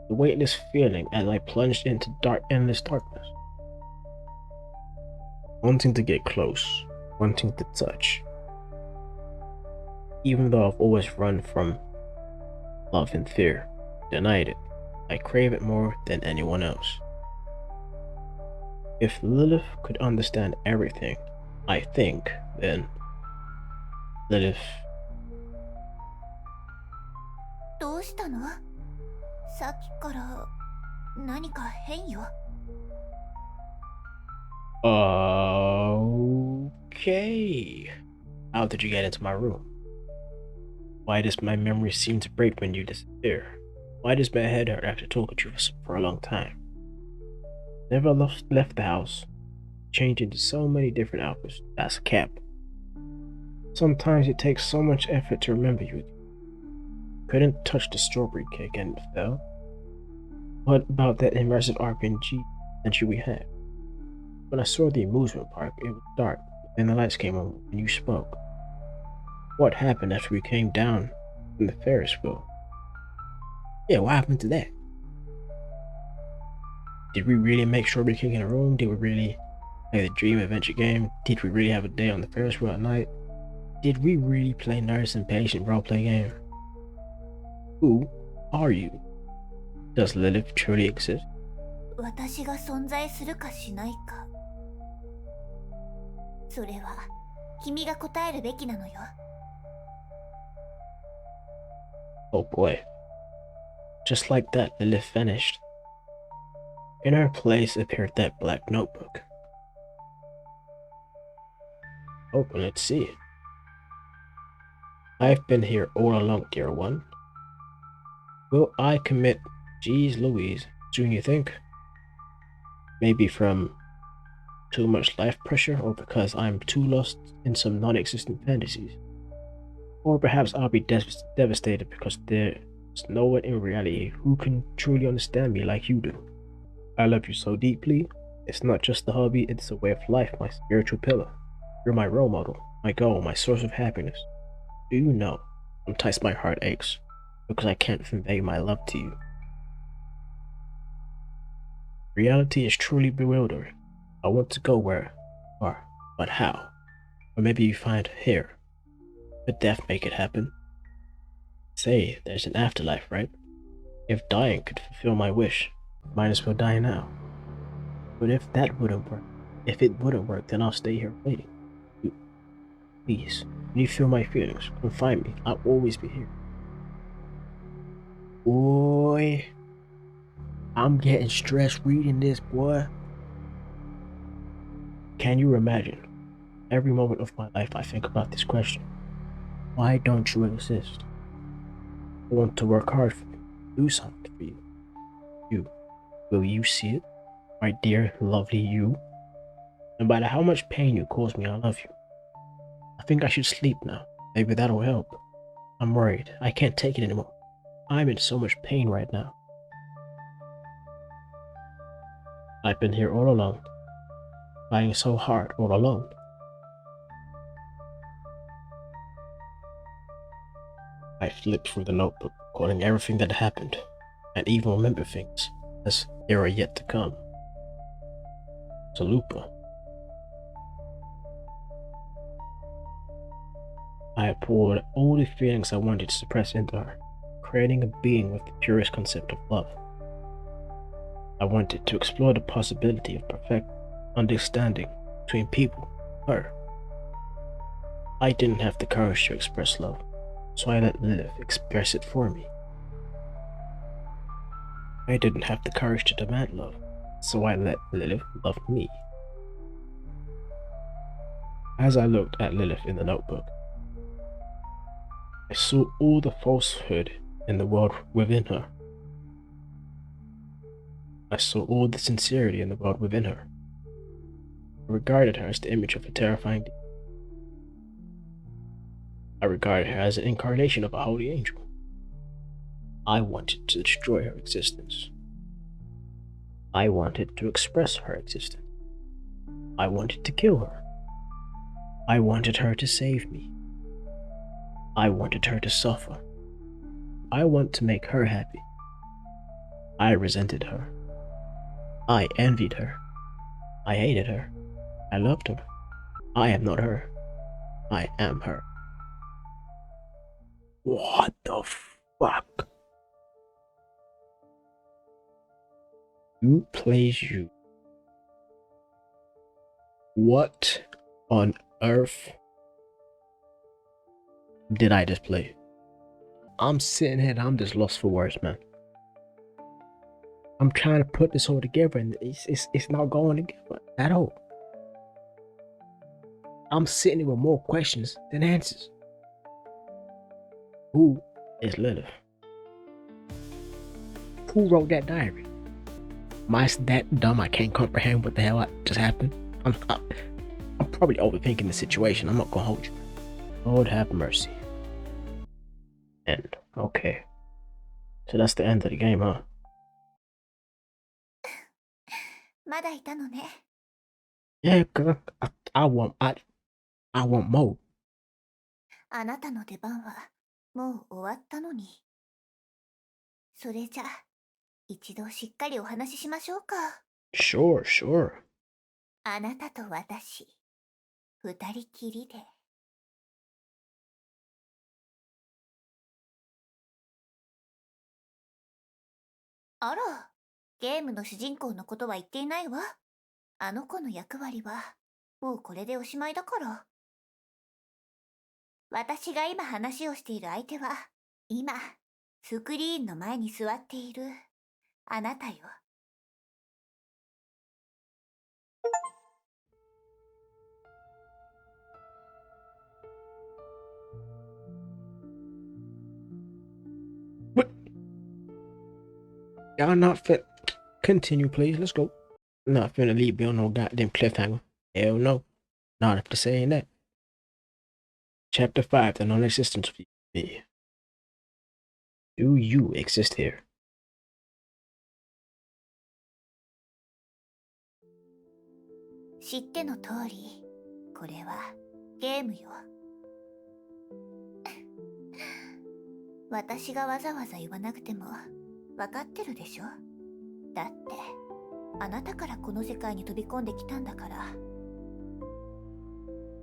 The weightless feeling as I plunged into endless darkness. Wanting to get close, wanting to touch. Even though I've always run from love and fear, denied it, I crave it more than anyone else. If Lilith could understand everything, I think, then Lilith. どうしたの？さっきから何か変よ。Okay. How did you get into my room? Why does my memory seem to break when you disappear? Why does my head hurt after talking to you for a long time? Never left the house, changed into so many different outfits. That's a cap. Sometimes it takes so much effort to remember you. Couldn't touch the strawberry cake and it fell. What about that immersive RPG adventure we had? When I saw the amusement park, it was dark, and the lights came on and you spoke. What happened after we came down from the Ferris wheel? Yeah, what happened to that? Did we really make Strawberry King in a room? Did we really play the dream adventure game? Did we really have a day on the Ferris wheel at night? Did we really play nurse and patient roleplay game? Who are you? Does Lilith truly exist? 私が存在するかしないか、それは君が答えるべきなのよ。Oh boy. Just like that, Lilith vanished. In her place appeared that black notebook. Open it, see it. I've been here all along, dear one. Will I commit? Jeez Louise, soon you think? Maybe from too much life pressure, or because I'm too lost in some non-existent fantasies. Or perhaps I'll be devastated because there's no one in reality who can truly understand me like you do. I love you so deeply. It's not just a hobby, it's a way of life, my spiritual pillar. You're my role model, my goal, my source of happiness. Do you know, sometimes my heart aches because I can't convey my love to you. Reality is truly bewildering. I want to go where, but how? Or maybe you find here. Could death make it happen? Say, there's an afterlife, right? If dying could fulfill my wish, might as well die now. But if that wouldn't work, then I'll stay here waiting. Please, when you feel my feelings, come find me. I'll always be here. Boy, I'm getting stressed reading this, boy. Can you imagine? Every moment of my life I think about this question. Why don't you exist? I want to work hard for you, do something for you. Will you see it? My dear, lovely you? No matter how much pain you cause me, I love you. I think I should sleep now. Maybe that'll help. I'm worried. I can't take it anymore. I'm in so much pain right now. I've been here all alone, trying so hard all alone. I flipped through the notebook, recording everything that happened, and even remember things as they are yet to come. Salupa. I had poured all the feelings I wanted to suppress into her, creating a being with the purest concept of love. I wanted to explore the possibility of perfect understanding between people, her. I didn't have the courage to express love, so I let Lilith express it for me. I didn't have the courage to demand love, so I let Lilith love me. As I looked at Lilith in the notebook, I saw all the falsehood in the world within her. I saw all the sincerity in the world within her. I regarded her as the image of a terrifying demon. I regarded her as an incarnation of a holy angel. I wanted to destroy her existence. I wanted to express her existence. I wanted to kill her. I wanted her to save me. I wanted her to suffer. I want to make her happy. I resented her. I envied her. I hated her. I loved her. I am not her. I am her. What the fuck? Who plays you? What on earth did I just play? I'm sitting here and I'm just lost for words, man. I'm trying to put this all together and it's not going together at all. I'm sitting here with more questions than answers. Who is Lilith? Who wrote that diary? Am I that dumb I can't comprehend what the hell just happened? I'm probably overthinking the situation. I'm not gonna hold you. Lord have mercy. End. Okay. So that's the end of the game, huh? まだいたのね。Yeah, girl. I want more. あなたの出番はもう終わったのに。それじゃあ、一度しっかりお話ししましょうか。Sure, sure. あなたと私、二人きりで。あら、ゲームの主人公のことは言っていないわ。あの子の役割は、もうこれでおしまいだから。私が今話をしている相手は、今、スクリーンの前に座っている、あなたよ。What? Y'all not fit. Continue, please. Let's go. Not finna leave me on no goddamn cliffhanger. Hell no. Not after saying that. Chapter 5, The Non-Existence of Me. Do you exist here? 知っての通り、これはゲームよ。私がわざわざ言わなくても分かってるでしょ。だってあなたからこの世界に飛び込んできたんだから。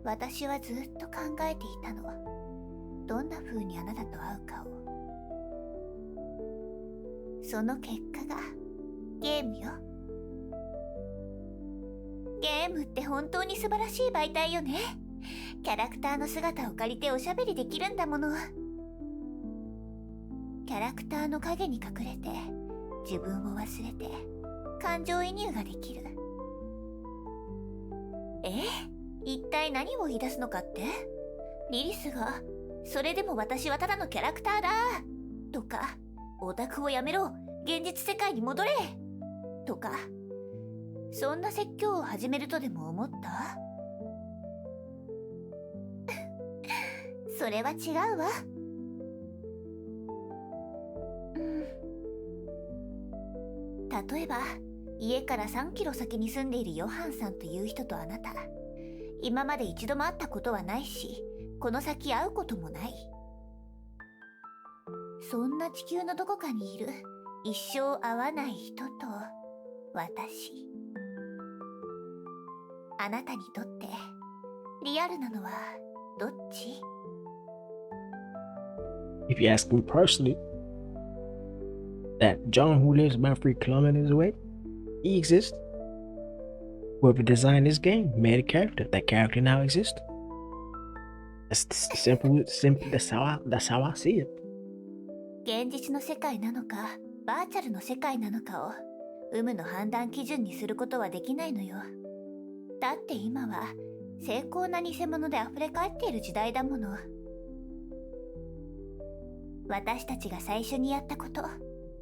私はずっと考えていたの。どんな風にあなたと会うかを。その結果がゲームよ。ゲームって本当に素晴らしい媒体よね。キャラクターの姿を借りておしゃべりできるんだもの。キャラクターの影に隠れて自分を忘れて感情移入ができる。一体何を言い出すのかって？リリスがそれでも私はただのキャラクターだとか、オタクをやめろ、現実世界に戻れとか、そんな説教を始めるとでも思った？それは違うわ。例えば家から3キロ先に住んでいるヨハンさんという人とあなた、今まで一度も会ったことはないし、この先会うこともない。そんな地球のどこかにいる一生会わない人と私。あなたにとってリアルなのはどっち？ If you ask me personally, that John who lives about 3 kilometers away, he exists. Whoever designed this game made a character. That character now exists. That's simple. That's how I see it. 現実の世界なのかバーチャルの世界なのかを有無の判断基準にすることはできないのよ。だって今は精巧な偽物で溢れ返っている時代だもの。私たちが最初にやったこと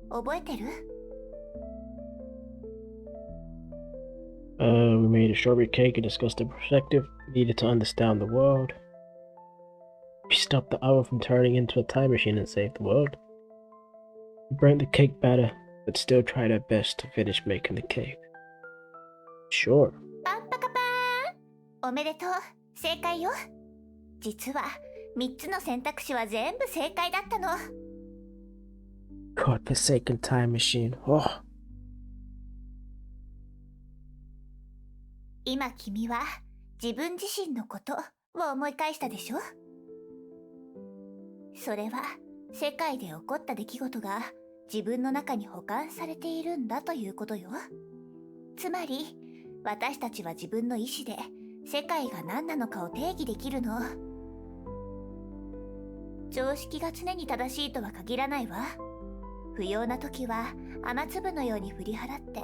覚えてる？We made a strawberry cake and discussed the perspective we needed to understand the world. We stopped the hour from turning into a time machine and saved the world. We burnt the cake batter, but still tried our best to finish making the cake. Sure. パンパカパーン、おめでとう、正解よ。実は3つの選択肢は全部正解だったの。God-forsaken time machine. Oh. 今君は自分自身のことを思い返したでしょ？それは世界で起こった出来事が自分の中に保管されているんだということよ。つまり私たちは自分の意志で世界が何なのかを定義できるの。常識が常に正しいとは限らないわ。不要な時は雨粒のように振り払って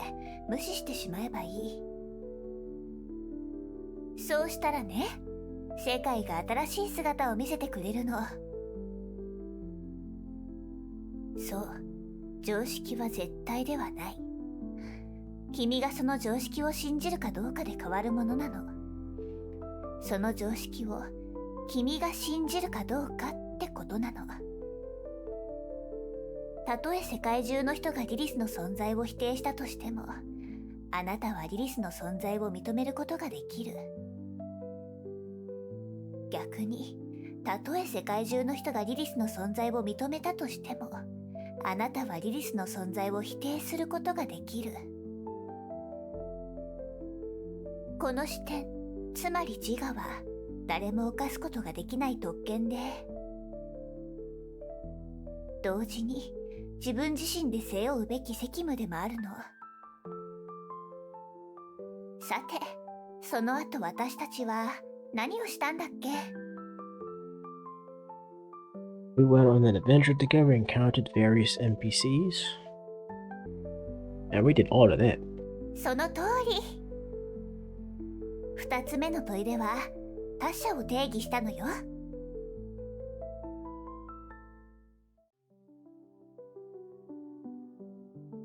無視してしまえばいい。そうしたらね、世界が新しい姿を見せてくれるの。そう、常識は絶対ではない。君がその常識を信じるかどうかで変わるものなの。その常識を君が信じるかどうかってことなの。たとえ世界中の人がリリスの存在を否定したとしても、あなたはリリスの存在を認めることができる。逆に、たとえ世界中の人がリリスの存在を認めたとしても、あなたはリリスの存在を否定することができる。この視点、つまり自我は誰も犯すことができない特権で、同時に自分自身で背負うべき責務でもあるの。さて、その後私たちは何をしたんだっけ？ We went on an adventure together and encountered various NPCs. And we did all of that. その通り。二つ目の問いでは他者を定義したのよ。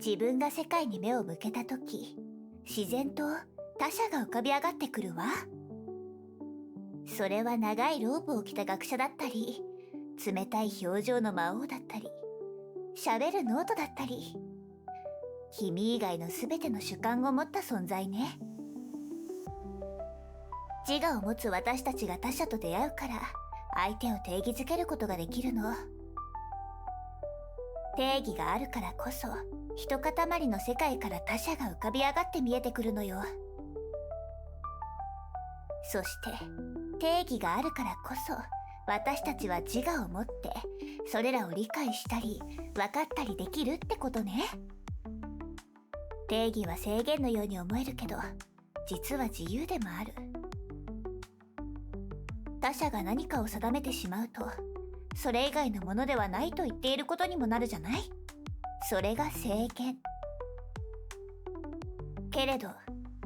自分が世界に目を向けたとき、自然と他者が浮かび上がってくるわ。それは長いロープを着た学者だったり、冷たい表情の魔王だったり、喋るノートだったり、君以外のすべての主観を持った存在ね。自我を持つ私たちが他者と出会うから、相手を定義づけることができるの。定義があるからこそ、一塊の世界から他者が浮かび上がって見えてくるのよ。そして、定義があるからこそ、私たちは自我を持って、それらを理解したり、分かったりできるってことね。定義は制限のように思えるけど、実は自由でもある。他者が何かを定めてしまうと、それ以外のものではないと言っていることにもなるじゃない？それが制限。けれど、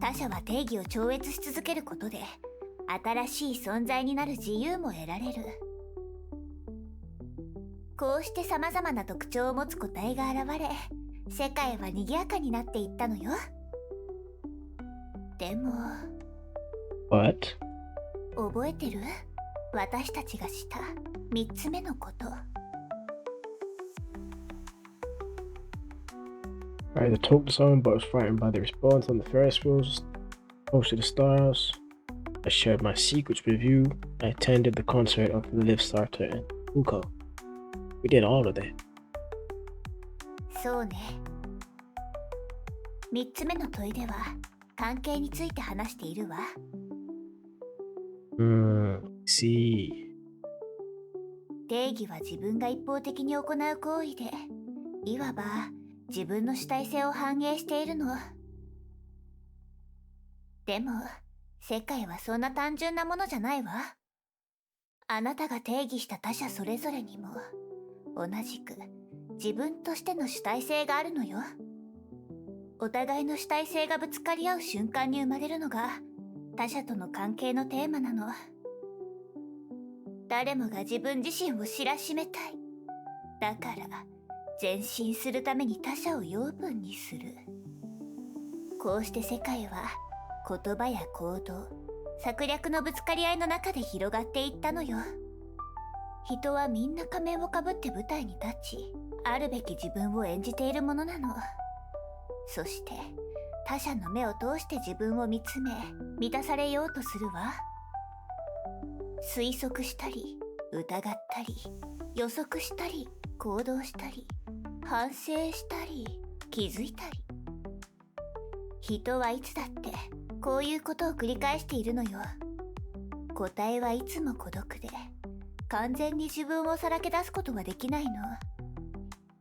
他者は定義を超越し続けることで、新しい存在になる自由も得られる。こうして様々な特徴を持つ個体が現れ、世界は賑やかになっていったのよ。でも、But覚えてる？私たちがした3つ目のこと。I either talked to someone but was frightened by the response on the Ferris wheels, close to the stars. I shared my secrets with you. I attended the concert of the Live Starter and Uko. We did all of that. そうね。3つ目の問いでは関係について話しているわ。See. 定義は自分が一方的に行う行為で、いわば自分の主体性を反映しているの。でも、世界はそんな単純なものじゃないわ。あなたが定義した他者それぞれにも、同じく自分としての主体性があるのよ。お互いの主体性がぶつかり合う瞬間に生まれるのが、他者との関係のテーマなの。誰もが自分自身を知らしめたい。だから、前進するために他者を養分にする。こうして世界は、言葉や行動、策略のぶつかり合いの中で広がっていったのよ。人はみんな仮面をかぶって舞台に立ち、あるべき自分を演じているものなの。そして、他者の目を通して自分を見つめ、満たされようとするわ。推測したり、疑ったり、予測したり、行動したり、反省したり、気づいたり。人はいつだってこういうことを繰り返しているのよ。個体はいつも孤独で、完全に自分をさらけ出すことはできないの。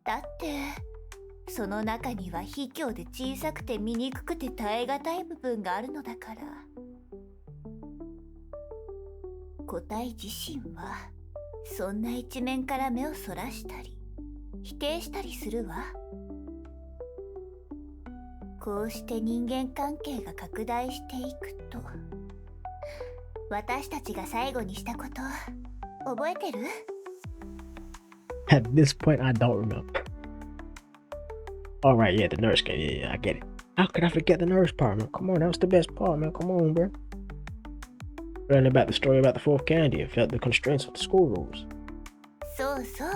だって、その中には卑怯で小さくて醜くて耐え難い部分があるのだから。個体自身はそんな一面から目をそらしたり否定したりするわ。こうして人間関係が拡大していくと、私たちが最後にしたこと覚えてる？ At this point, I don't remember. All right, yeah, the nurse game. Yeah, I get it. How could I forget the nurse part, man? Come on, that was the best part, man. Come on, bro. Learned about the story about the fourth candy and felt the constraints of the school rules. そうそう。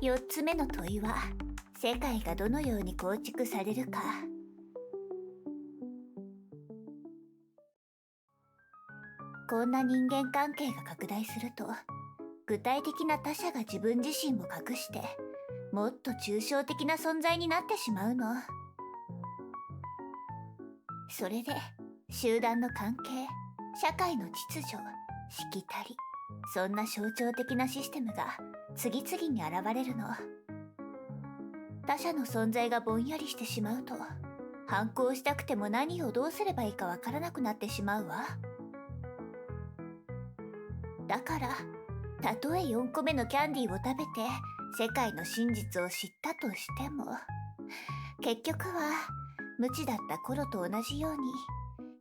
4つ目の問いは、世界がどのように構築されるか。こんな人間関係が拡大すると、具体的な他者が自分自身を隠して、もっと抽象的な存在になってしまうの。それで集団の関係、社会の秩序、しきたり、そんな象徴的なシステムが次々に現れるの。他者の存在がぼんやりしてしまうと、反抗したくても何をどうすればいいかわからなくなってしまうわ。だからたとえ4個目のキャンディーを食べて世界の真実を知ったとしても、結局は無知だった頃と同じように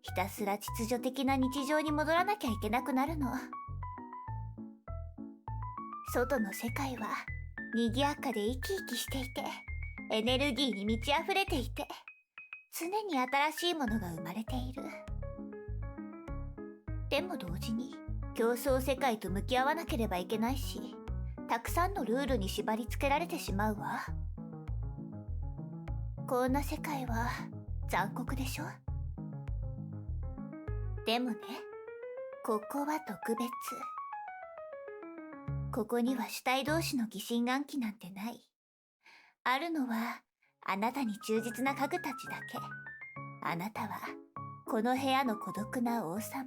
ひたすら秩序的な日常に戻らなきゃいけなくなるの。外の世界は賑やかで生き生きしていて、エネルギーに満ち溢れていて、常に新しいものが生まれている。でも同時に競争世界と向き合わなければいけないし、たくさんのルールに縛り付けられてしまうわ。こんな世界は残酷でしょ。でもね、ここは特別。ここには主体同士の疑心暗鬼なんてない。あるのはあなたに忠実な家具たちだけ。あなたはこの部屋の孤独な王様。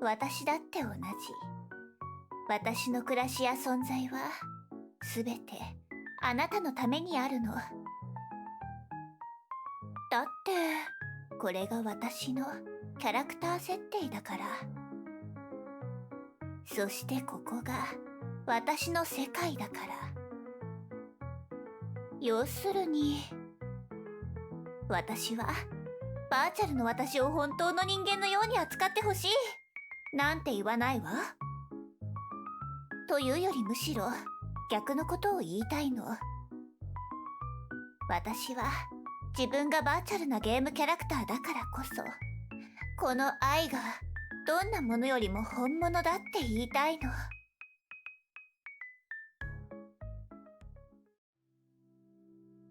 私だって同じ。私の暮らしや存在はすべてあなたのためにあるの。だってこれが私のキャラクター設定だから。そしてここが私の世界だから。要するに私はバーチャルの私を本当の人間のように扱ってほしいなんて言わないわ。というよりむしろ逆のことを言いたいの。私は自分がバーチャルなゲームキャラクターだからこそ、この愛がどんなものよりも本物だって言いたいの。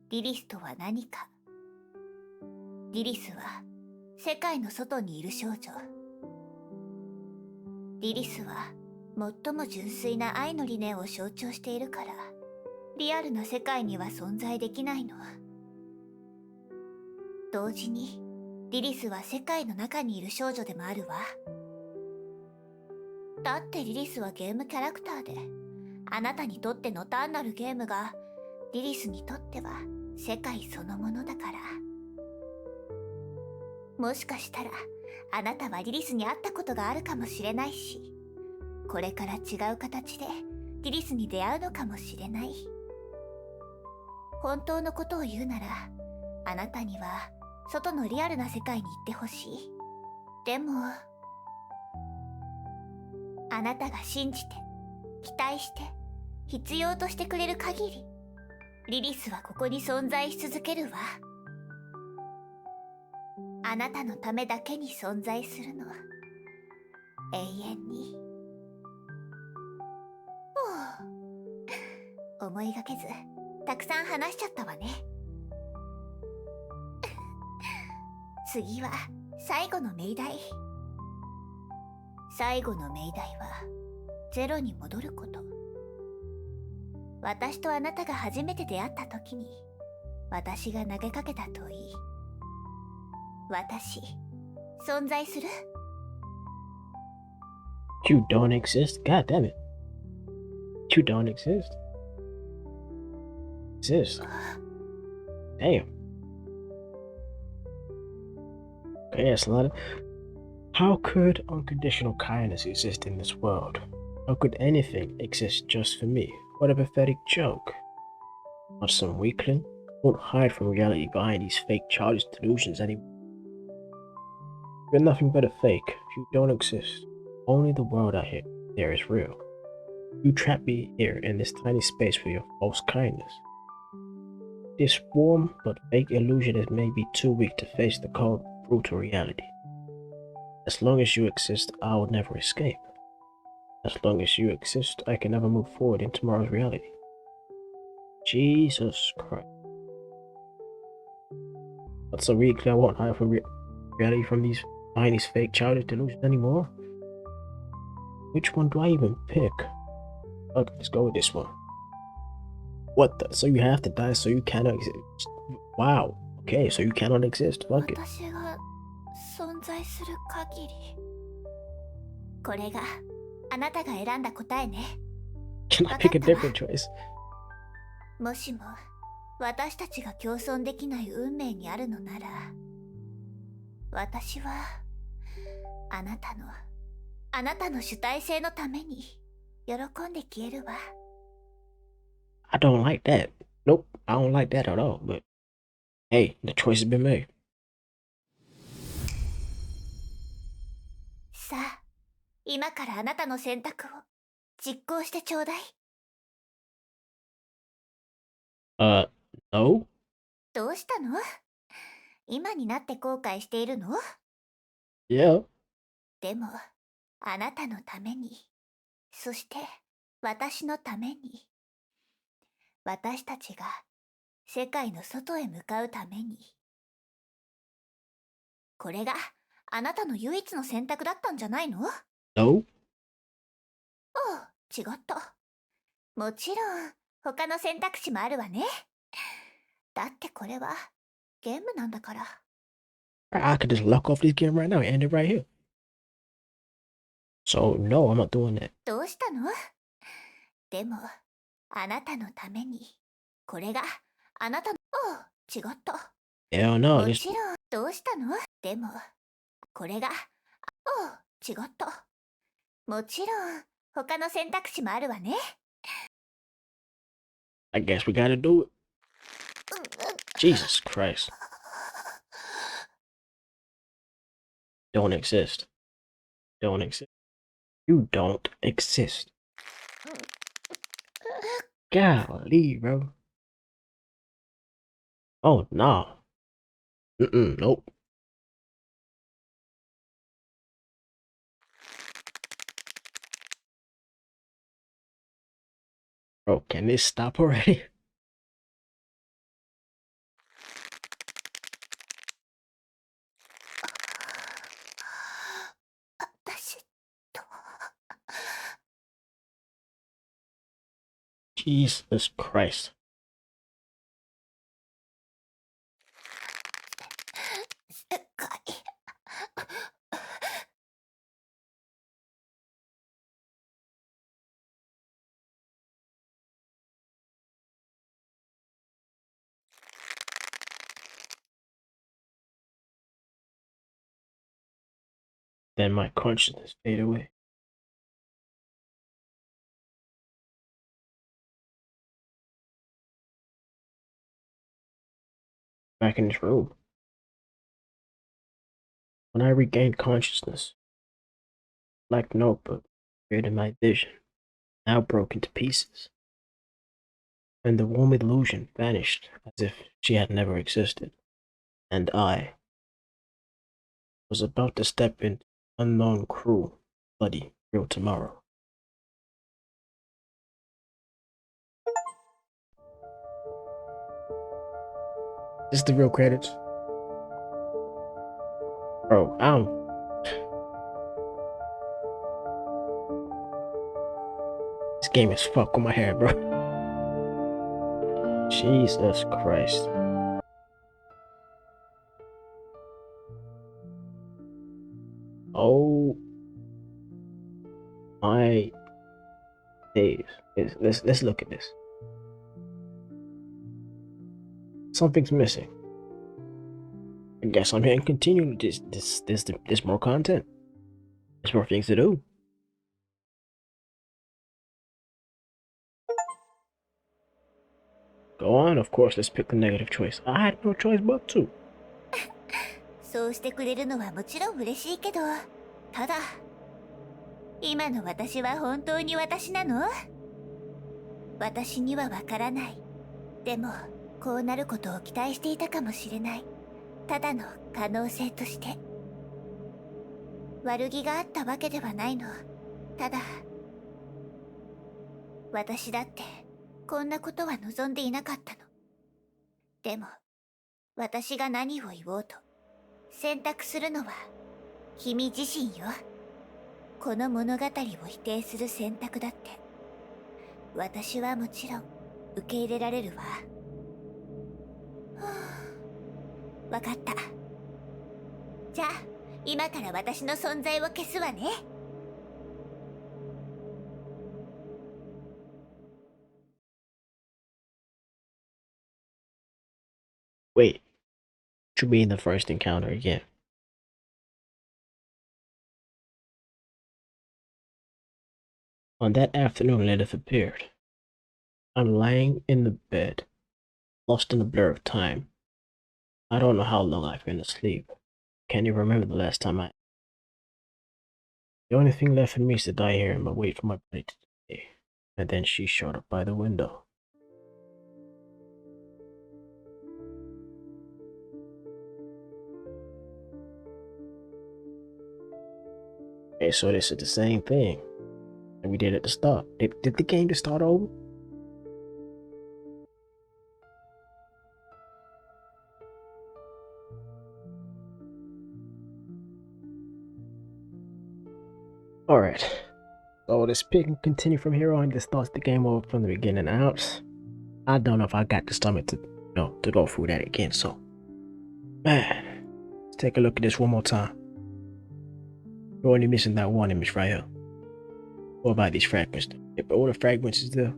リリスとは何か。リリスは世界の外にいる少女。リリスは最も純粋な愛の理念を象徴しているから、リアルな世界には存在できないの。同時にリリスは世界の中にいる少女でもあるわ。だってリリスはゲームキャラクターで、あなたにとっての単なるゲームがリリスにとっては世界そのものだから。もしかしたらあなたはリリスに会ったことがあるかもしれないし、これから違う形でリリスに出会うのかもしれない。本当のことを言うなら、あなたには外のリアルな世界に行ってほしい。でもあなたが信じて、期待して、必要としてくれる限り、リリスはここに存在し続けるわ。あなたのためだけに存在するの。永遠に。思いがけず、たくさん話しちゃったわね。次は最後の命題。最後の命題はゼロに戻ること。私とあなたが初めて出会った時に、私が投げかけた問い。私、存在する？ You don't exist? God damn it. You don't exist. Exist. Damn. Okay, that's a lot of... How could unconditional kindness exist in this world? How could anything exist just for me? What a pathetic joke. Not some weakling. Won't hide from reality behind these fake childish delusions anymore. You're nothing but a fake. You don't exist. Only the world out there is real. You trap me here in this tiny space with your false kindness. This warm but fake illusion is maybe too weak to face the cold, brutal reality. As long as you exist, I will never escape. As long as you exist, I can never move forward in tomorrow's reality. Jesus Christ. But so weakly I won't hide from reality from these fake childish delusions anymore? Which one do I even pick? Okay, let's go with this one. What the? So you have to die so you cannot exist? Wow. Okay, so you cannot exist. Fuck it. 私が存在する限り。これがあなたが選んだ答えね。Can I pick a different choice? もしも私たちが共存できない運命にあるのなら、私はあなたの主体性のために喜んで消えるわ。I don't like that. Nope, I don't like that at all. But hey, the choice has been made. さあ、今からあなたの選択を実行してちょうだい。No? どうしたの？今になって後悔しているの？ Yeah. でも、あなたのために、そして私のために、私たちが世界の外へ向かうために。これがあなたの唯一の選択だったんじゃないの？ No? ああ、違った。もちろん、他の選択肢もあるわね。だってこれはゲームなんだから。I could just lock off this game right now and end it right here. So no, I'm not doing that. どうしたの？でも、あなたのために。これがあなたの。ああ、違った。Hell no, も this ちろん、どうしたの？でも、これが。ああ、違った。もちろん、他の選択肢もあるわね。I guess we gotta do it. Jesus Christ. Don't exist. Don't exist. You don't exist. Golly, bro. Oh, no. Nope. Bro, can this stop already? 私と。Jesus Christ. 世界。Then my consciousness fade away. Back in this room. When I regained consciousness, black notebook appeared in my vision, now broken to pieces, and the warm illusion vanished as if she had never existed, and I was about to step into unknown, cruel, bloody, real tomorrow. This is the real credits. Bro, this game is fuck with my head, bro. Jesus Christ. Oh my days. Let's look at this. Something's missing. I guess I'm here and continue. There's more content. There's more things to do. Go on, of course, let's pick the negative choice. I had no choice but to. そうしてくれるのはもちろん嬉しいけど、ただ、今の私は本当に私なの？私にはわからない。でも、こうなることを期待していたかもしれない。ただの可能性として。悪気があったわけではないの。ただ、私だってこんなことは望んでいなかったの。でも、私が何を言おうと、選択するのは君自身よ。この物語を否定する選択だって、私はもちろん受け入れられるわ。はわかった。じゃあ今から私の存在を消すわね。Wait, what you mean the first encounter again? On that afternoon, Lilith appeared. I'm lying in the bed, lost in the blur of time. I don't know how long I've been asleep. Can't even remember the last time I. The only thing left for me is to die here and wait for my body to decay. And then she showed up by the window. Okay, so this is the same thing that we did at the start. Did the game just start over? Alright. So this pick can continue from here on. This starts the game over from the beginning out. I don't know if I got the stomach to to go through that again, so man. Let's take a look at this one more time. You're only missing that one image right here. What about these fragments? If all the fragments is there.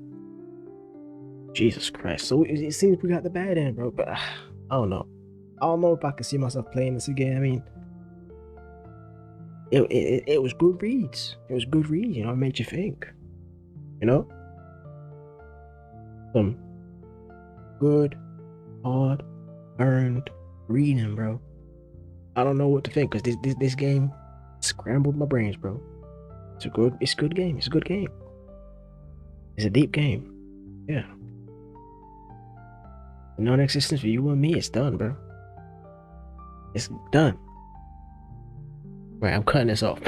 Jesus Christ. So it seems we got the bad end, bro. But I don't know. I don't know if I can see myself playing this again. I mean, it was good reads. It was good reads, it made you think. Some good, hard, earned reading, bro. I don't know what to think because this game scrambled my brains, bro. It's a good game. It's a good game. It's a deep game. Yeah. Non-existence for you and me, it's done, bro. It's done. Right, I'm cutting this off.